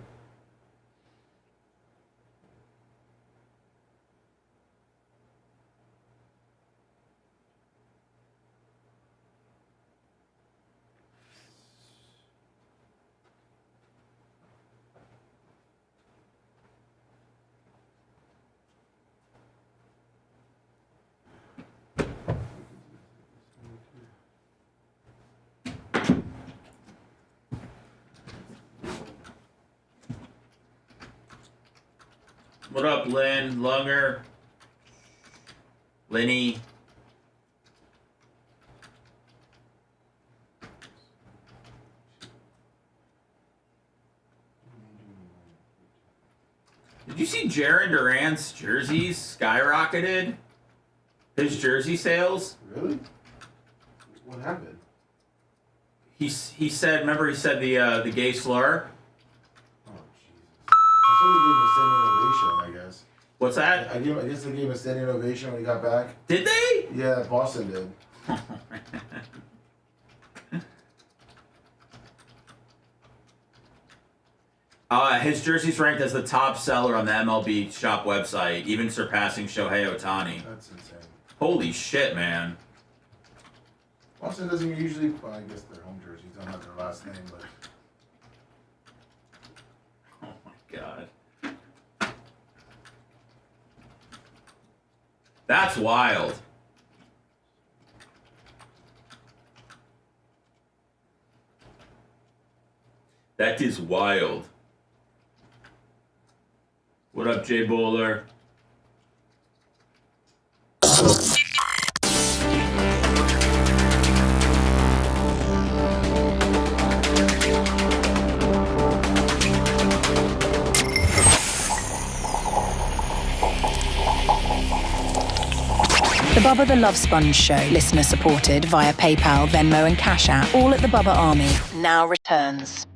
What up, Lynn, Lunger, Lenny? Did you see Jaron Durant's jerseys skyrocketed? His jersey sales? Really? What happened? He said. Remember, he said the gay slur. Somebody gave him a standing ovation, I guess. What's that? I guess they gave him a standing ovation when he got back. Did they? Yeah, Boston did. His jersey's ranked as the top seller on the MLB shop website, even surpassing Shohei Ohtani. That's insane. Holy shit, man. Boston doesn't usually, well, I guess their home jerseys don't have their last name, but. Oh my god. That's wild. That is wild. What up, Jay Bowler? The Bubba the Love Sponge Show, listener supported via PayPal, Venmo, and Cash App, all at the Bubba Army, now returns.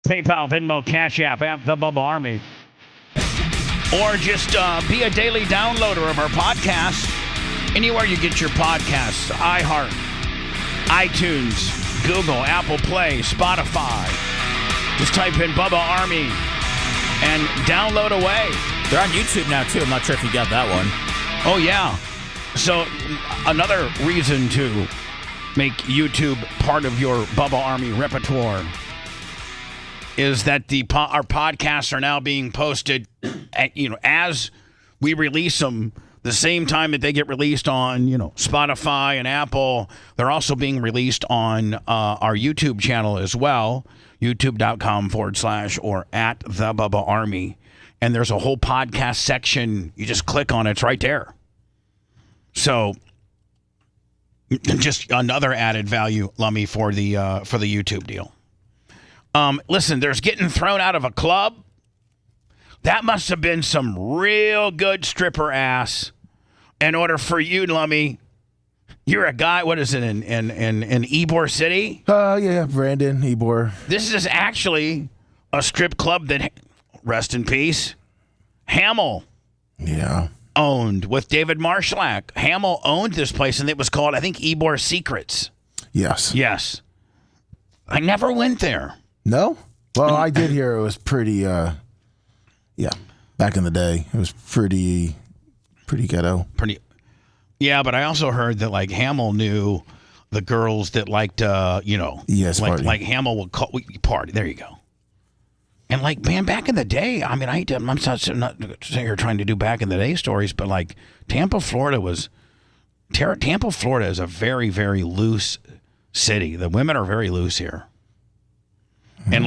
PayPal, Venmo, Cash App, the Bubba Army. Or just be a daily downloader of our podcast. Anywhere you get your podcasts, iHeart, iTunes, Google, Apple Play, Spotify. Just type in Bubba Army and download away. They're on YouTube now, too. I'm not sure if you got that one. Oh, yeah. So another reason to make YouTube part of your Bubba Army repertoire is that our podcasts are now being posted, as we release them, the same time that they get released on, Spotify and Apple. They're also being released on our YouTube channel as well, youtube.com/ or at the Bubba Army. And there's a whole podcast section. You just click on it. It's right there. So just another added value, Lummy, for the YouTube deal. Listen, there's getting thrown out of a club. That must have been some real good stripper ass in order for you, Lummy. You're a guy, what is it, in Ybor City? Yeah, Brandon, Ybor. This is actually a strip club that, rest in peace, Hamill owned with David Marshlack. Hamill owned this place, and it was called, I think, Ybor Secrets. Yes. I never went there. No? Well, I did hear it was pretty, back in the day. It was pretty ghetto. Yeah, but I also heard that, like, Hamill knew the girls that liked, Yes, like Hamill would call, party. There you go. And, like, man, back in the day, I mean, I'm not sitting here trying to do back in the day stories, but, like, Tampa, Florida is a very, very loose city. The women are very loose here. And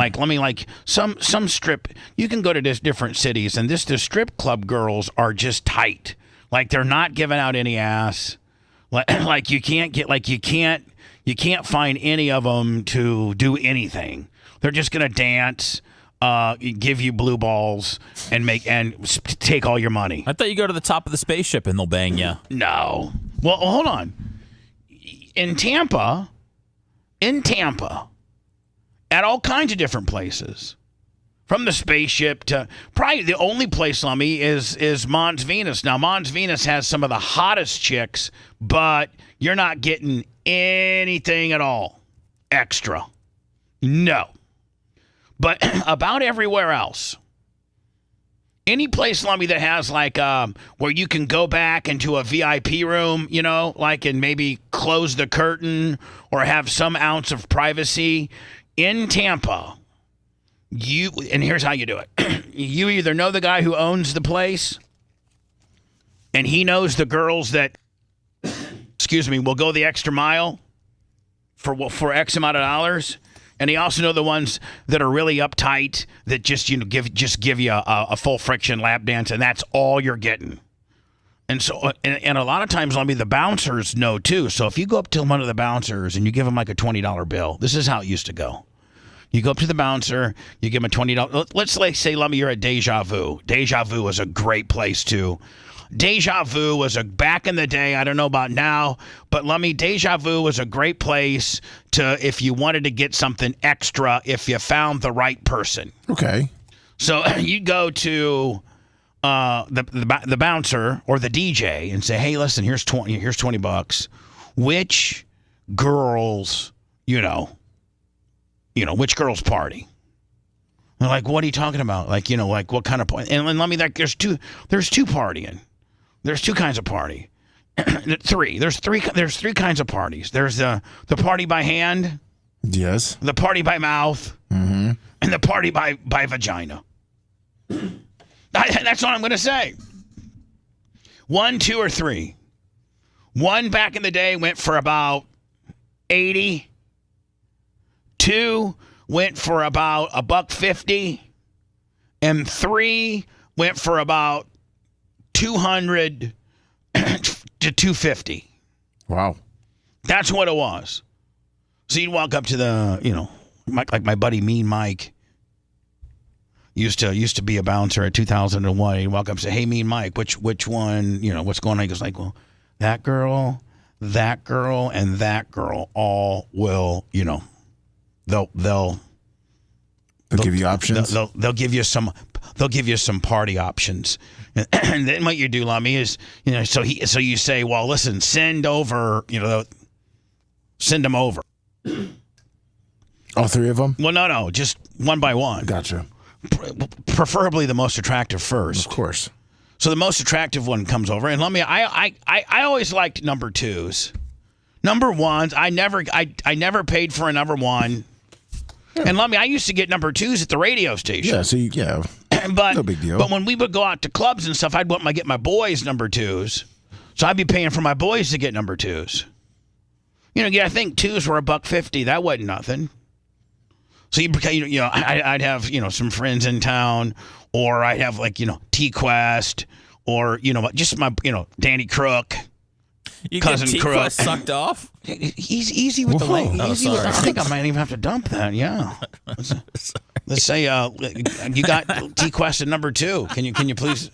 some strip, you can go to different cities, and the strip club girls are just tight. Like, they're not giving out any ass. You can't find any of them to do anything. They're just gonna dance, give you blue balls, and take all your money. I thought you go to the top of the spaceship and they'll bang you. No. Well, hold on. In Tampa. At all kinds of different places. From the spaceship to probably the only place, Lummy, is Mons Venus. Now, Mons Venus has some of the hottest chicks, but you're not getting anything at all extra. No. But about everywhere else, any place, Lummy, that has where you can go back into a VIP room, and maybe close the curtain or have some ounce of privacy. In Tampa, and here's how you do it. You either know the guy who owns the place, and he knows the girls that, will go the extra mile for X amount of dollars, and he also know the ones that are really uptight that just give you a full friction lap dance, and that's all you're getting. And so, and a lot of times, the bouncers know too. So if you go up to one of the bouncers and you give them like a $20 bill, this is how it used to go. You go up to the bouncer, you give him a $20. Let's say, Lummy, you're at Deja Vu. Deja Vu was a great place too. Deja Vu was back in the day. I don't know about now, but Lummy, Deja Vu was a great place if you wanted to get something extra if you found the right person. Okay. So you go to the bouncer or the DJ and say, hey, listen, here's $20. Which girls, which girls party? They're like, what are you talking about? Like, like what kind of point? And let me there's two partying. There's two kinds of party. There's three kinds of parties. There's the party by hand. Yes. The party by mouth. Mm-hmm. And the party by vagina. That's all I'm going to say. 1, 2, or 3. One back in the day went for about 80. 2 went for about $1.50, and 3 went for about $200 to $250. Wow, that's what it was. So you'd walk up to the, like my buddy Mean Mike used to be a bouncer at 2001. He'd walk up and say, "Hey, Mean Mike, which one? What's going on?" He goes like, "Well, that girl, and that girl all will, They'll give you options. They'll give you some party options, and then what you do, Lummy, is so you say, well, listen, send them over. All 3 of them? Well, no, just one by one. Gotcha. Preferably the most attractive first, of course. So the most attractive one comes over, and I always liked number 2s. Number 1s, I never paid for a number 1. And I used to get number 2s at the radio station. Yeah, but no big deal. But when we would go out to clubs and stuff, I'd get my boys number 2s. So I'd be paying for my boys to get number 2s. I think 2s were $1.50. That wasn't nothing. So I'd have some friends in town, or I'd have T-Quest, or just my Danny Crook. You cousin get Crook. T-Quest sucked off? He's easy with the lady. Oh, sorry. I think I might even have to dump that. Yeah. Let's say you got T-Quest at number 2. Can you please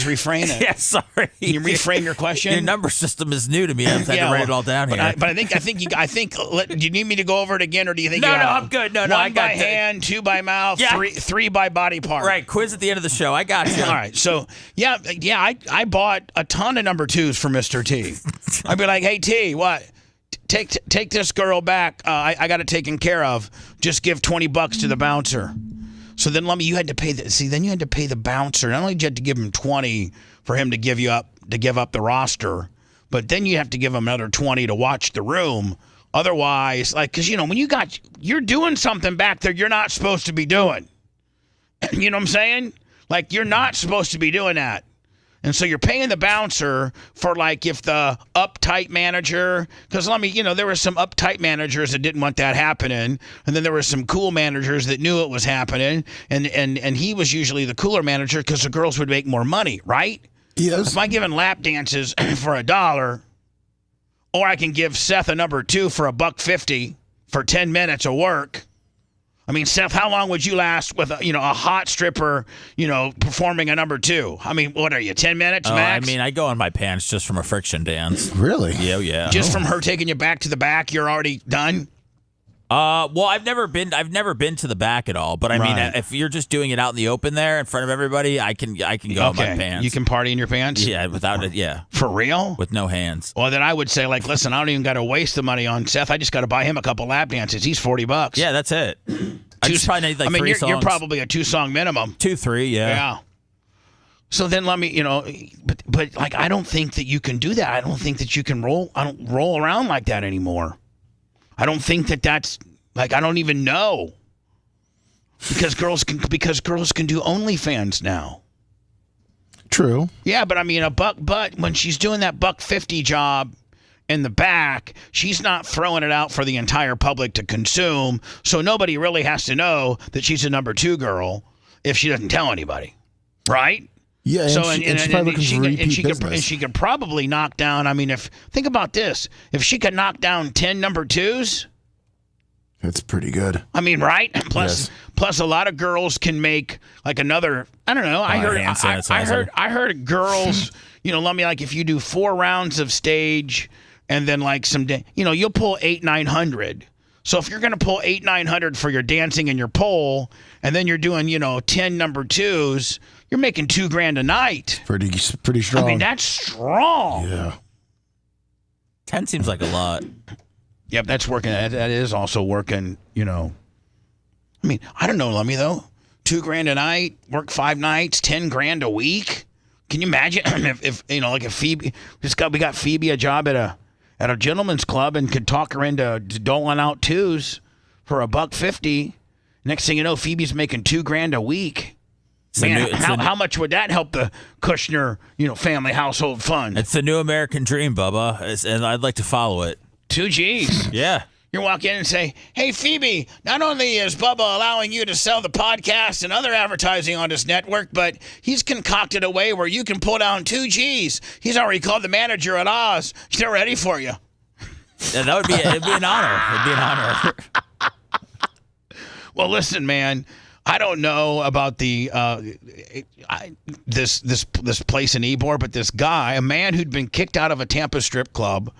refrain it? Yeah, sorry. Can you reframe your question? Your number system is new to me. I had to write it all down here. But I think do you need me to go over it again, or do you think? No, I'm good. No, I one got by hand, 2 by mouth, Yeah. three by body part. Right, quiz at the end of the show. I got you. All right, so I bought a ton of number 2s for Mr. T. I'd be like, hey T, what? Take this girl back. I got it taken care of. Just give $20 to the bouncer. So then, you had to pay then you had to pay the bouncer. Not only did you have to give him $20 for him to give up the roster, but then you have to give him another $20 to watch the room. Otherwise, because when you're doing something back there you're not supposed to be doing. You know what I'm saying? You're not supposed to be doing that. And so you're paying the bouncer for if the uptight manager, because there were some uptight managers that didn't want that happening, and then there were some cool managers that knew it was happening, and he was usually the cooler manager because the girls would make more money, right? Yes. If I'm giving lap dances for $1, or I can give Seth a number 2 for $1.50 for 10 minutes of work. I mean, Seth, how long would you last with a hot stripper, performing a number 2? I mean, what are you, 10 minutes max? I go on my pants just from a friction dance. Really? Yeah. Just from her taking you back to the back, you're already done? Well, I've never been to the back at all, but I mean, if you're just doing it out in the open there in front of everybody, I can go in my pants. You can party in your pants? Yeah, without it, yeah. For real? With no hands. Well, then I would say, listen, I don't even got to waste the money on Seth. I just got to buy him a couple lap dances. He's $40. Yeah, that's it. I just probably need 3 songs. You're probably a 2-song minimum. 2, 3, yeah. Yeah. So then but I don't think that you can do that. I don't think that you can roll around like that anymore. I don't think that's I don't even know. Because girls can do OnlyFans now. True. Yeah, but but when she's doing that $1.50 job in the back, she's not throwing it out for the entire public to consume, so nobody really has to know that she's a number 2 girl if she doesn't tell anybody. Right? Yeah, she could probably knock down, think about this. If she could knock down 10 number 2s, that's pretty good. Right? Plus a lot of girls can make another, I don't know. I heard girls, if you do 4 rounds of stage and then some day, you'll pull 800-900. So if you're going to pull 800-900 for your dancing and your pole, and then you're doing 10 number twos, you're making $2,000 a night. Pretty strong. I mean, that's strong. Yeah. 10 seems like a lot. Yep, that's working. That is also working. I mean, I don't know, Lummy, though. $2,000 a night, work 5 nights, $10,000 a week. Can you imagine if Phoebe we got Phoebe a job at a gentleman's club and could talk her into doling out twos for $1.50. Next thing you know, Phoebe's making $2,000 a week. Man, how much would that help the Kushner, family household fund? It's the new American dream, Bubba, and I'd like to follow it. 2 G's. Yeah. You walk in and say, hey, Phoebe, not only is Bubba allowing you to sell the podcast and other advertising on his network, but he's concocted a way where you can pull down 2 G's. He's already called the manager at Oz. They're ready for you. Yeah, it'd be an honor. It'd be an honor. Well, listen, man, I don't know about the this place in Ybor, but this guy, a man who'd been kicked out of a Tampa strip club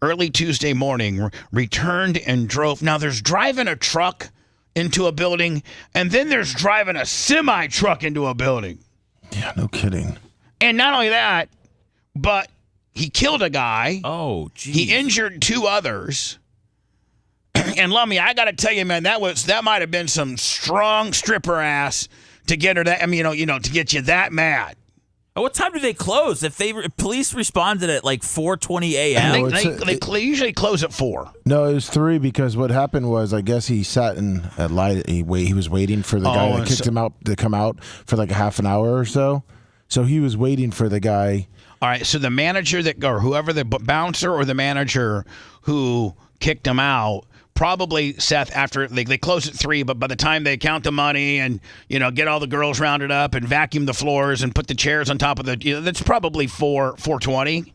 early Tuesday morning, returned and drove. Now, there's driving a truck into a building, and then there's driving a semi-truck into a building. Yeah, no kidding. And not only that, but he killed a guy. Oh, geez. He injured 2 others. And Lummy, I got to tell you, man, that might have been some strong stripper ass to get her that. I mean, to get you that mad. What time do they close? If police responded at like 4:20 a.m., they usually close at 4. No, it was 3 because what happened was I guess he sat in a light. He was waiting for the guy that kicked him out to come out for like a half an hour or so. So he was waiting for the guy. All right. So the manager or whoever, the bouncer or the manager who kicked him out, probably, Seth, after they close at 3, but by the time they count the money and get all the girls rounded up and vacuum the floors and put the chairs on top of that's probably 4:20.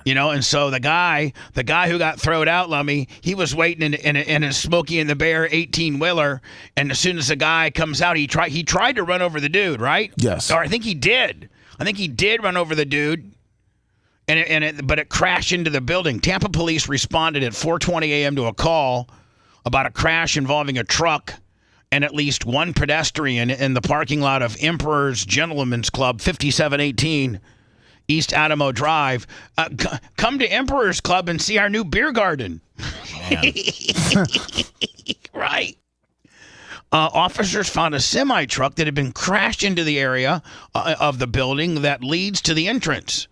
And so the guy who got thrown out, Lummy, he was waiting in a Smokey and the Bear 18-wheeler, and as soon as the guy comes out, he tried to run over the dude, right? Yes. Or I think he did. Run over the dude. But it crashed into the building. Tampa police responded at 4:20 a.m. to a call about a crash involving a truck and at least one pedestrian in the parking lot of Emperor's Gentlemen's Club, 5718 East Adamo Drive. Come to Emperor's Club and see our new beer garden. Right. Officers found a semi-truck that had been crashed into the area of the building that leads to the entrance.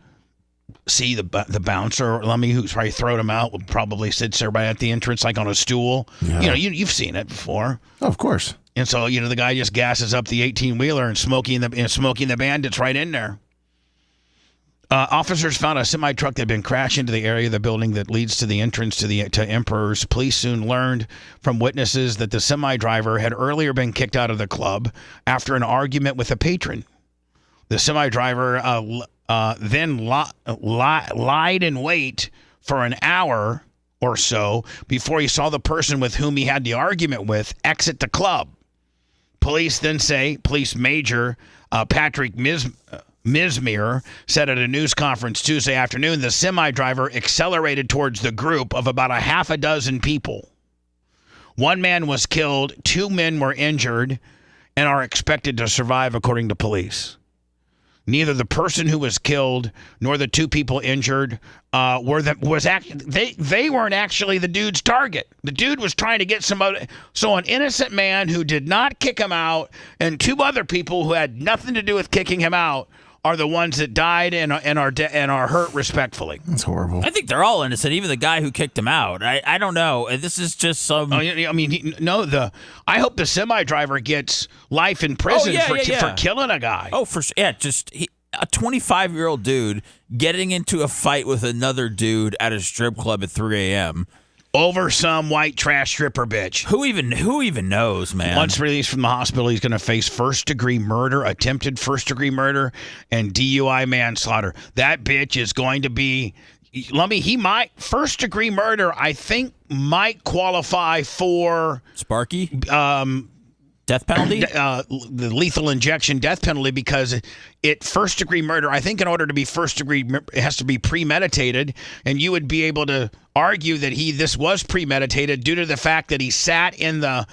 See, the bouncer, Lummy, who's probably thrown him out, would probably sit there right at the entrance, like on a stool. Yeah. You've seen it before. Oh, of course. And so, the guy just gasses up the 18-wheeler and smoking the bandits right in there. Officers found a semi-truck that had been crashed into the area of the building that leads to the entrance to Emperor's. Police soon learned from witnesses that the semi-driver had earlier been kicked out of the club after an argument with a patron. The semi-driver then lied in wait for an hour or so before he saw the person with whom he had the argument with exit the club. Police then say, Police Major Patrick Mismere said at a news conference Tuesday afternoon, the semi-driver accelerated towards the group of about a half a dozen people. 1 man was killed, 2 men were injured, and are expected to survive, according to police. Neither the person who was killed nor the 2 people injured they weren't actually the dude's target. The dude was trying to get somebody. So an innocent man who did not kick him out and 2 other people who had nothing to do with kicking him out are the ones that died and are hurt respectfully. That's horrible. I think they're all innocent, even the guy who kicked him out. I don't know. This is just some. I hope the semi-driver gets life in prison for killing a guy. Oh, for sure. Yeah, a 25-year-old dude getting into a fight with another dude at a strip club at 3 a.m. over some white trash stripper bitch. Who even knows, man? Once released from the hospital, he's going to face first-degree murder, attempted first-degree murder, and DUI manslaughter. That bitch is going to be... Lummy, he might... First-degree murder, I think, might qualify for... Sparky? Death penalty? The lethal injection death penalty, because first-degree murder, I think in order to be first-degree, it has to be premeditated, and you would be able to argue that this was premeditated due to the fact that he sat in the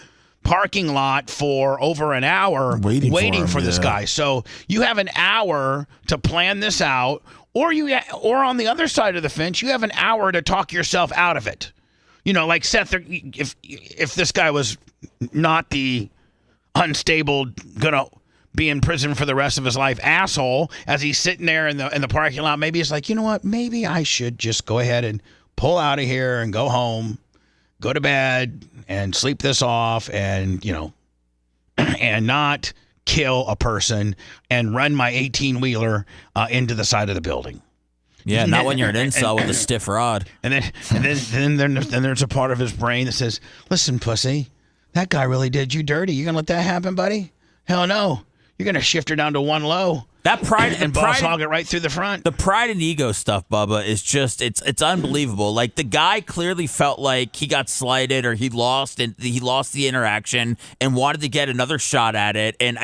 parking lot for over an hour waiting for this guy. So you have an hour to plan this out, or on the other side of the fence, you have an hour to talk yourself out of it. Like Seth, if this guy was not the unstable, gonna be in prison for the rest of his life asshole, as he's sitting there in the parking lot, maybe it's like, you know what, maybe I should just go ahead and pull out of here and go home, go to bed and sleep this off, and and not kill a person and run my 18-wheeler into the side of the building. Yeah, not when you're an incel with a stiff rod. And then there's a part of his brain that says, listen, pussy, that guy really did you dirty. You gonna let that happen, buddy? Hell no. You're gonna shift her down to one low. That pride and boss hog it right through the front. The pride and ego stuff, Bubba, is just it's unbelievable. Like, the guy clearly felt like he got slighted or he lost the interaction and wanted to get another shot at it, and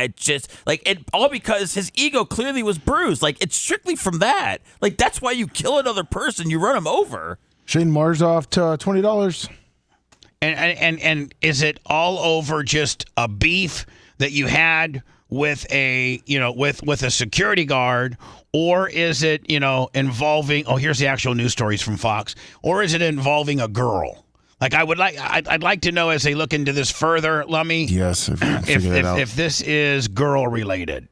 all because his ego clearly was bruised. Like, it's strictly from that. Like, that's why you kill another person, you run him over. Shane Marzoff to $20. And is it all over just a beef that you had with a security guard, or is it involving? Oh, here's the actual news stories from Fox. Or is it involving a girl? Like, I'd like to know, as they look into this further, Lummy. Yes, if this is girl related.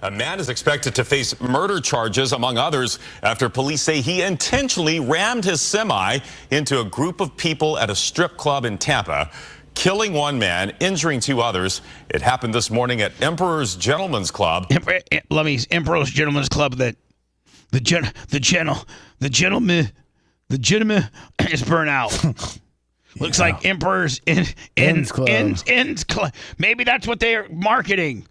A man is expected to face murder charges, among others, after police say he intentionally rammed his semi into a group of people at a strip club in Tampa, killing one man, injuring two others. It happened this morning at Emperor's Gentlemen's Club. Emperor's Gentlemen's Club. That the gentleman is burnt out. Looks like Emperor's Ends Club. Maybe that's what they're marketing.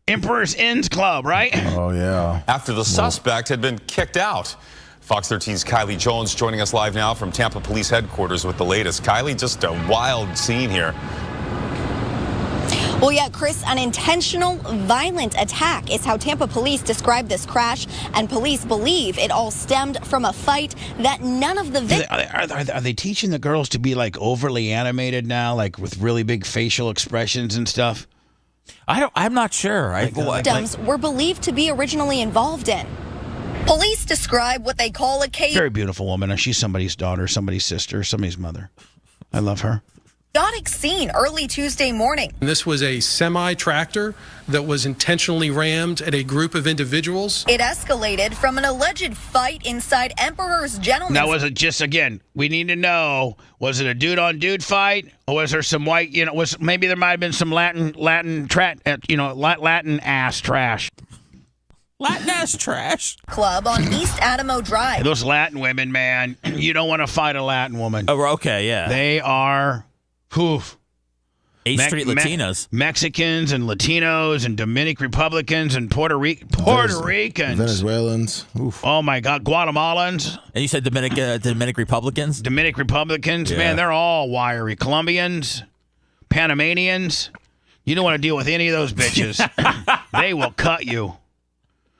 Emperor's Ends Club, right? Oh, yeah. After the suspect had been kicked out. Fox 13's Kylie Jones joining us live now from Tampa Police Headquarters with the latest. Kylie, just a wild scene here. Well, yeah, Chris, an intentional violent attack is how Tampa police describe this crash, and police believe it all stemmed from a fight that none of the victims... Are they teaching the girls to be, like, overly animated now, like with really big facial expressions and stuff? I'm not sure. Victims were believed to be originally involved in. Police describe what they call a very beautiful woman. She's somebody's daughter, somebody's sister, somebody's mother. I love her. Chaotic scene early Tuesday morning. This was a semi-tractor that was intentionally rammed at a group of individuals. It escalated from an alleged fight inside Emperor's Gentlemen's. Now, was it just, again, we need to know, was it a dude-on-dude fight, or was there some white, maybe there might have been some Latin ass trash. Latin ass trash. Club on East Adamo Drive. Those Latin women, man, you don't want to fight a Latin woman. Oh, okay, yeah. They are... Oof. 8th Street Latinas. Mexicans and Latinos and Dominican Republicans and Puerto Ricans. Venezuelans. Oof. Oh, my God. Guatemalans. And you said Dominican Republicans? Dominican Republicans. Yeah. Man, they're all wiry. Colombians. Panamanians. You don't want to deal with any of those bitches. They will cut you.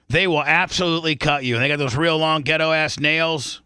They will absolutely cut you. And they got those real long ghetto-ass nails.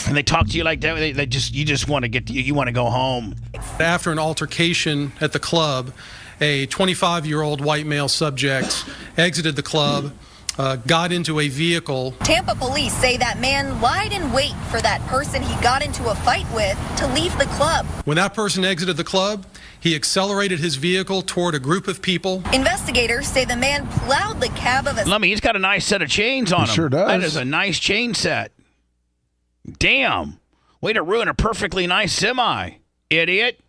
And they talk to you like that. You just want to you want to go home. After an altercation at the club, a 25-year-old white male subject exited the club, got into a vehicle. Tampa police say that man lied in wait for that person he got into a fight with to leave the club. When that person exited the club, he accelerated his vehicle toward a group of people. Investigators say the man plowed the cab of a... Lummy, he's got a nice set of chains on him. Sure does. That is a nice chain set. Damn. Way to ruin a perfectly nice semi, idiot.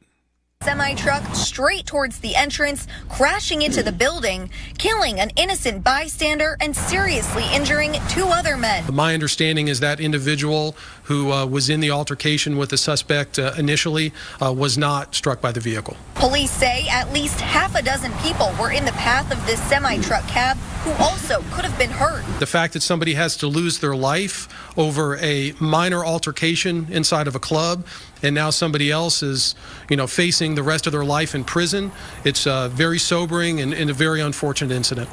Semi-truck straight towards the entrance, crashing into the building, killing an innocent bystander and seriously injuring two other men. My understanding is that individual who was in the altercation with the suspect initially was not struck by the vehicle. Police say at least half a dozen people were in the path of this semi-truck cab who also could have been hurt. The fact that somebody has to lose their life over a minor altercation inside of a club and now somebody else is, facing the rest of their life in prison. It's very sobering and a very unfortunate incident.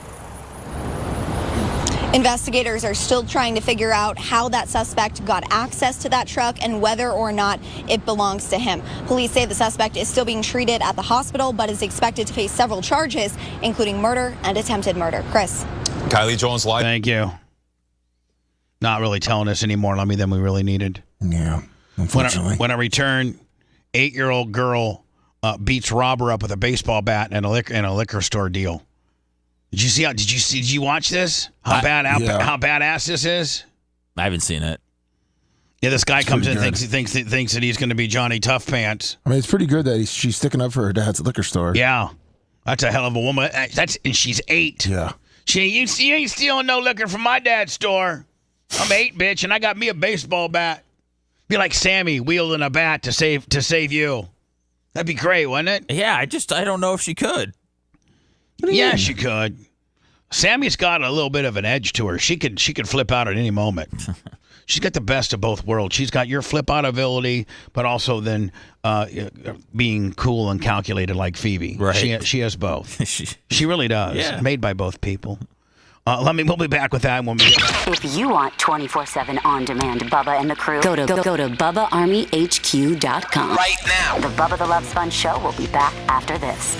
Investigators are still trying to figure out how that suspect got access to that truck and whether or not it belongs to him. Police say the suspect is still being treated at the hospital, but is expected to face several charges, including murder and attempted murder. Chris. Kylie Jones live. Thank you. Not really telling us any more than we really needed. Yeah, unfortunately. When I return, 8-year-old girl beats robber up with a baseball bat and a liquor store deal. Did you watch this? How badass this is? I haven't seen it. Yeah, this guy comes in and thinks that he's going to be Johnny Tough Pants. I mean, it's pretty good that she's sticking up for her dad's liquor store. Yeah, that's a hell of a woman. And she's 8. Yeah, you ain't stealing no liquor from my dad's store. I'm 8, bitch, and I got me a baseball bat. Be like Sammy wielding a bat to save you. That'd be great, wouldn't it? Yeah, I don't know if she could. Yeah, she could. Sammy's got a little bit of an edge to her. She could flip out at any moment. She's got the best of both worlds. She's got your flip out ability, but also then being cool and calculated like Phoebe. Right. She has both. She really does. Yeah. Made by both people. We'll be back with that when we get back. If you want 24/7 on-demand Bubba and the crew, go to BubbaArmyHQ.com. Right now. The Bubba the Love Sponge Show will be back after this.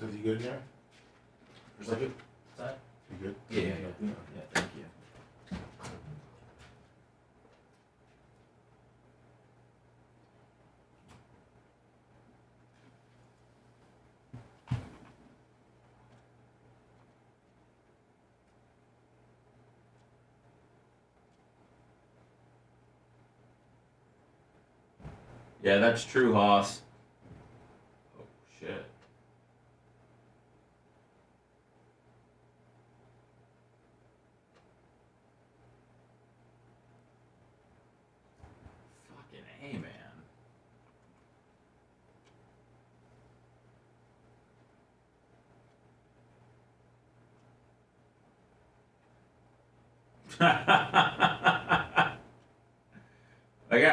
Is he good in there? Is that good? You good? Yeah, thank you. Yeah, that's true, Hoss. Oh, shit. Fucking A, man.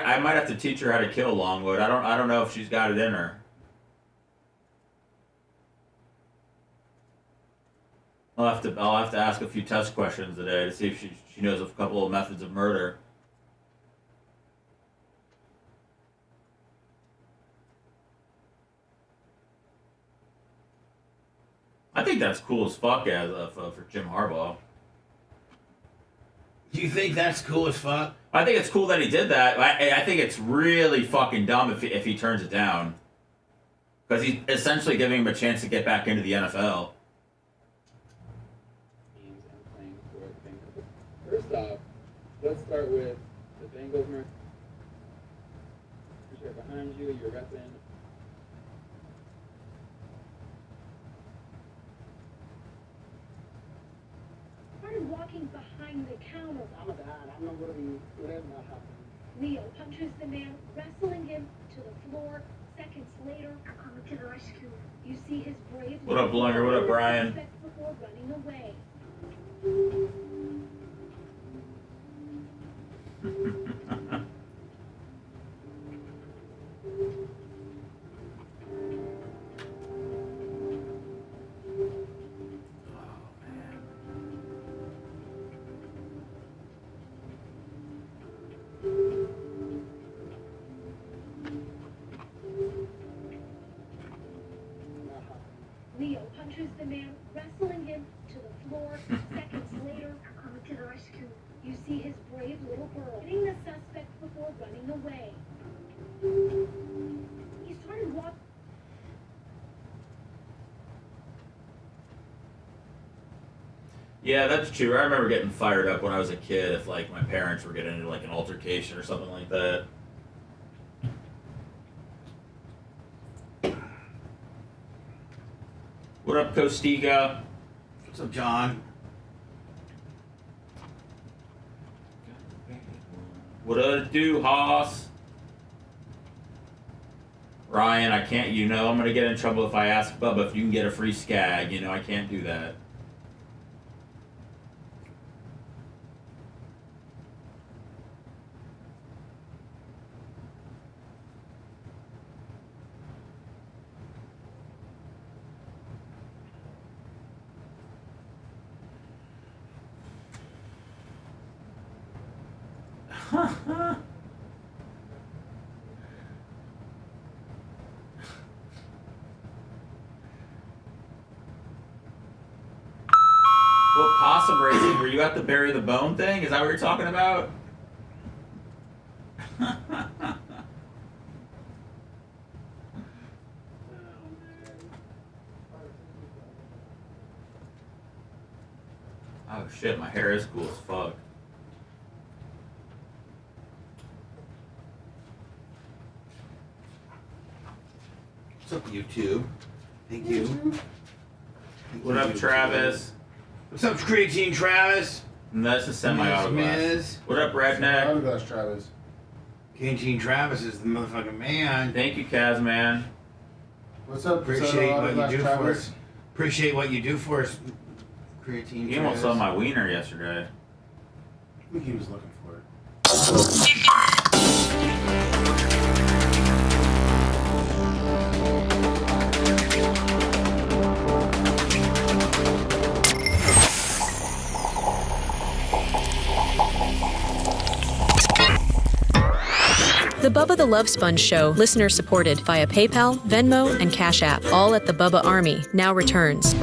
I might have to teach her how to kill Longwood. I don't know if she's got it in her. I'll have to ask a few test questions today to see if she knows a couple of methods of murder. I think that's cool as fuck for Jim Harbaugh. You think that's cool as fuck? I think it's cool that he did that. I think it's really fucking dumb if he turns it down. Because he's essentially giving him a chance to get back into the NFL. First off, let's start with the Bengals mercy. You're behind you, you're repping. Started walking behind the counter. I'm not going to be whatever that happens. Leo punches the man, wrestling him to the floor. Seconds later, coming to the rescue. You see his brave. What up, Lunger? What up, Brian? Before running away. Leo punches the man, wrestling him to the floor. Seconds later, coming to the rescue. You see his brave little girl hitting the suspect before running away. He started walking. Yeah, that's true. I remember getting fired up when I was a kid if, like, my parents were getting into, like, an altercation or something like that. What up, Costiga? What's up, John? What up, do, Hoss? Ryan, I can't, I'm going to get in trouble if I ask Bubba if you can get a free skag. I can't do that. What possum racing? Were you at the bury the bone thing? Is that what you're talking about? Oh shit, my hair is cool as fuck. What's up, YouTube? Thank you. What up, Travis? What's up, Creatine Travis? And that's a semi-autoglass. Miz. What up, Redneck? Autoglass Travis. Creatine Travis is the motherfucking man. Thank you, Kaz, man. What's up? Appreciate what you do for Travis? us. Appreciate what you do for us, Creatine You almost Travis. saw my wiener yesterday. I think he was looking for it. The Bubba the Love Sponge Show, listener supported via PayPal, Venmo, and Cash App, all at the Bubba Army, now returns.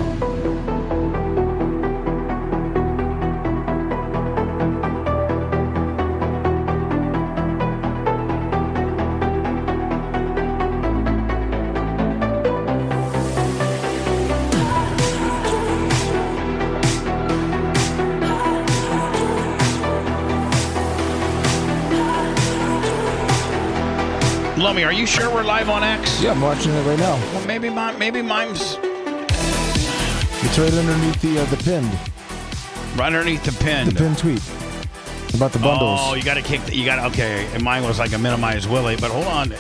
Lummy, are you sure we're live on X? Yeah, I'm watching it right now. Well, maybe mine's It's right underneath the pinned. right underneath the pin. The pinned tweet about the bundles. Oh, you got to kick. Okay. And mine was like a minimized Willie, but hold on.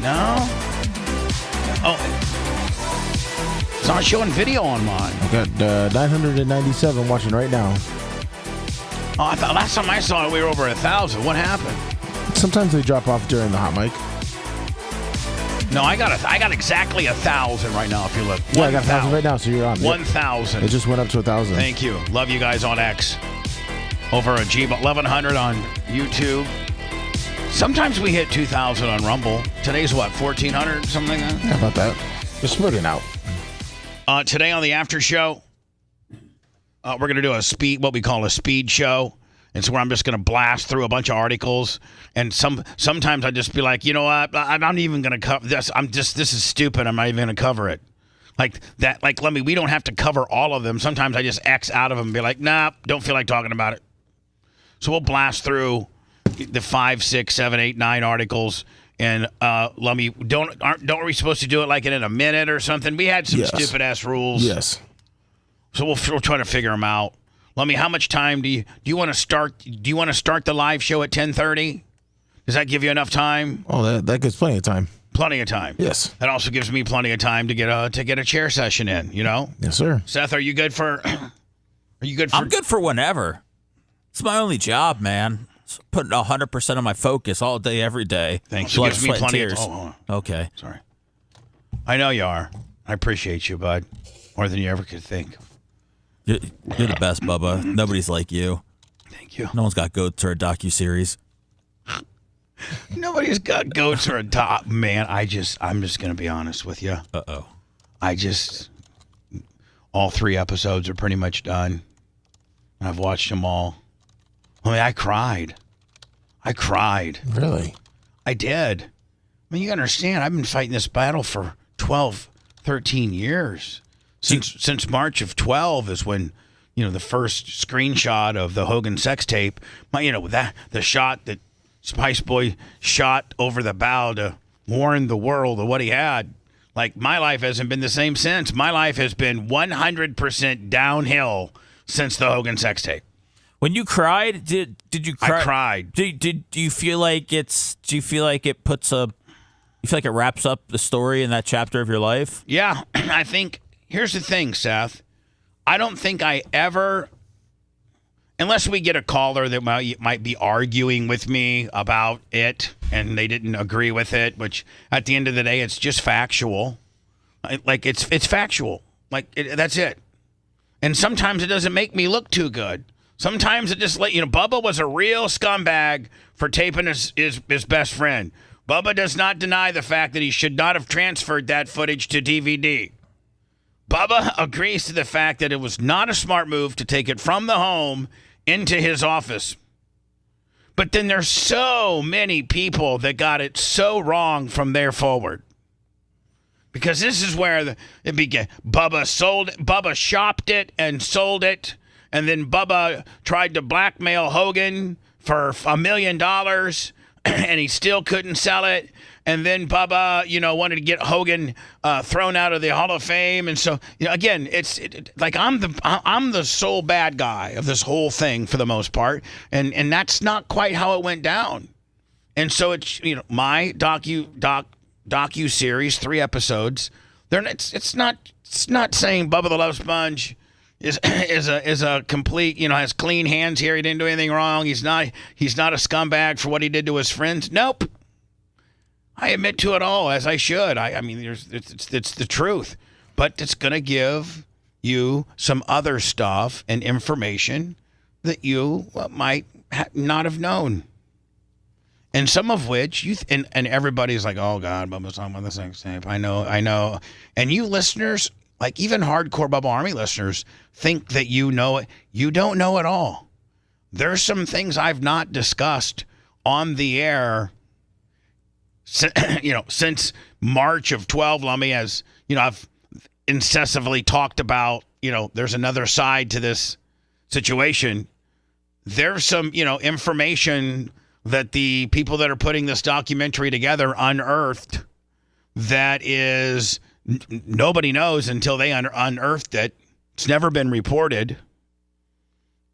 No. Oh, it's not showing video on mine. I got 997 watching right now. Oh, I thought last time I saw it, we were over 1,000. What happened? Sometimes they drop off during the hot mic. No, I got exactly 1,000 right now. If you look, Yeah, I got 1,000 right now, so you're on. 1,000. It just went up to 1,000. Thank you. Love you guys on X. Over a 1,100 on YouTube. Sometimes we hit 2,000 on Rumble. Today's what, 1,400, something like that? How about that? We're splitting out. Today on the after show, we're going to do what we call a speed show. It's where I'm just going to blast through a bunch of articles. And sometimes I just be like, you know what? I'm not even going to cover this. This is stupid. I'm not even going to cover it. Like that, we don't have to cover all of them. Sometimes I just X out of them and be like, nah, don't feel like talking about it. So we'll blast through the 5, 6, 7, 8, 9 articles. And Lummy, aren't we supposed to do it like in a minute or something? We had some stupid ass rules. Yes. So we'll try to figure them out. Lummy, how much time do you want to start? Do you want to start the live show at 10:30? Does that give you enough time? Oh, that gives plenty of time. Plenty of time. Yes. That also gives me plenty of time to get a chair session in. You know. Yes, sir. Seth, are you good for? Are you good for? I'm good for whenever. It's my only job, man. It's putting 100% of my focus all day, every day. Thanks. Blood, Gives me sweat, and plenty of. tears. Okay. Sorry. I know you are. I appreciate you, bud, more than you ever could think. You're the best, Bubba. Nobody's like you. Thank you. No one's got goats or a docuseries. Nobody's got goats or a top. Man, I'm just going to be honest with you. Uh-oh. All 3 episodes are pretty much done. And I've watched them all. I mean, I cried. Really? I did. I mean, you understand, I've been fighting this battle for 12, 13 years. Since March of 12 is when, the first screenshot of the Hogan sex tape, the shot that Spice Boy shot over the bow to warn the world of what he had. Like, my life hasn't been the same since. My life has been 100% downhill since the Hogan sex tape. When you cried, did you cry? I cried. Do you feel like it wraps up the story in that chapter of your life? Yeah, I think, here's the thing, Seth. I don't think I ever, unless we get a caller that might be arguing with me about it and they didn't agree with it, which at the end of the day, it's just factual. Like, it's factual. Like, that's it. And sometimes it doesn't make me look too good. Sometimes it just Bubba was a real scumbag for taping his best friend. Bubba does not deny the fact that he should not have transferred that footage to DVD. Bubba agrees to the fact that it was not a smart move to take it from the home into his office. But then there's so many people that got it so wrong from there forward. Because this is where it began. Bubba shopped it and sold it. And then Bubba tried to blackmail Hogan for $1 million. And he still couldn't sell it. And then Bubba, wanted to get Hogan thrown out of the Hall of Fame. And so, again, it's like I'm the sole bad guy of this whole thing for the most part. And that's not quite how it went down. And so it's, my docu series, 3 episodes. It's not saying Bubba the Love Sponge is a complete, has clean hands here. He didn't do anything wrong. He's not a scumbag for what he did to his friends. Nope. I admit to it all, as I should. I mean, it's the truth. But it's going to give you some other stuff and information that you might not have known. And some of which, and everybody's like, oh, God, Bubba's talking about the sex tape. I know. And you listeners, like even hardcore Bubba Army listeners, think that you know it. You don't know it all. There's some things I've not discussed on the air since March of 12, Lummy, as I've incessantly talked about, there's another side to this situation. There's some, information that the people that are putting this documentary together unearthed that is nobody knows until they unearthed it. It's never been reported.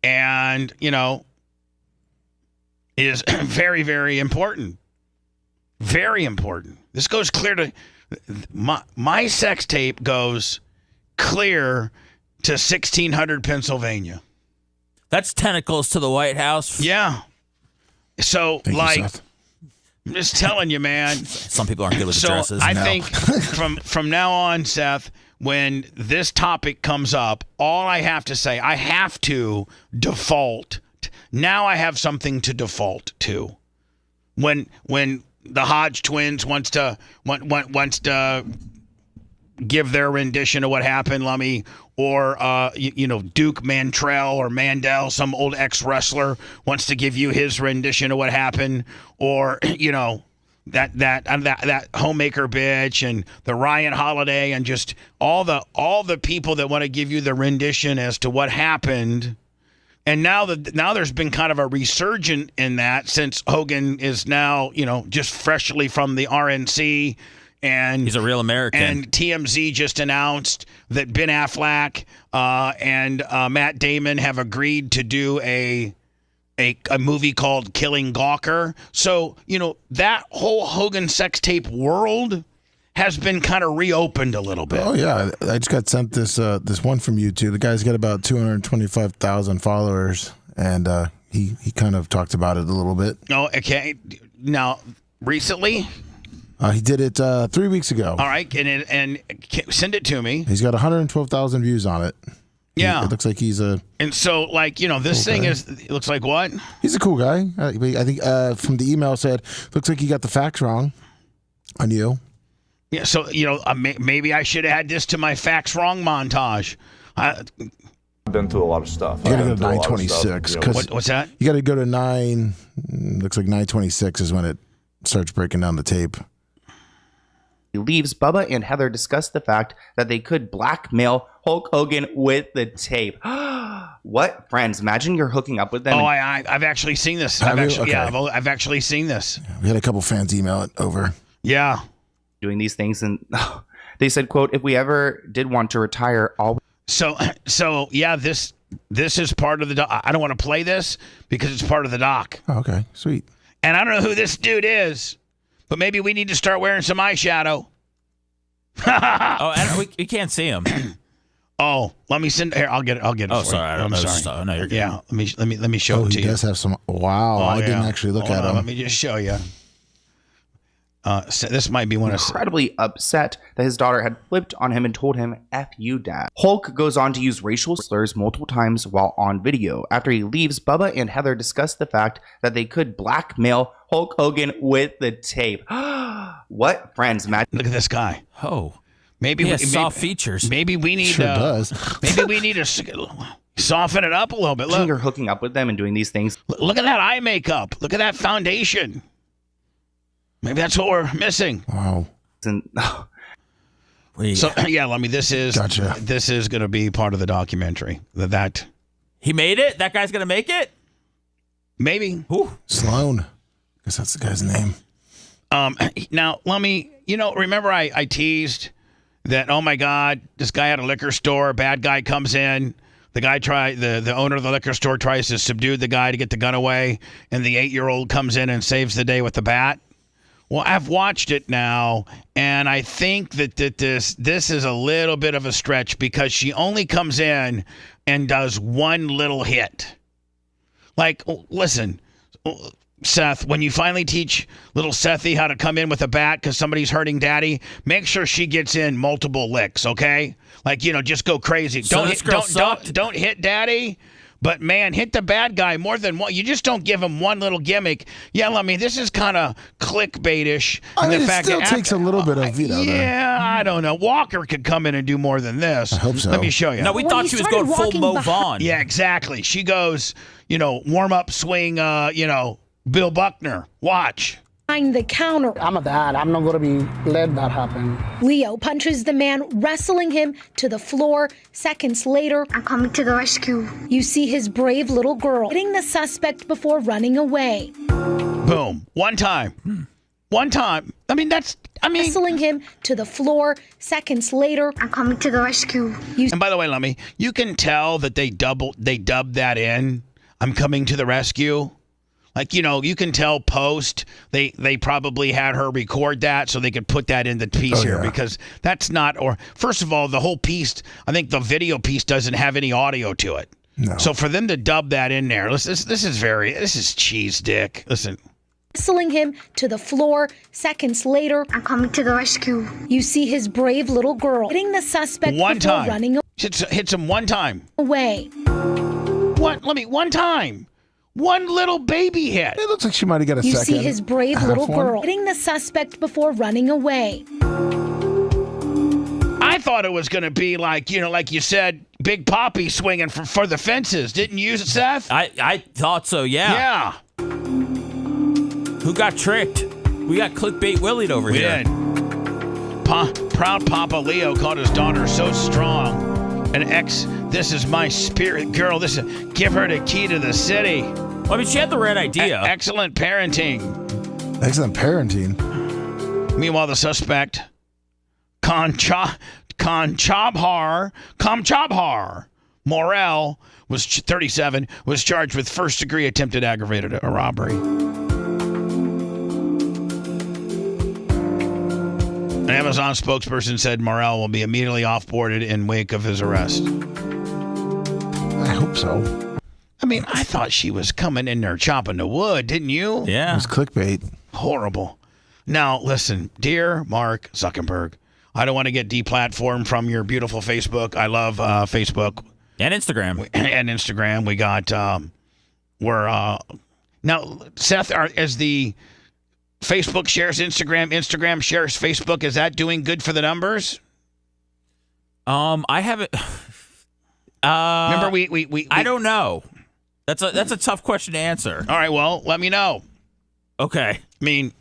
And, is very, very important. Very important. This goes clear to my sex tape goes clear to 1600 Pennsylvania. That's tentacles to the White House. Yeah. So Thank you, Seth. I'm just telling you, man. Some people aren't good with addresses. I think from now on, Seth, when this topic comes up, all I have to say, I have to default. Now I have something to default to. When the Hodge twins wants to give their rendition of what happened, Lummy, or Duke Mantrell or Mandel, some old ex-wrestler, wants to give you his rendition of what happened, or that homemaker bitch and the Ryan Holiday and just all the people that want to give you the rendition as to what happened. And now there's been kind of a resurgence in that since Hogan is now, just freshly from the RNC. And he's a real American. And TMZ just announced that Ben Affleck and Matt Damon have agreed to do a movie called Killing Gawker. So, that whole Hogan sex tape world has been kind of reopened a little bit. Oh yeah, I just got sent this one from YouTube. The guy's got about 225,000 followers, and he kind of talked about it a little bit. Oh, okay. Now, recently? He did it 3 weeks ago. All right, and send it to me. He's got 112,000 views on it. Yeah, it looks like he's a. And so, this thing it looks like what? He's a cool guy. I think from the email said, looks like he got the facts wrong on you. Yeah, so, maybe I should add this to my facts wrong montage. I've been through a lot of stuff. You got to go to 926. What's that? You got to go to 9. Looks like 926 is when it starts breaking down the tape. leaves, Bubba and Heather discuss the fact that they could blackmail Hulk Hogan with the tape. What friends? Imagine you're hooking up with them. Oh, I've actually seen this. Have you? Actually, Okay. yeah, I've actually seen this. We had a couple fans email it over. Yeah. Doing these things, and they said, quote, if we ever did want to retire, all. So yeah, this is part of the doc. I don't want to play this because it's part of the doc. Oh, okay, sweet. And I don't know who this dude is, but maybe we need to start wearing some eyeshadow. And we can't see him. Oh, let me send. Here, I'll get it. Oh, for sorry. you. I'm sorry. No, you're good. Yeah, let me show Oh, it to he you. does have some. Wow, Oh, I didn't yeah. actually look Hold at on, him. Let me just show you. So this might be one of incredibly upset that his daughter had flipped on him and told him, F you, Dad. Hulk goes on to use racial slurs multiple times while on video. After he leaves, Bubba and Heather discuss the fact that they could blackmail Hulk Hogan with the tape. What friends, Matt? Look at this guy. Oh. Maybe He has soft features. Maybe we need Sure does. maybe we need to soften it up a little bit. Look, You're hooking up with them and doing these things. look at that eye makeup. Look at that foundation. Maybe that's what we're missing. Wow. And, So yeah, let me. This is Gotcha. This is going to be part of the documentary. That He made it? That guy's going to make it? maybe. Sloan. Guess that's the guy's name. Now let me. Remember I teased that. Oh my God, this guy at a liquor store. Bad guy comes in. The owner of the liquor store tries to subdue the guy to get the gun away, and the 8-year-old comes in and saves the day with the bat. Well, I've watched it now, and I think that this is a little bit of a stretch because she only comes in and does one little hit. Like, listen, Seth, when you finally teach little Sethy how to come in with a bat because somebody's hurting Daddy, make sure she gets in multiple licks, okay? Like, just go crazy. So this girl sucked? Don't hit Daddy. But, man, hit the bad guy more than one. You just don't give him one little gimmick. Yeah, I mean, this is kind of clickbait-ish. I mean, the it fact still that takes a little bit of veto there. Yeah, I don't know. Walker could come in and do more than this. I hope so. Let me show you. No, we thought she was going full Mo Vaughn. Yeah, exactly. She goes, warm-up swing, Bill Buckner. Watch. Behind the counter. I'm a dad. I'm not going to be let that happen. Leo punches the man, wrestling him to the floor. Seconds later, I'm coming to the rescue. you see his brave little girl hitting the suspect before running away. Boom. One time. One time. Wrestling him to the floor. Seconds later, I'm coming to the rescue. And by the way, Lummy, you can tell that they dubbed that in. I'm coming to the rescue. Like, you can tell post, they probably had her record that so they could put that in the piece here because that's not, or first of all, the whole piece, I think the video piece doesn't have any audio to it. No. So for them to dub that in there, this is cheese dick. Listen. wrestling him to the floor. Seconds later, I'm coming to the rescue. you see his brave little girl hitting the suspect One before time. running Hits him one time. away. One time. One little baby hit. It looks like she might have got a You second. see his brave half little one. girl hitting the suspect before running away. I thought it was going to be like, like you said, Big Poppy swinging for the fences. Didn't you, Seth? I thought so, yeah. Yeah. Who got tricked? We got clickbait Willied over We here. did. Proud Papa Leo called his daughter so strong. This is my spirit girl. Give her the key to the city. Well, I mean, she had the right idea. Excellent parenting. Excellent parenting. Meanwhile, the suspect, Kamchabhar Morel, was 37, was charged with first-degree attempted aggravated robbery. An Amazon spokesperson said Morel will be immediately off-boarded in wake of his arrest. I hope so. I mean, I thought she was coming in there chopping the wood, didn't you? Yeah. It was clickbait. Horrible. Now, listen, dear Mark Zuckerberg, I don't want to get deplatformed from your beautiful Facebook. I love Facebook. And Instagram. And Instagram. We got, now, Seth, as the Facebook shares Instagram shares Facebook, is that doing good for the numbers? I haven't. Remember, we I don't know. That's a tough question to answer. All right, well, let me know. Okay. I mean,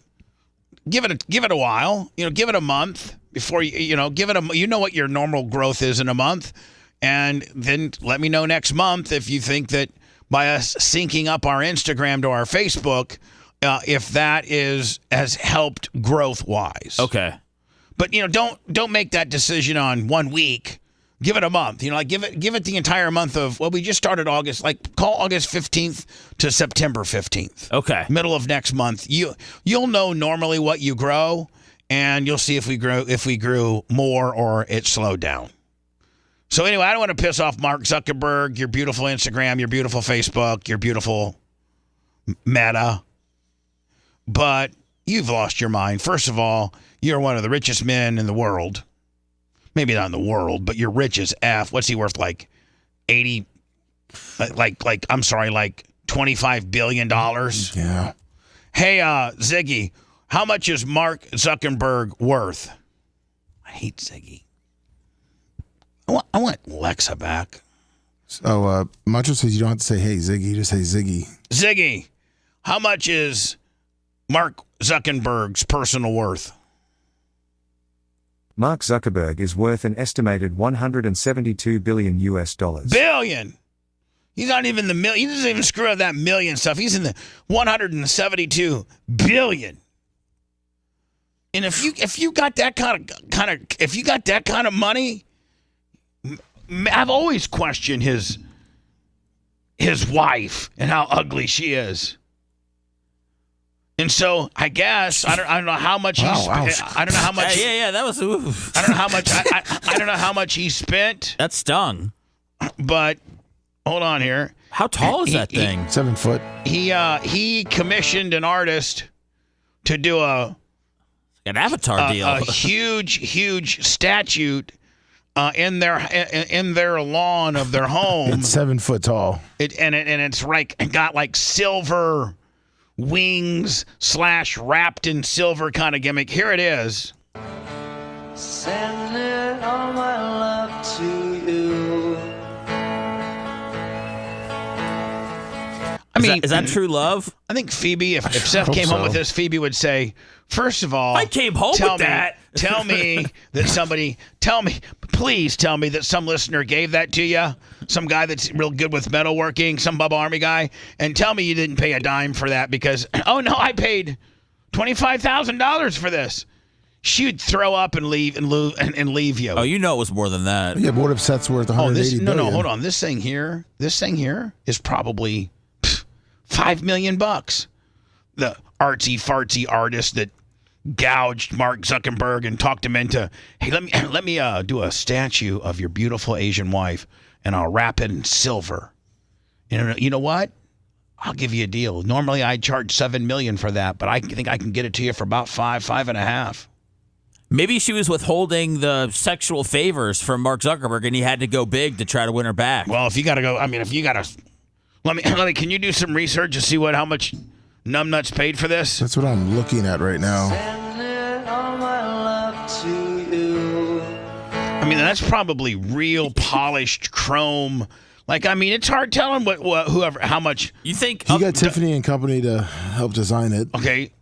give it a while. Give it a month before give it a. You know what your normal growth is in a month, and then let me know next month if you think that by us syncing up our Instagram to our Facebook, if that has helped growth wise. Okay. But don't make that decision on 1 week. Give it a month. Give it the entire month of. Well, we just started August. Call August 15th to September 15th. Okay. Middle of next month. You'll know normally what you grow, and you'll see if we grew more or it slowed down. So anyway, I don't want to piss off Mark Zuckerberg, your beautiful Instagram, your beautiful Facebook, your beautiful Meta, but you've lost your mind. First of all, you're one of the richest men in the world. Maybe not in the world, but you're rich as F. What's he worth? Like 80, like $25 billion? Yeah. Hey, Ziggy, how much is Mark Zuckerberg worth? I hate Ziggy. I want Lexa back. So, Macho says you don't have to say, hey, Ziggy. You just say Ziggy. Ziggy, how much is Mark Zuckerberg's personal worth? Mark Zuckerberg is worth an estimated $172 billion US. Billion. He's not even the million. He doesn't even screw up that million stuff. He's in the 172 billion. And if you got that kind of money, I've always questioned his wife and how ugly she is. And so I guess I don't know how much I don't know how much. Yeah, that was. Oof. I don't know how much. I don't know how much he spent. That stung. But hold on here. How tall is that thing? 7 foot. He commissioned an artist to do an avatar deal. A huge statue in their lawn of their home. It's 7 foot tall. It's got silver wings / wrapped in silver kind of gimmick. Here it is. Sending all my love to you. Is that true love? I think Phoebe, if Seth came home with this, Phoebe would say, first of all, I came home with that. Tell me please tell me that some listener gave that to you, some guy that's real good with metalworking, some Bubba Army guy, and tell me you didn't pay a dime for that because, oh no, I paid $25,000 for this. She'd throw up and leave you. Oh, you know it was more than that. Yeah, but what if Seth's worth $180 billion? No, hold on. This thing here is probably $5 million. The artsy fartsy artist that gouged Mark Zuckerberg and talked him into, hey, let me do a statue of your beautiful Asian wife, and I'll wrap it in silver. You know what? I'll give you a deal. Normally I'd charge $7 million for that, but I think I can get it to you for about $5.5 million. Maybe she was withholding the sexual favors from Mark Zuckerberg, and he had to go big to try to win her back. Well, if you got to go, let me. Can you do some research to see how much Numbnuts paid for this? That's what I'm looking at right now. Sending all my love to you. That's probably real polished chrome. It's hard telling how much you think. He got Tiffany and Company to help design it. Okay,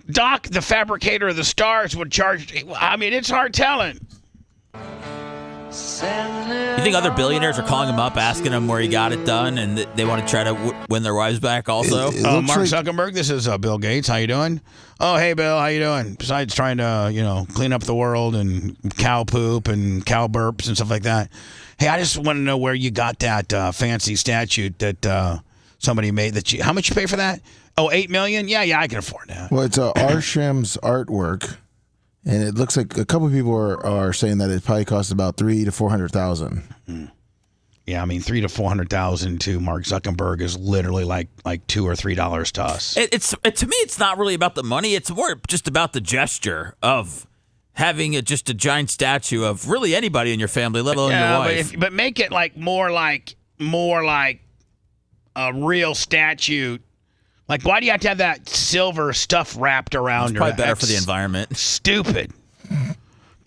Doc, the fabricator of the stars, would charge. It's hard telling. You think other billionaires are calling him up, asking him where he got it done, and they want to try to win their wives back also? Mark Zuckerberg, this is Bill Gates. How you doing? Oh, hey, Bill, how you doing? Besides trying to, clean up the world and cow poop and cow burps and stuff like that. Hey, I just want to know where you got that fancy statue that somebody made. How much you pay for that? Oh, $8 million? Yeah, I can afford that. Well, it's Arsham's artwork. And it looks like a couple of people are saying that it probably costs about $300,000 to $400,000. Mm-hmm. Yeah, $300,000 to $400,000 to Mark Zuckerberg is literally like $2 or $3 to us. To me, it's not really about the money. It's more just about the gesture of having just a giant statue of really anybody in your family, let alone your wife. But make it more like a real statue. Why do you have to have that silver stuff wrapped around her? It's probably better for the environment. Stupid.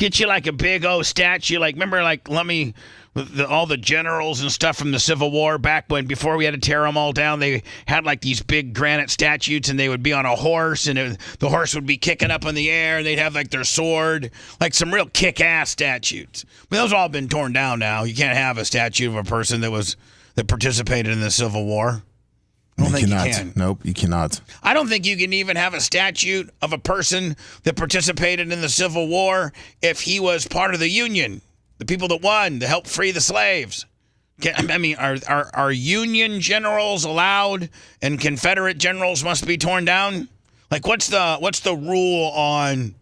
Get you like a big old statue. Like, remember, like, all the generals and stuff from the Civil War back before we had to tear them all down, they had like these big granite statues, and they would be on a horse, and the horse would be kicking up in the air, and they'd have like their sword, like some real kick-ass statues. But those have all been torn down now. You can't have a statue of a person that participated in the Civil War. I don't think you can. Nope, you cannot. I don't think you can even have a statue of a person that participated in the Civil War if he was part of the Union, the people that won to help free the slaves. I mean, are Union generals allowed and Confederate generals must be torn down? Like, what's the rule on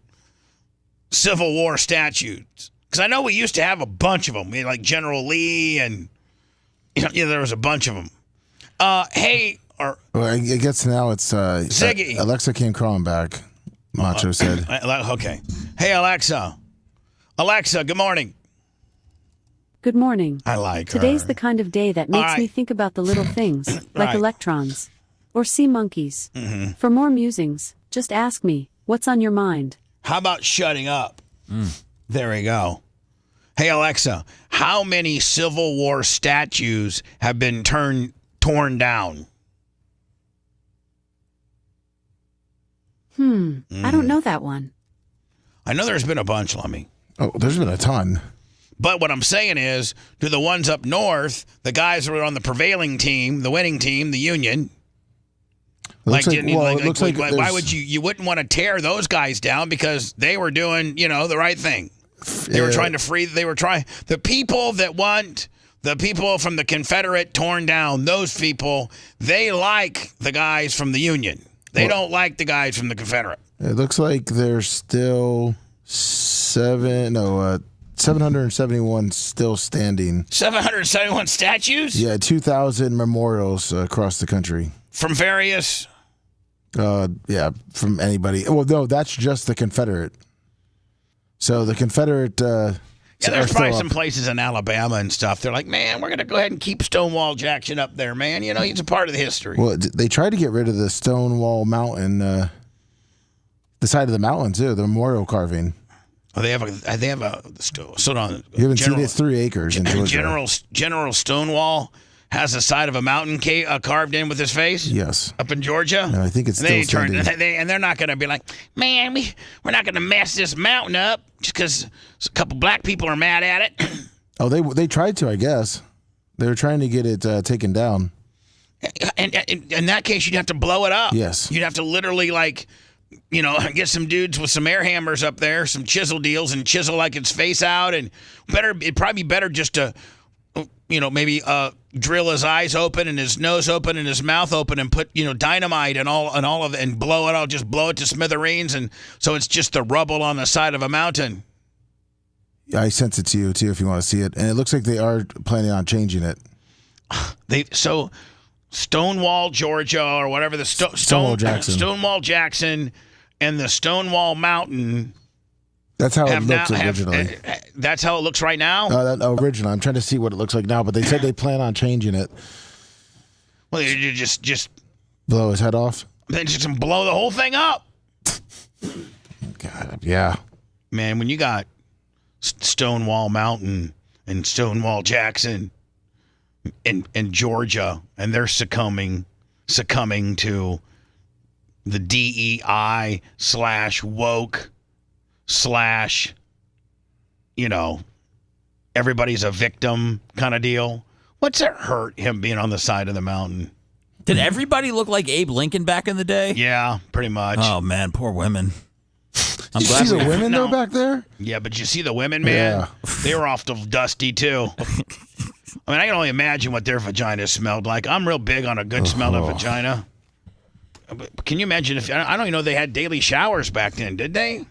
Civil War statues? Because I know we used to have a bunch of them, like General Lee, and there was a bunch of them. Well, I guess now it's Ziggy. Alexa came crawling back. Macho said. Okay. Hey, Alexa. Alexa, good morning. Good morning. I like her. Today's the kind of day that makes me think about the little things, like Right. electrons or sea monkeys. Mm-hmm. For more musings, just ask me, what's on your mind? How about shutting up? There we go. Hey, Alexa, how many Civil War statues have been torn down? I don't know that one. I know there's been a bunch, Lummy. Oh, there's been a ton. But what I'm saying is, do the ones up north, the guys who are on the prevailing team, the winning team, the Union, why would you wouldn't want to tear those guys down because they were doing, the right thing. They were trying to free, the people that want the people from the Confederate torn down, those people, they like the guys from the Union. They don't like the guys from the Confederate. It looks like there's still 771 still standing. 771 statues? Yeah, 2,000 memorials across the country. From various? From anybody. Well, no, that's just the Confederate. So the Confederate... there's probably some places in Alabama and stuff. They're like, man, we're going to go ahead and keep Stonewall Jackson up there, man. He's a part of the history. Well, they tried to get rid of the Stonewall Mountain, the side of the mountain, too, the memorial carving. Oh, they have a hold on. You haven't seen it? It's 3 acres in Georgia. General Stonewall has the side of a mountain carved in with his face? Yes. Up in Georgia? And I think it's still standing. And they're not going to be like, man, we're not going to mess this mountain up just because a couple black people are mad at it. Oh, they tried to, I guess. They were trying to get it taken down. And in that case, you'd have to blow it up. Yes. You'd have to literally, get some dudes with some air hammers up there, some chisel deals, and chisel like its face out. And it'd probably be better just to, maybe drill his eyes open and his nose open and his mouth open and put, dynamite and all of it and blow it all, just blow it to smithereens. And so it's just the rubble on the side of a mountain. I sent it to you, too, if you want to see it. And it looks like they are planning on changing it. So Stonewall, Georgia, or whatever, the Stonewall Jackson. Stonewall Jackson and the Stonewall Mountain. That's how it looks originally. That's how it looks right now? Original. I'm trying to see what it looks like now, but they said they plan on changing it. Well, you just blow his head off? Then just blow the whole thing up. God, yeah. Man, when you got Stonewall Mountain and Stonewall Jackson in Georgia, and they're succumbing to the DEI /woke / everybody's a victim kind of deal. What's it hurt him being on the side of the mountain? Did everybody look like Abe Lincoln back in the day? Yeah, pretty much. Oh, man, poor women. You see the women, though, back there? Yeah, but you see the women, man? Yeah. They were awful dusty, too. I mean, I can only imagine what their vaginas smelled like. I'm real big on a good smell of vagina. But can you imagine if... I don't even know they had daily showers back then, did they?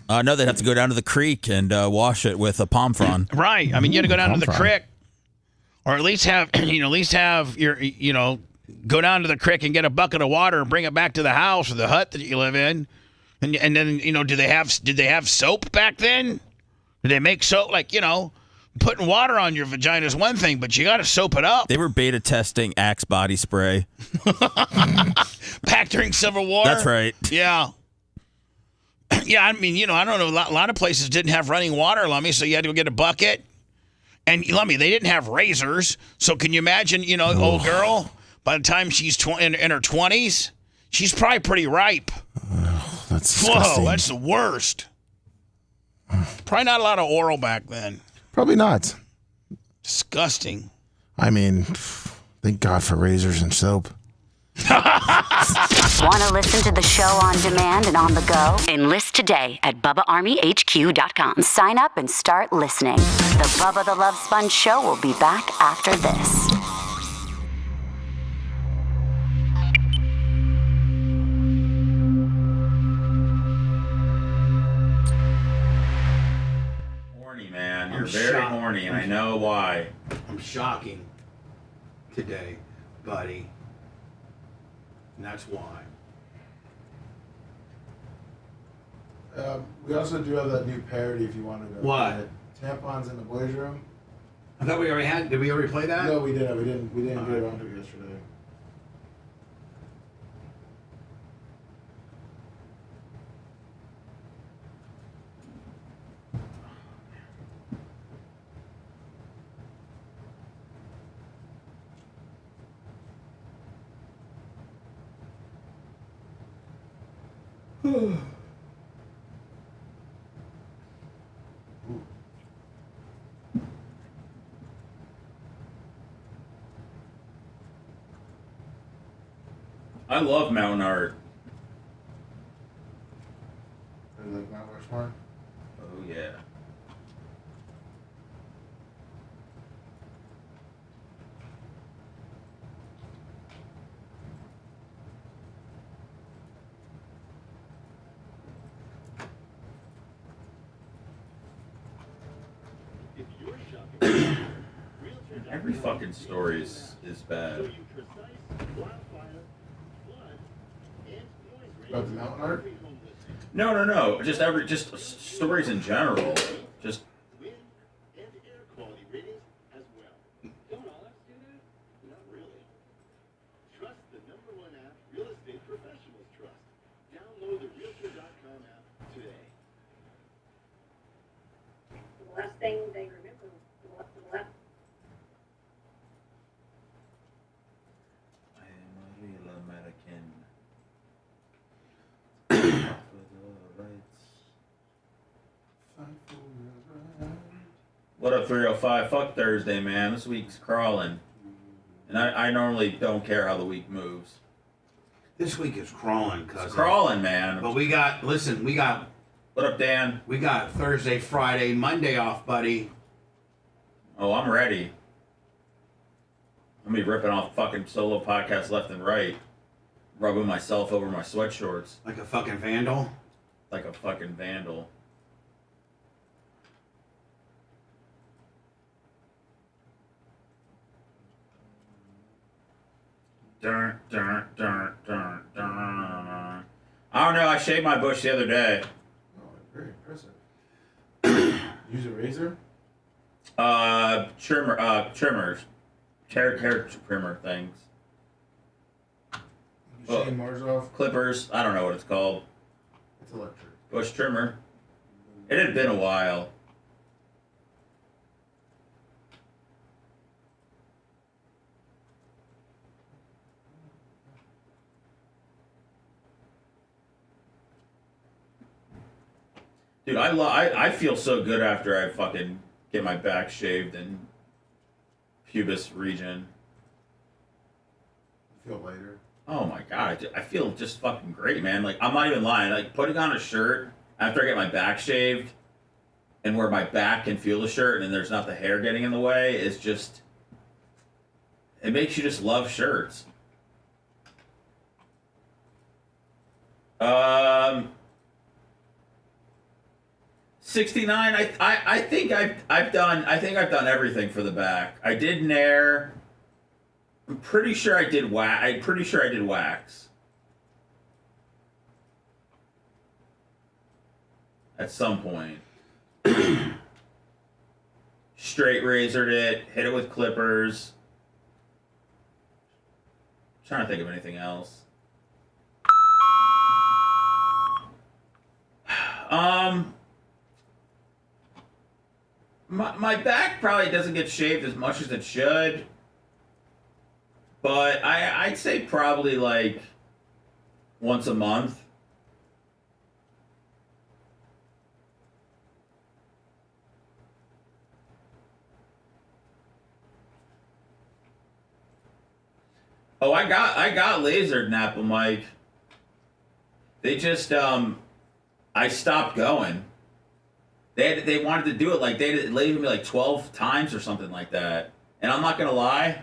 No, they'd have to go down to the creek and wash it with a palm frond. Right. I mean, you had to go down to the creek. Or at least have your, go down to the creek and get a bucket of water and bring it back to the house or the hut that you live in. And then, did they have soap back then? Did they make soap? Putting water on your vagina is one thing, but you got to soap it up. They were beta testing Axe body spray. Back during Civil War? That's right. Yeah. Yeah, I mean, I don't know. A lot of places didn't have running water, Lummy, so you had to go get a bucket. And Lummy, they didn't have razors. So can you imagine, old girl, by the time she's in her 20s, she's probably pretty ripe. That's disgusting. Whoa, that's the worst. Probably not a lot of oral back then. Probably not. Disgusting. I mean, thank God for razors and soap. Want to listen to the show on demand and on the go? Enlist today at BubbaArmyHQ.com. Sign up and start listening. The Bubba the Love Sponge Show will be back after this. Horny, man. You're very horny, and I know why. I'm shocking today, buddy. And that's why. We also do have that new parody if you wanted to. What? Tampons in the boys' room. I thought we already had. Did we already play that? No, we didn't. We didn't get around to it yesterday. I love mountain art. You like Mount Rushmore? Oh, yeah. Every fucking story is bad. About the mountain art? No. Just stories in general. Just. Last thing they remember. I am a real American. What up, 305? Fuck Thursday, man. This week's crawling. And I normally don't care how the week moves. This week is crawling, cousin. It's crawling, man. But we got. What up, Dan? We got Thursday, Friday, Monday off, buddy. Oh, I'm ready. I'm gonna be ripping off fucking solo podcasts left and right. Rubbing myself over my sweatshorts. Like a fucking vandal? Like a fucking vandal. Dun, dun, dun, dun, dun. I don't know, I shaved my bush the other day. Oh, very impressive. Use a razor? Trimmers. Hair trimmer things. You shave Mars off? Clippers. I don't know what it's called. It's electric. Bush trimmer. It had been a while. Dude, I feel so good after I fucking get my back shaved and pubis region. You feel lighter? Oh my god, I feel just fucking great, man. Like, I'm not even lying. Like, putting on a shirt after I get my back shaved and where my back can feel the shirt and there's not the hair getting in the way is just, it makes you just love shirts. 69. I think I've done everything for the back. I did Nair. I'm pretty sure I did wax. At some point. Straight razored it, hit it with clippers. Trying to think of anything else. My back probably doesn't get shaved as much as it should, but I'd say probably like once a month. Oh, I got lasered, Napple Mike. They just I stopped going. They wanted to do it like they lasered me like 12 times or something like that. And I'm not gonna lie,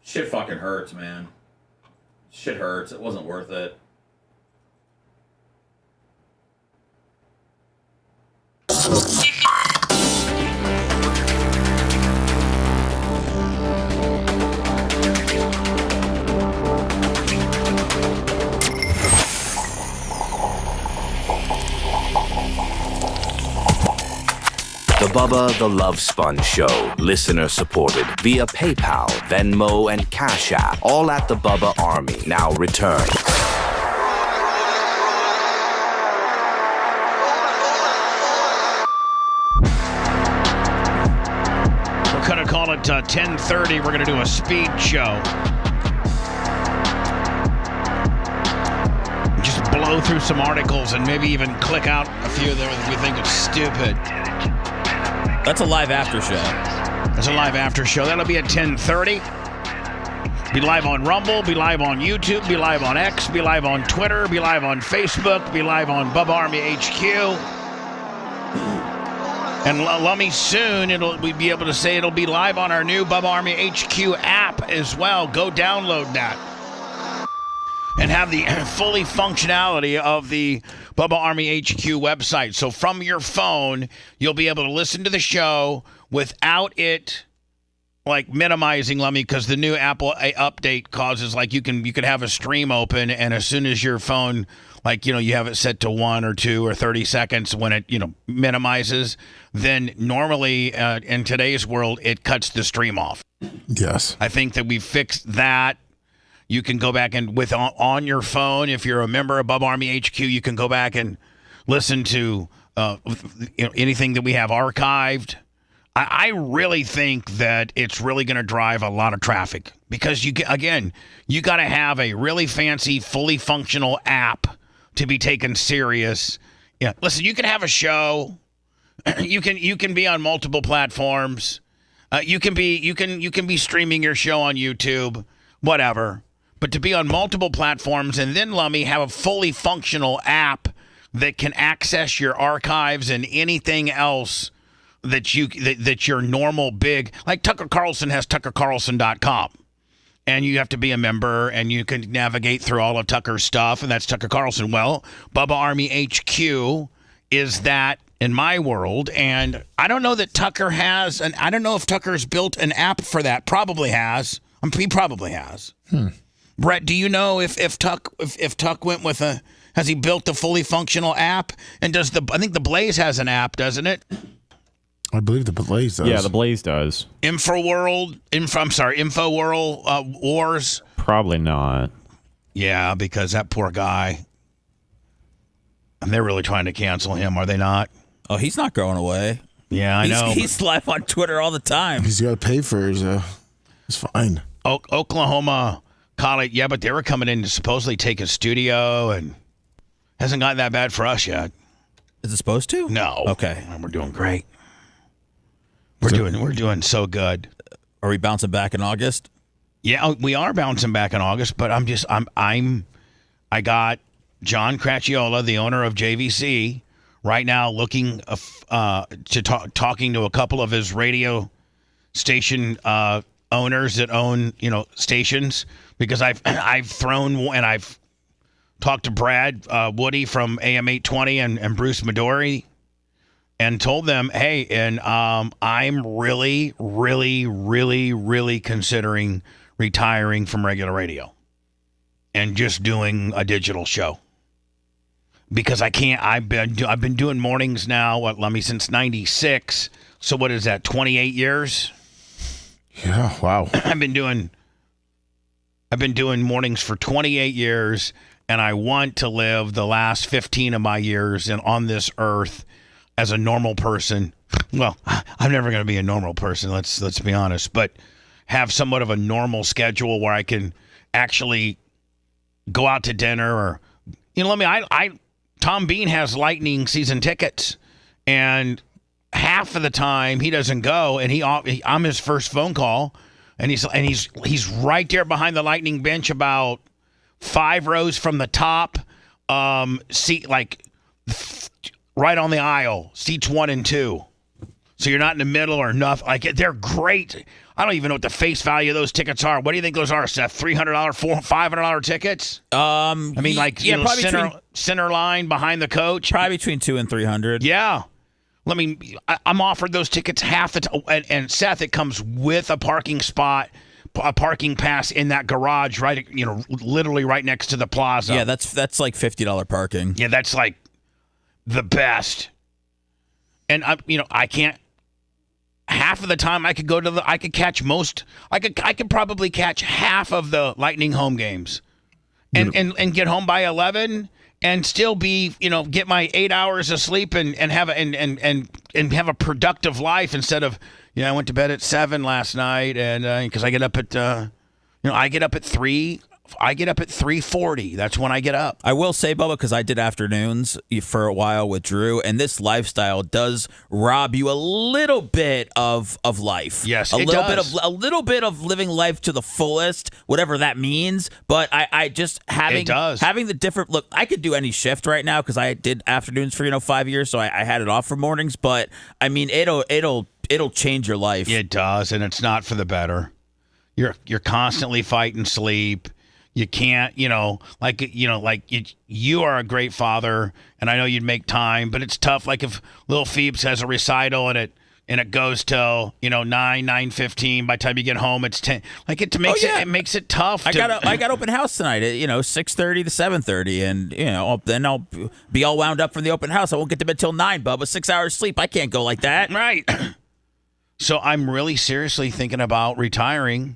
shit fucking hurts, man. Shit hurts. It wasn't worth it. The Bubba the Love Sponge Show, listener supported via PayPal, Venmo, and Cash App, all at the Bubba Army. Now return. We're going to call it 10:30. We're going to do a speed show. Just blow through some articles and maybe even click out a few that we think are stupid. That's a live after show. That's a live after show. That'll be at 10:30. Be live on Rumble, be live on YouTube, be live on X, be live on Twitter, be live on Facebook, be live on Bubba Army HQ. And Lummy, soon we'll be able to say it'll be live on our new Bubba Army HQ app as well. Go download that. And have the fully functionality of the Bubba Army HQ website. So from your phone, you'll be able to listen to the show without it like minimizing, Lummy, because the new Apple update causes like you could have a stream open, and as soon as your phone, like, you have it set to 1 or 2 or 30 seconds when it, minimizes, then normally in today's world, it cuts the stream off. Yes. I think that we fixed that. You can go back and on your phone, if you're a member of Bubba Army HQ, you can go back and listen to anything that we have archived. I really think that it's really going to drive a lot of traffic because you got to have a really fancy, fully functional app to be taken serious. Yeah, listen, you can have a show. You can be on multiple platforms. You can be streaming your show on YouTube, whatever. But to be on multiple platforms and then, Lummy, have a fully functional app that can access your archives and anything else that your normal big, like Tucker Carlson has tuckercarlson.com. And you have to be a member and you can navigate through all of Tucker's stuff, and that's Tucker Carlson. Well, Bubba Army HQ is that in my world, and I don't know that Tucker has, and I don't know if Tucker's built an app for that. Probably has. He probably has. Brett, do you know if Tuck went with has he built the fully functional app? And I think the Blaze has an app, doesn't it? I believe the Blaze does. Yeah, the Blaze does. InfoWorld Wars. Probably not. Yeah, because that poor guy. And they're really trying to cancel him, are they not? Oh, he's not going away. Yeah, I know. He's live on Twitter all the time. He's got to pay for his. It's fine. Oklahoma College, yeah, but they were coming in to supposedly take a studio, and hasn't gotten that bad for us yet. Is it supposed to? No. Okay, and we're doing great. We're doing so good. Are we bouncing back in August? Yeah, we are bouncing back in August, but I got John Cracciola, the owner of JVC, right now looking talking to a couple of his radio station owners that own stations, because I've thrown and I've talked to Brad Woody from AM 820 and Bruce Midori, and told them, hey, and I'm really, really, really, really considering retiring from regular radio and just doing a digital show, because I can't. I've been doing mornings now. Since '96. So what is that? 28 years. Yeah. Wow. I've been doing mornings for 28 years, and I want to live the last 15 of my years on this earth as a normal person. Well, I'm never going to be a normal person, let's be honest, but have somewhat of a normal schedule where I can actually go out to dinner or, Tom Bean has Lightning season tickets, and half of the time he doesn't go, and I'm his first phone call, and he's right there behind the Lightning bench, about 5 rows from the top, seat like right on the aisle, seats 1 and 2. So you're not in the middle or nothing. Like, they're great. I don't even know what the face value of those tickets are. What do you think those are, Seth? $300, $500 tickets? Probably center line behind the coach. Probably between $200 and $300. Yeah. I'm offered those tickets half the time. And Seth, it comes with a parking spot, a parking pass in that garage, right? Literally right next to the plaza. Yeah, that's like $50 parking. Yeah, that's like the best. And I can't. Half of the time I could probably catch half of the Lightning home games, and get home by 11 and still be, get my 8 hours of sleep and have a productive life instead of, I went to bed at 7 last night, and because I get up at I get up at 3. I get up at 3:40. That's when I get up. I will say, Bubba, because I did afternoons for a while with Drew, and this lifestyle does rob you a little bit of life. Yes, a little bit of living life to the fullest, whatever that means. But I just having the different look. I could do any shift right now because I did afternoons for 5 years, so I had it off for mornings. But I mean, it'll change your life. It does, and it's not for the better. You're constantly fighting sleep. You can't, you are a great father, and I know you'd make time, but it's tough. Like if Lil Phoebes has a recital and it goes till 9:15. By the time you get home, it's 10. Like it makes it tough. I got open house tonight at 6:30 to 7:30, and then I'll be all wound up from the open house. I won't get to bed till 9, Bubba. 6 hours sleep. I can't go like that. Right. So I'm really seriously thinking about retiring.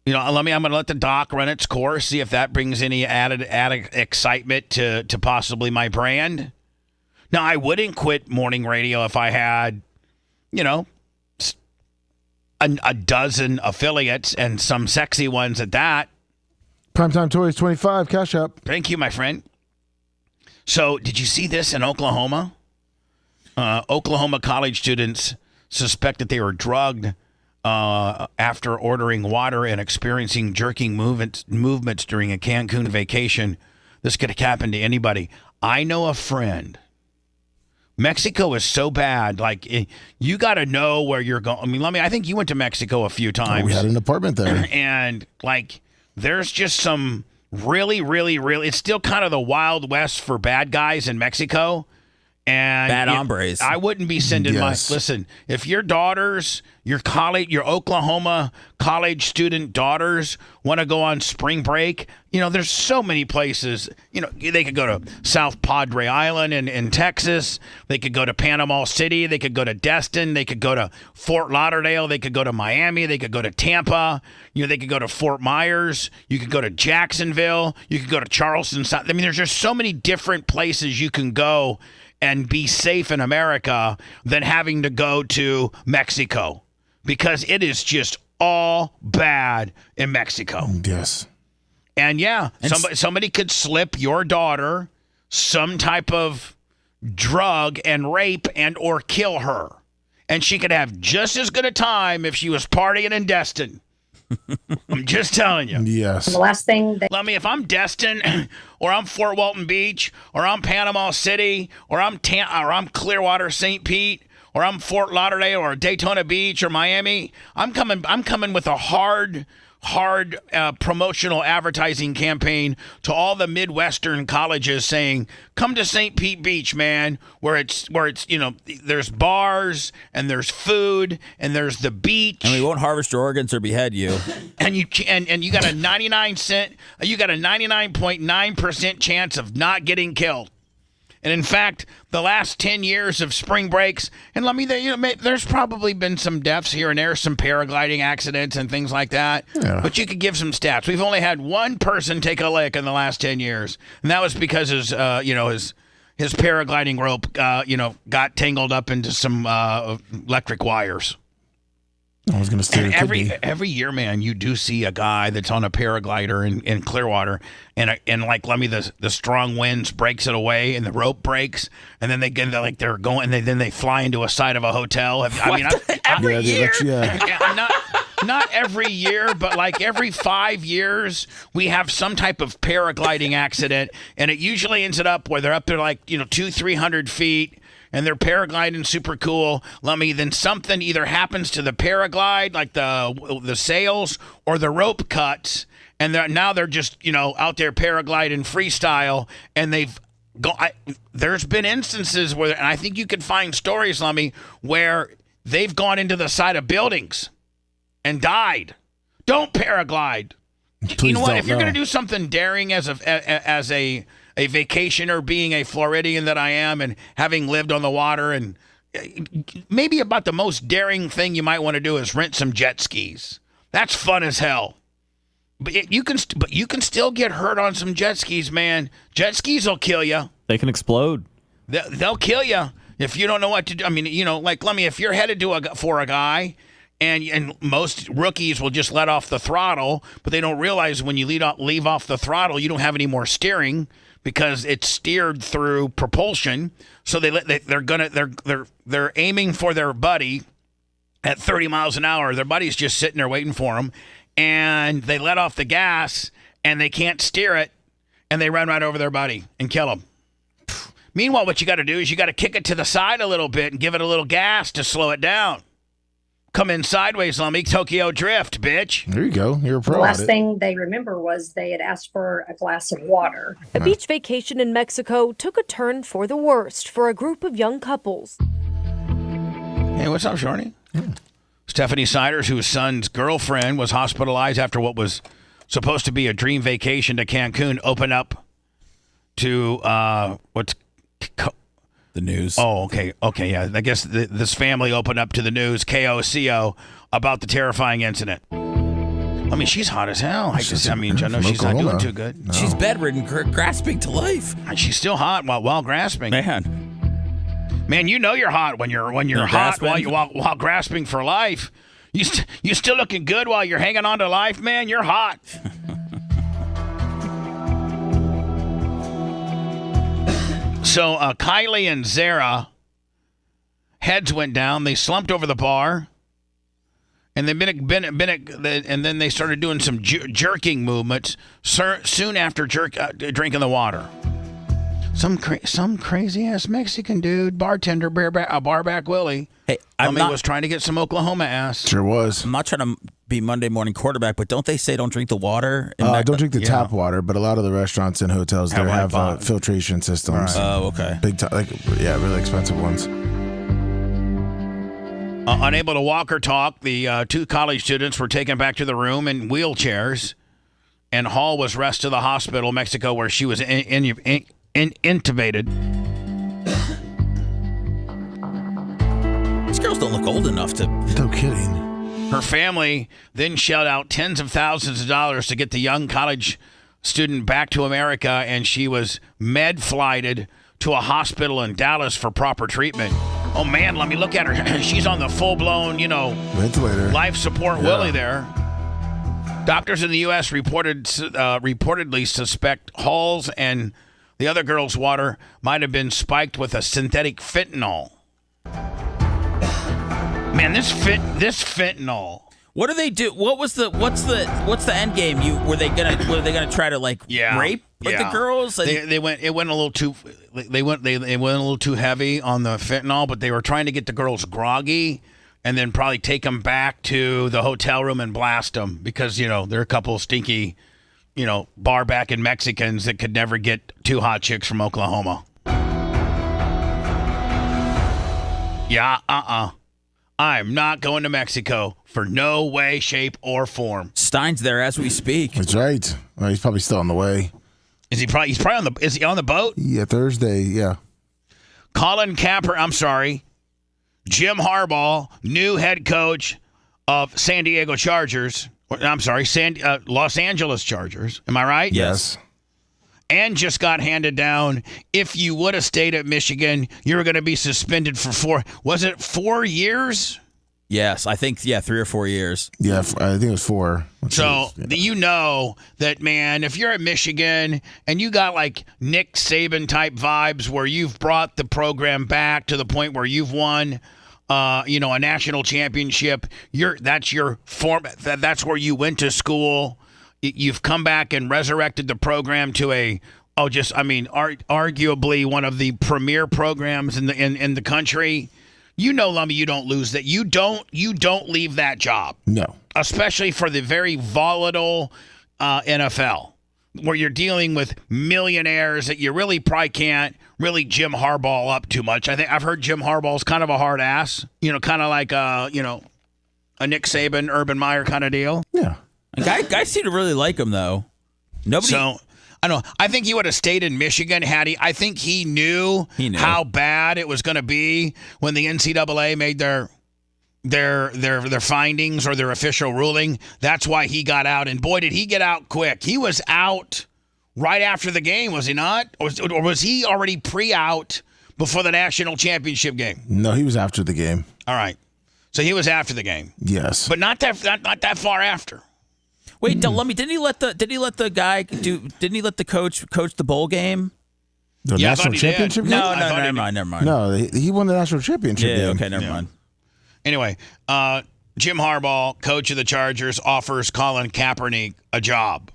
I'm going to let the doc run its course, see if that brings any added excitement to possibly my brand. Now, I wouldn't quit morning radio if I had, a dozen affiliates and some sexy ones at that. Primetime Toys 25, cash up. Thank you, my friend. So, did you see this in Oklahoma? Oklahoma college students suspect that they were drugged after ordering water and experiencing jerking movements during a Cancun vacation. This could happen to anybody. I know a friend. Mexico is so bad. Like, you got to know where you're going. I think you went to Mexico a few times. We had an apartment there. And, there's just some really, really, really, it's still kind of the Wild West for bad guys in Mexico. And bad hombres. I wouldn't be sending listen, if your daughters, your Oklahoma college student daughters want to go on spring break, there's so many places. They could go to South Padre Island in Texas. They could go to Panama City. They could go to Destin. They could go to Fort Lauderdale. They could go to Miami. They could go to Tampa. They could go to Fort Myers. You could go to Jacksonville. You could go to Charleston. There's just so many different places you can go and be safe in America than having to go to Mexico, because it is just all bad in Mexico. Yes. And somebody could slip your daughter some type of drug and rape and or kill her. And she could have just as good a time if she was partying in Destin. I'm just telling you. Yes. The last thing that if I'm Destin, or I'm Fort Walton Beach, or I'm Panama City, or I'm Clearwater, St. Pete, or I'm Fort Lauderdale, or Daytona Beach, or Miami, I'm coming with a hard promotional advertising campaign to all the Midwestern colleges saying, come to St. Pete Beach, man, where it's there's bars and there's food and there's the beach, and we won't harvest your organs or behead you. And you got a 99.9% chance of not getting killed. And in fact, the last 10 years of spring breaks, and there's probably been some deaths here and there, some paragliding accidents and things like that. Yeah. But you could give some stats. We've only had one person take a lick in the last 10 years, and that was because his paragliding rope, got tangled up into some electric wires. I was going to say every year, man, you do see a guy that's on a paraglider in Clearwater, and the strong winds breaks it away, and the rope breaks, and then they're going, and then they fly into a side of a hotel. Every year, not every year, but like every 5 years, we have some type of paragliding accident, and it usually ends up where they're up there 200-300 feet. And they're paragliding super cool. Then something either happens to the paraglide, like the sails, or the rope cuts, and they're just out there paragliding freestyle, and they've there's been instances where, and I think you could find stories, Lummy, where they've gone into the side of buildings and died. Don't paraglide. Please, you know what? If you're going to do something daring as a vacationer, being a Floridian that I am, and having lived on the water, and maybe about the most daring thing you might want to do is rent some jet skis. That's fun as hell. But you can still get hurt on some jet skis, man. Jet skis will kill you. They can explode. They'll kill you if you don't know what to do. I mean, let me. If you're headed for a guy. And most rookies will just let off the throttle, but they don't realize when you leave off the throttle, you don't have any more steering because it's steered through propulsion. So they're aiming for their buddy at 30 miles an hour. Their buddy's just sitting there waiting for them, and they let off the gas and they can't steer it, and they run right over their buddy and kill him. Meanwhile, what you got to do is you got to kick it to the side a little bit and give it a little gas to slow it down. Come in sideways, Lummy. Tokyo Drift, bitch. There you go. You're a pro. The last thing they remember was they had asked for a glass of water. A beach vacation in Mexico took a turn for the worst for a group of young couples. Hey, what's up, Shorty? Yeah. Stephanie Siders, whose son's girlfriend was hospitalized after what was supposed to be a dream vacation to Cancun, opened up to the news. Oh, okay. Okay, yeah. I guess this family opened up to the news, KOCO, about the terrifying incident. I mean, she's hot as hell. I know she's not doing too good. No. She's bedridden, grasping to life. And she's still hot while grasping. Man, you know you're hot when you're hot while grasping for life. You still looking good while you're hanging on to life, man. You're hot. So Kylie and Zara, heads went down. They slumped over the bar, and then and then they started doing some jerking movements soon after drinking the water. Some crazy ass Mexican dude, bartender, barback Willie. Hey, was trying to get some Oklahoma ass. Sure was. I'm not trying to be Monday morning quarterback, but don't they say don't drink the water? Don't drink the tap water, but a lot of the restaurants and hotels there have filtration systems. Right. Oh, okay. Big time, really expensive ones. Unable to walk or talk, the two college students were taken back to the room in wheelchairs, and Hall was rushed to the hospital, Mexico, where she was intubated. These girls don't look old enough to. No kidding. Her family then shelled out tens of thousands of dollars to get the young college student back to America, and she was med-flighted to a hospital in Dallas for proper treatment. Oh, man, let me look at her. She's on the full-blown, ventilator, life support Willie there. Doctors in the U.S. reportedly suspect Hall's and the other girl's water might have been spiked with a synthetic fentanyl. Man, this fentanyl. What do they do? What's the end game? Were they gonna try to rape the girls? They went a little too heavy on the fentanyl, but they were trying to get the girls groggy and then probably take them back to the hotel room and blast them because they're a couple of stinky, bar backing Mexicans that could never get two hot chicks from Oklahoma. Yeah, I'm not going to Mexico for no way, shape, or form. Stein's there as we speak. That's right. Well, he's probably still on the way. Is he probably on the boat? Yeah, Thursday. Yeah. Jim Harbaugh, new head coach of San Diego Chargers. I'm sorry, Los Angeles Chargers. Am I right? Yes. And just got handed down, if you would have stayed at Michigan, you were going to be suspended for 4 years? Yes, I think, 3 or 4 years. Yeah, I think it was 4. So you know that, man, if you're at Michigan and you got like Nick Saban type vibes where you've brought the program back to the point where you've won a national championship, that's your form. That's where you went to school. You've come back and resurrected the program to arguably one of the premier programs in the country. You know, Lummy, you don't lose that. You don't leave that job. No. Especially for the very volatile NFL, where you're dealing with millionaires that you really probably can't really Jim Harbaugh up too much. I've heard Jim Harbaugh's kind of a hard ass, kind of like a Nick Saban, Urban Meyer kind of deal. Yeah. Guys seem to really like him, though. So, I don't know. I think he would have stayed in Michigan had he. I think he knew how bad it was going to be when the NCAA made their findings or their official ruling. That's why he got out. And boy, did he get out quick. He was out right after the game, was he not? Or was he already pre-out before the national championship game? No, he was after the game. All right. So he was after the game. Yes. But not that far after. Wait, didn't he let the coach coach the bowl game? The national championship game? No, never mind. No, he won the national championship game. Okay, never mind. Anyway, Jim Harbaugh, coach of the Chargers, offers Colin Kaepernick a job.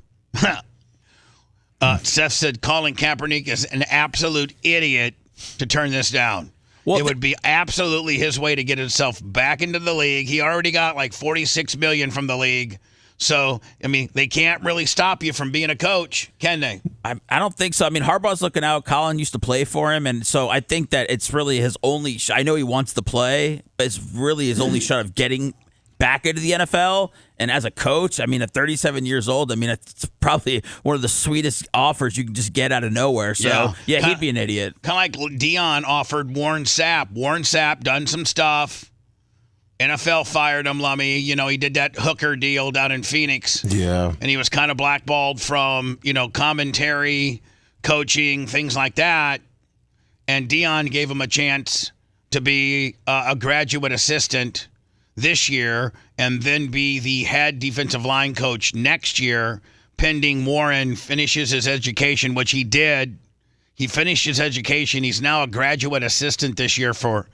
Seth said Colin Kaepernick is an absolute idiot to turn this down. Well, it would be absolutely his way to get himself back into the league. He already got like $46 million from the league. So, I mean, they can't really stop you from being a coach, can they? I don't think so. I mean, Harbaugh's looking out. Colin used to play for him, and so I think that it's really his only I know he wants to play, but it's really his only shot of getting back into the NFL. And as a coach, I mean, at 37 years old, I mean, it's probably one of the sweetest offers you can just get out of nowhere. So, yeah he'd be an idiot. Kind of like Dion offered Warren Sapp. Warren Sapp done some stuff. NFL fired him, Lummy. He did that hooker deal down in Phoenix. Yeah. And he was kind of blackballed from, commentary, coaching, things like that. And Dion gave him a chance to be a graduate assistant this year and then be the head defensive line coach next year, pending Warren finishes his education, which he did. He finished his education. He's now a graduate assistant this year for...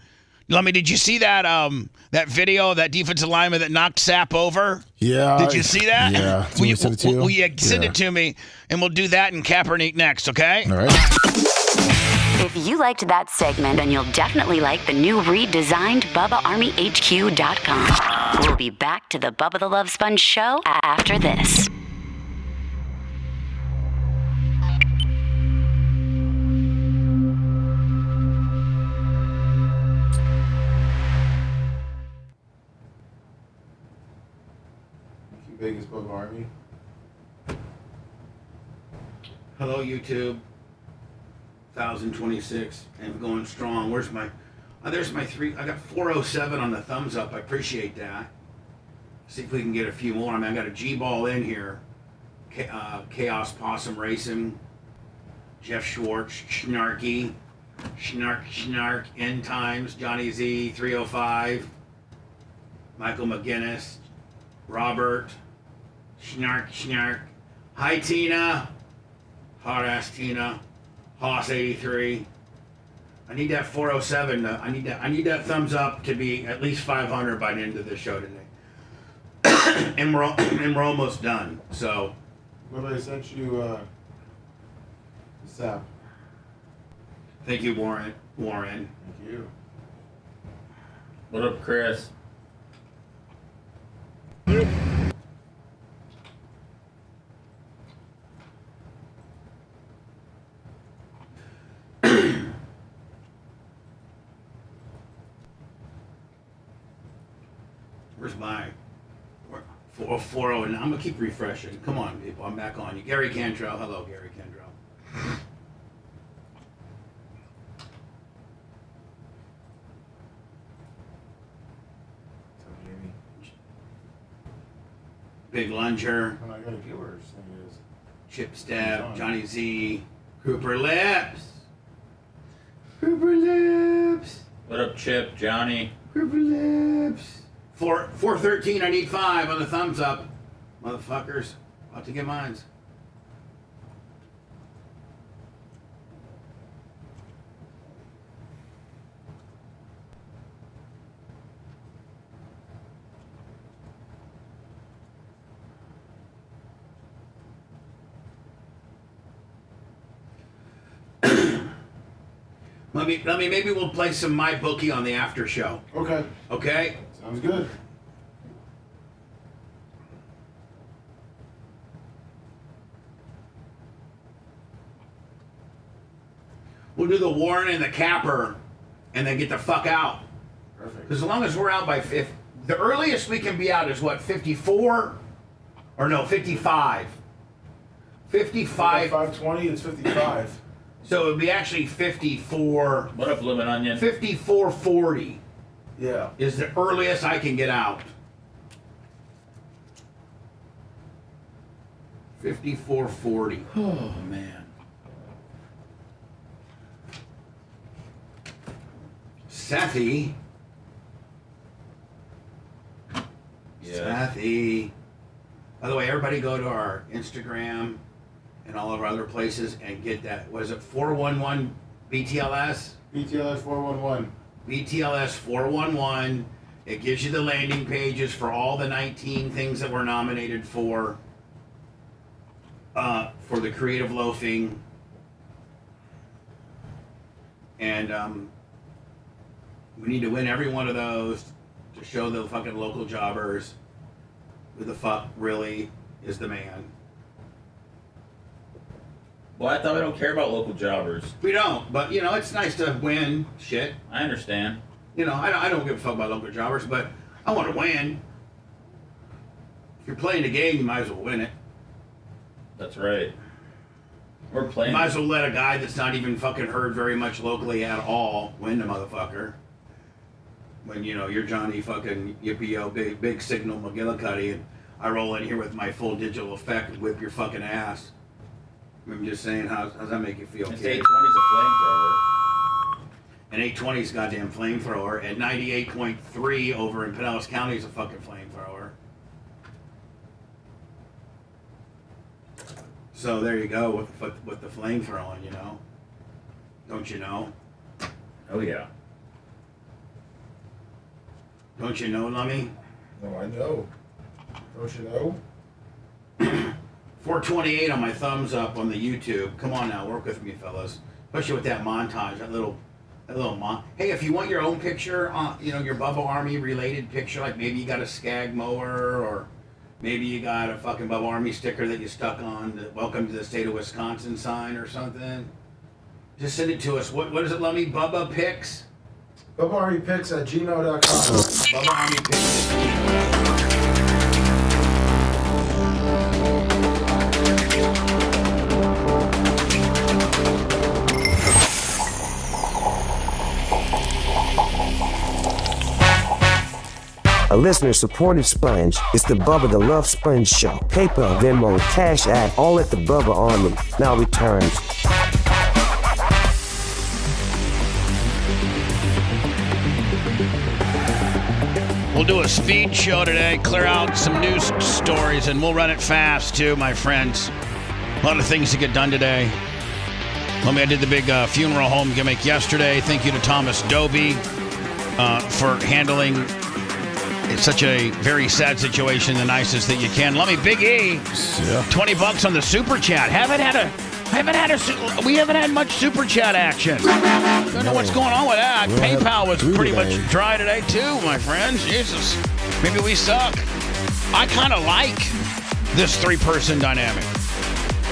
Lummy, did you see that that video of that defensive lineman that knocked Sapp over? Yeah. Did you see that? Yeah. Send it to me, and we'll do that in Kaepernick next, okay? All right. If you liked that segment, then you'll definitely like the new redesigned BubbaArmyHQ.com. We'll be back to the Bubba the Love Sponge show after this. Biggest Bubba Army. Hello, YouTube. 1,026 and going strong. Where's my? There's my 3. I got 407 on the thumbs up. I appreciate that. See if we can get a few more. I mean, I got a G-ball in here. Chaos Possum Racing. Jeff Schwartz, Snarky, Snark, End Times, Johnny Z, 305, Michael McGinnis, Robert. Snark. Hi, Tina. Hot ass Tina. Hoss 83. I need that 407. I need that thumbs up to be at least 500 by the end of the show today. and we're almost done. So. Well, I sent you Sap. Thank you, Warren. Thank you. What up, Chris? Where's my 409? I'm gonna keep refreshing. Come on, people. I'm back on you. Gary Cantrell. Hello, Gary Cantrell. Big Lunger, I got a viewers thing is. Chip Stab, Johnny Z, Cooper Lips. Cooper Lips. What up, Chip? Johnny? Cooper Lips. 413, I need 5 on the thumbs up. Motherfuckers. About to get mines. Maybe we'll play some My Bookie on the after show. Okay. Okay? Sounds good. We'll do the Warren and the Capper and then get the fuck out. Perfect. Because as long as we're out by the earliest we can be out is what, 54? Or no, 55. 55. 520, it's 55. So it would be actually 54. What up, Bloomin' Onion? 54:40. Yeah. Is the earliest I can get out. 54:40. Oh, man. Sethy. Yeah. Sethy. By the way, everybody go to our Instagram and all of our other places and get that. Was it 411 BTLS? BTLS 411. BTLS 411. It gives you the landing pages for all the 19 things that we're nominated for the creative loafing. And we need to win every one of those to show the fucking local jobbers who the fuck really is the man. Well, I thought we don't care about local jobbers. We don't, but you know, it's nice to win shit. I understand. You know, I don't give a fuck about local jobbers, but I want to win. If you're playing the game, you might as well win it. That's right. We're playing. You might as well let a guy that's not even fucking heard very much locally at all win the motherfucker. When, you know, you're Johnny fucking Yippee-Yo, big signal McGillicuddy, and I roll in here with my full digital effect and whip your fucking ass. I'm just saying, how's that make you feel, This kid? 820's a flamethrower. An 820's goddamn flamethrower, and 98.3 over in Pinellas County is a fucking flamethrower. So there you go with the flamethrowing, you know. Don't you know? Oh, yeah. Don't you know, Lummy? No, I know. Don't you know? 428 on my thumbs up on the YouTube. Come on now, work with me, fellas. Especially with that montage, that little Hey, if you want your own picture, you know, your Bubba Army related picture, like maybe you got a Skag mower, or maybe you got a fucking Bubba Army sticker that you stuck on the "Welcome to the State of Wisconsin" sign or something. Just send it to us. What is it, Lummy? Bubba Pics? BubbaArmyPics@gmail.com. Bubba Army Pics. A listener-supported sponge. It's the Bubba the Love Sponge Show. PayPal, Venmo, Cash App, all at the Bubba Army. Now returns. We'll do a speed show today, clear out some news stories, and we'll run it fast too, my friends. A lot of things to get done today. I did the big funeral home gimmick yesterday. Thank you to Thomas Dobie for handling it's such a very sad situation, the nicest that you can. Let me, Big E, $20 on the super chat. We haven't had much super chat action. I don't know what's going on with that. PayPal was pretty much dry today too, my friends. Jesus, maybe we suck. I kind of like this 3-person dynamic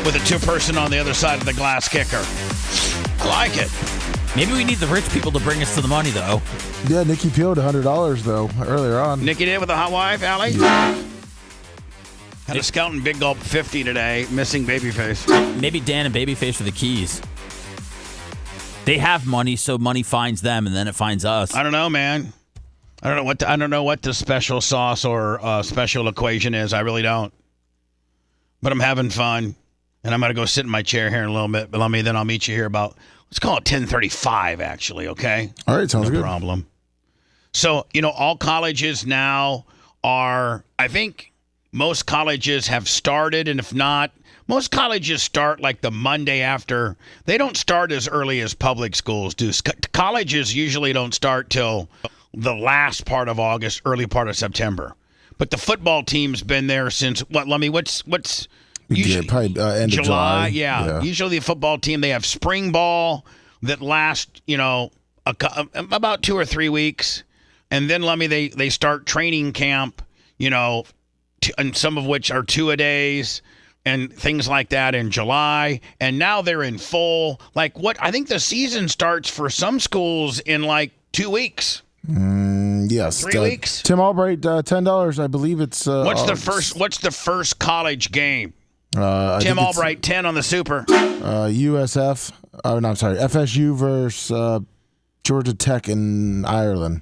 with a 2-person on the other side of the glass kicker. I like it. Maybe we need the rich people to bring us to the money, though. Yeah, Nikki peeled $100 though earlier on. Nikki did with the hot wife, Allie. Yeah. Had a Scout Big Gulp 50 today, missing Babyface. Maybe Dan and Babyface are the keys. They have money, so money finds them, and then it finds us. I don't know, man. I don't know what the special sauce or special equation is. I really don't. But I'm having fun, and I'm gonna go sit in my chair here in a little bit. But then I'll meet you here about, let's call it 10:35 actually. Okay. All right, sounds no good. problem. So all colleges now are. I think most colleges have started, and if not, most colleges start like the Monday after. They don't start as early as public schools do. Colleges usually don't start till the last part of August, early part of September. But the football team's been there since what? Let me. What's usually probably end of July. Yeah. Usually the football team, they have spring ball that lasts about 2 or 3 weeks, and then they start training camp. And some of which are 2-a-days and things like that in July. And now they're in full. I think the season starts for some schools in 2 weeks. Yes. 3 weeks. Tim Albright, $10. I believe it's. What's the first college game? Tim Albright, 10 on the Super. USF. Oh no, I'm sorry. FSU versus Georgia Tech in Ireland.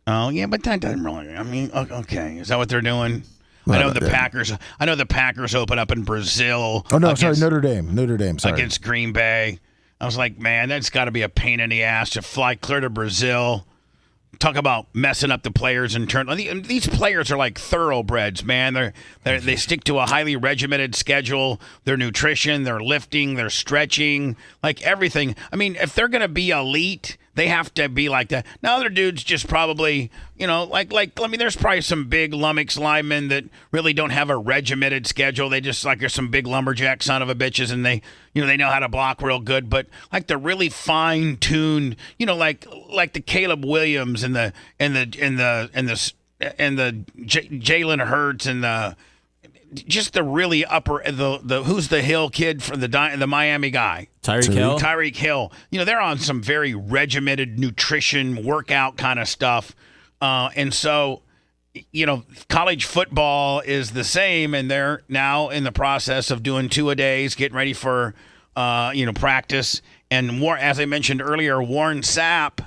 Oh yeah, but that doesn't really. I mean, okay, is that what they're doing? I know the Packers. I know the Packers open up in Brazil. Oh no, sorry, Notre Dame. Notre Dame. Sorry. Against Green Bay. I was like, man, that's got to be a pain in the ass to fly clear to Brazil. Talk about messing up the players in turn. These players are like thoroughbreds, man. They stick to a highly regimented schedule. Their nutrition, their lifting, their stretching, like everything. I mean, if they're going to be elite, they have to be like that. Now, other dudes just probably, there's probably some big lummox linemen that really don't have a regimented schedule. They just are some big lumberjack son of a bitches, and they know how to block real good. But the really fine tuned, like the Caleb Williams and the Jalen Hurts and the just the really upper the who's the Hill kid from the Miami guy, Tyreek Hill. They're on some very regimented nutrition workout kind of stuff, and so college football is the same, and they're now in the process of doing 2-a-days, getting ready for practice. And as I mentioned earlier, Warren Sapp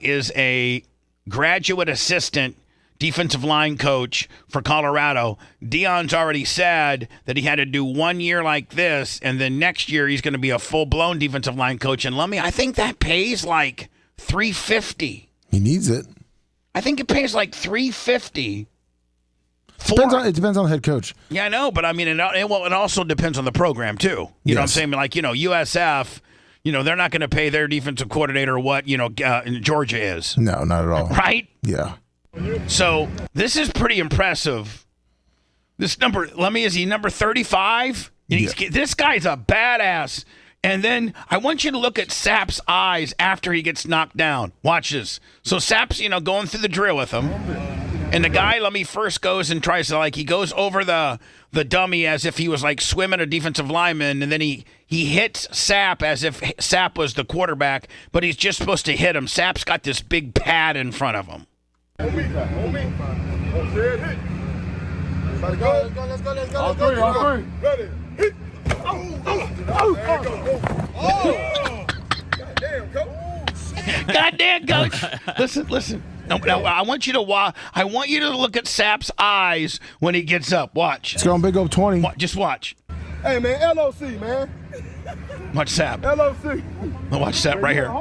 is a graduate assistant defensive line coach for Colorado. Deion's already said that he had to do 1 year like this, and then next year he's going to be a full-blown defensive line coach. And I think that pays like $350. He needs it. I think it pays like $350. It depends on the head coach. Yeah, I know, but I mean, it also depends on the program too. You know what I'm saying? USF, they're not going to pay their defensive coordinator what Georgia is. No, not at all. Right? Yeah. So this is pretty impressive. This number, is he number 35? This guy's a badass. And then I want you to look at Sapp's eyes after he gets knocked down. Watch this. So Sapp's, going through the drill with him. And the guy, first goes and tries to, he goes over the dummy as if he was, swimming a defensive lineman. And then he hits Sapp as if Sapp was the quarterback. But he's just supposed to hit him. Sapp's got this big pad in front of him. Let's go. All three. Ready. Hit. Goddamn, coach. Listen. Now, I want you to look at Sapp's eyes when he gets up. Watch. It's going big up 20. Just watch. Hey, man, LOC, man. Watch Sapp. LOC. Watch Sapp right here.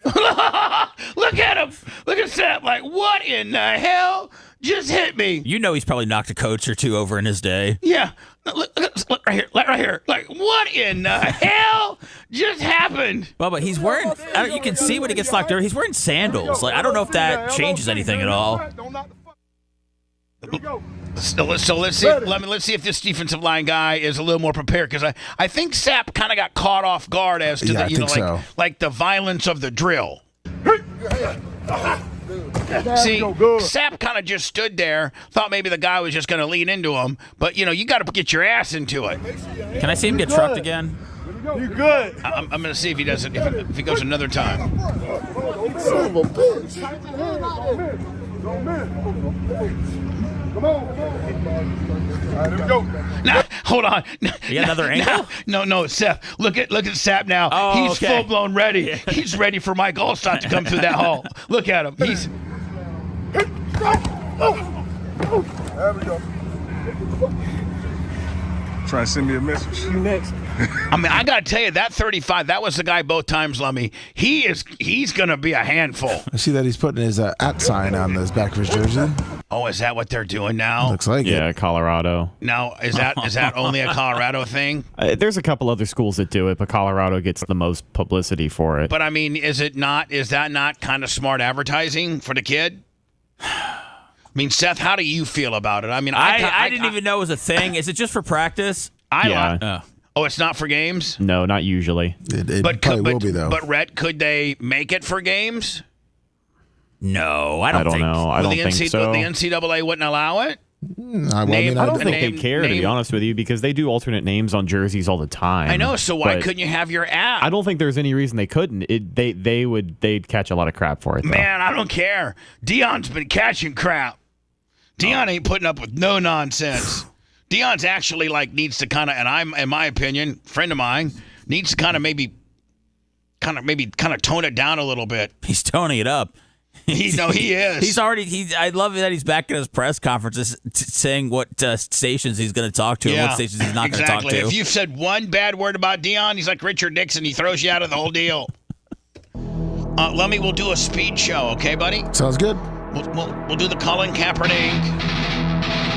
Look at him. Look at Sapp. What in the hell just hit me? He's probably knocked a coach or two over in his day. Yeah. Look right here. What in the hell just happened? Bubba, he's wearing, you can see when he gets knocked over, he's wearing sandals. I don't know if that changes anything at all. So let's see. Let's see if this defensive line guy is a little more prepared, because I think Sapp kind of got caught off guard as to the violence of the drill. See, Sapp kind of just stood there, thought maybe the guy was just going to lean into him, but you got to get your ass into it. Can I see him get trucked again? You good? I'm going to see if he does it. If he goes another time. Son of a bitch. Come on. All right, here we go. Now, Hold on. You got another angle? No, Seth. Look at Sap now. Oh, He's okay. full blown ready. Yeah. He's ready for Mike Allstott to come through that hall. Look at him. He's. There we go. Trying to send me a message. You next. I mean, I got to tell you, that 35, that was the guy both times, Lummy. He's going to be a handful. I see that he's putting his @ sign on the back of his jersey. Oh, is that what they're doing now? Looks like it. Yeah, Colorado. Now, is that only a Colorado thing? There's a couple other schools that do it, but Colorado gets the most publicity for it. But I mean, is that not kind of smart advertising for the kid? I mean, Seth, how do you feel about it? I mean, I didn't even know it was a thing. Is it just for practice? Oh, it's not for games? No, not usually. It probably will be, though. But, Rhett, could they make it for games? No, I don't think know. I don't think so. The NCAA wouldn't allow it? I don't think they care, to be honest with you, because they do alternate names on jerseys all the time. I know, so why couldn't you have your app? I don't think there's any reason they couldn't. They'd catch a lot of crap for it, though. Man, I don't care. Deion's been catching crap. Deion ain't putting up with no nonsense. Deion's actually needs to kind of, and I'm, in my opinion, friend of mine, needs to kind of maybe tone it down a little bit. He's toning it up. He is. I love that he's back in his press conferences saying what stations he's going to talk to and what stations he's not going to talk to. If you've said one bad word about Deion, he's like Richard Nixon. He throws you out of the whole deal. Lummy, we'll do a speed show, okay, buddy? Sounds good. We'll do the Colin Kaepernick.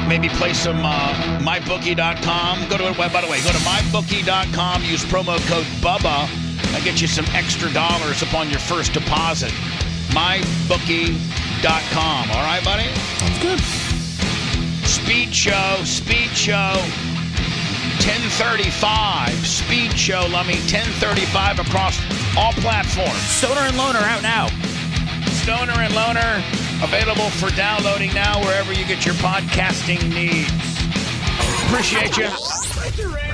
Maybe play some mybookie.com. By the way, go to mybookie.com. Use promo code BUBBA. I'll get you some extra dollars upon your first deposit. mybookie.com. All right, buddy? Sounds good. Speed show. 10:35. Speed show, Lummy. 10:35 across all platforms. Stoner and Loner out now. Stoner and Loner available for downloading now wherever you get your podcasting needs. Appreciate you.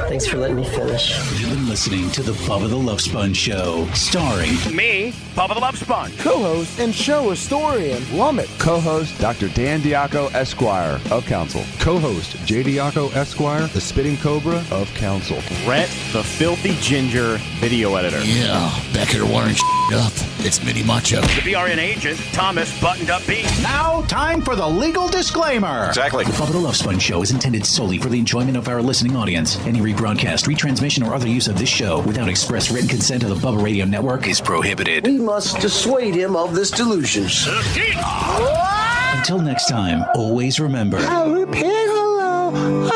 Thanks for letting me finish. You've been listening to the Bubba the Love Sponge Show, starring me, Bubba the Love Sponge, co-host and show historian Lumet, Co-host Dr. Dan Diaco, Esquire of Council. Co-host J. Diaco, Esquire, the Spitting Cobra of Council. Rhett, the Filthy Ginger video editor. Yeah, back here wiring up. It's Mini Macho. The BRN agent, Thomas Buttoned Up B. Now, time for the legal disclaimer. Exactly. The Bubba the Love Sponge Show is intended solely for the enjoyment of our listening audience. Any rebroadcast, retransmission, or other use of this show without express written consent of the Bubba Radio Network is prohibited. We must dissuade him of this delusion. Until next time, always remember. I'll repeat hello.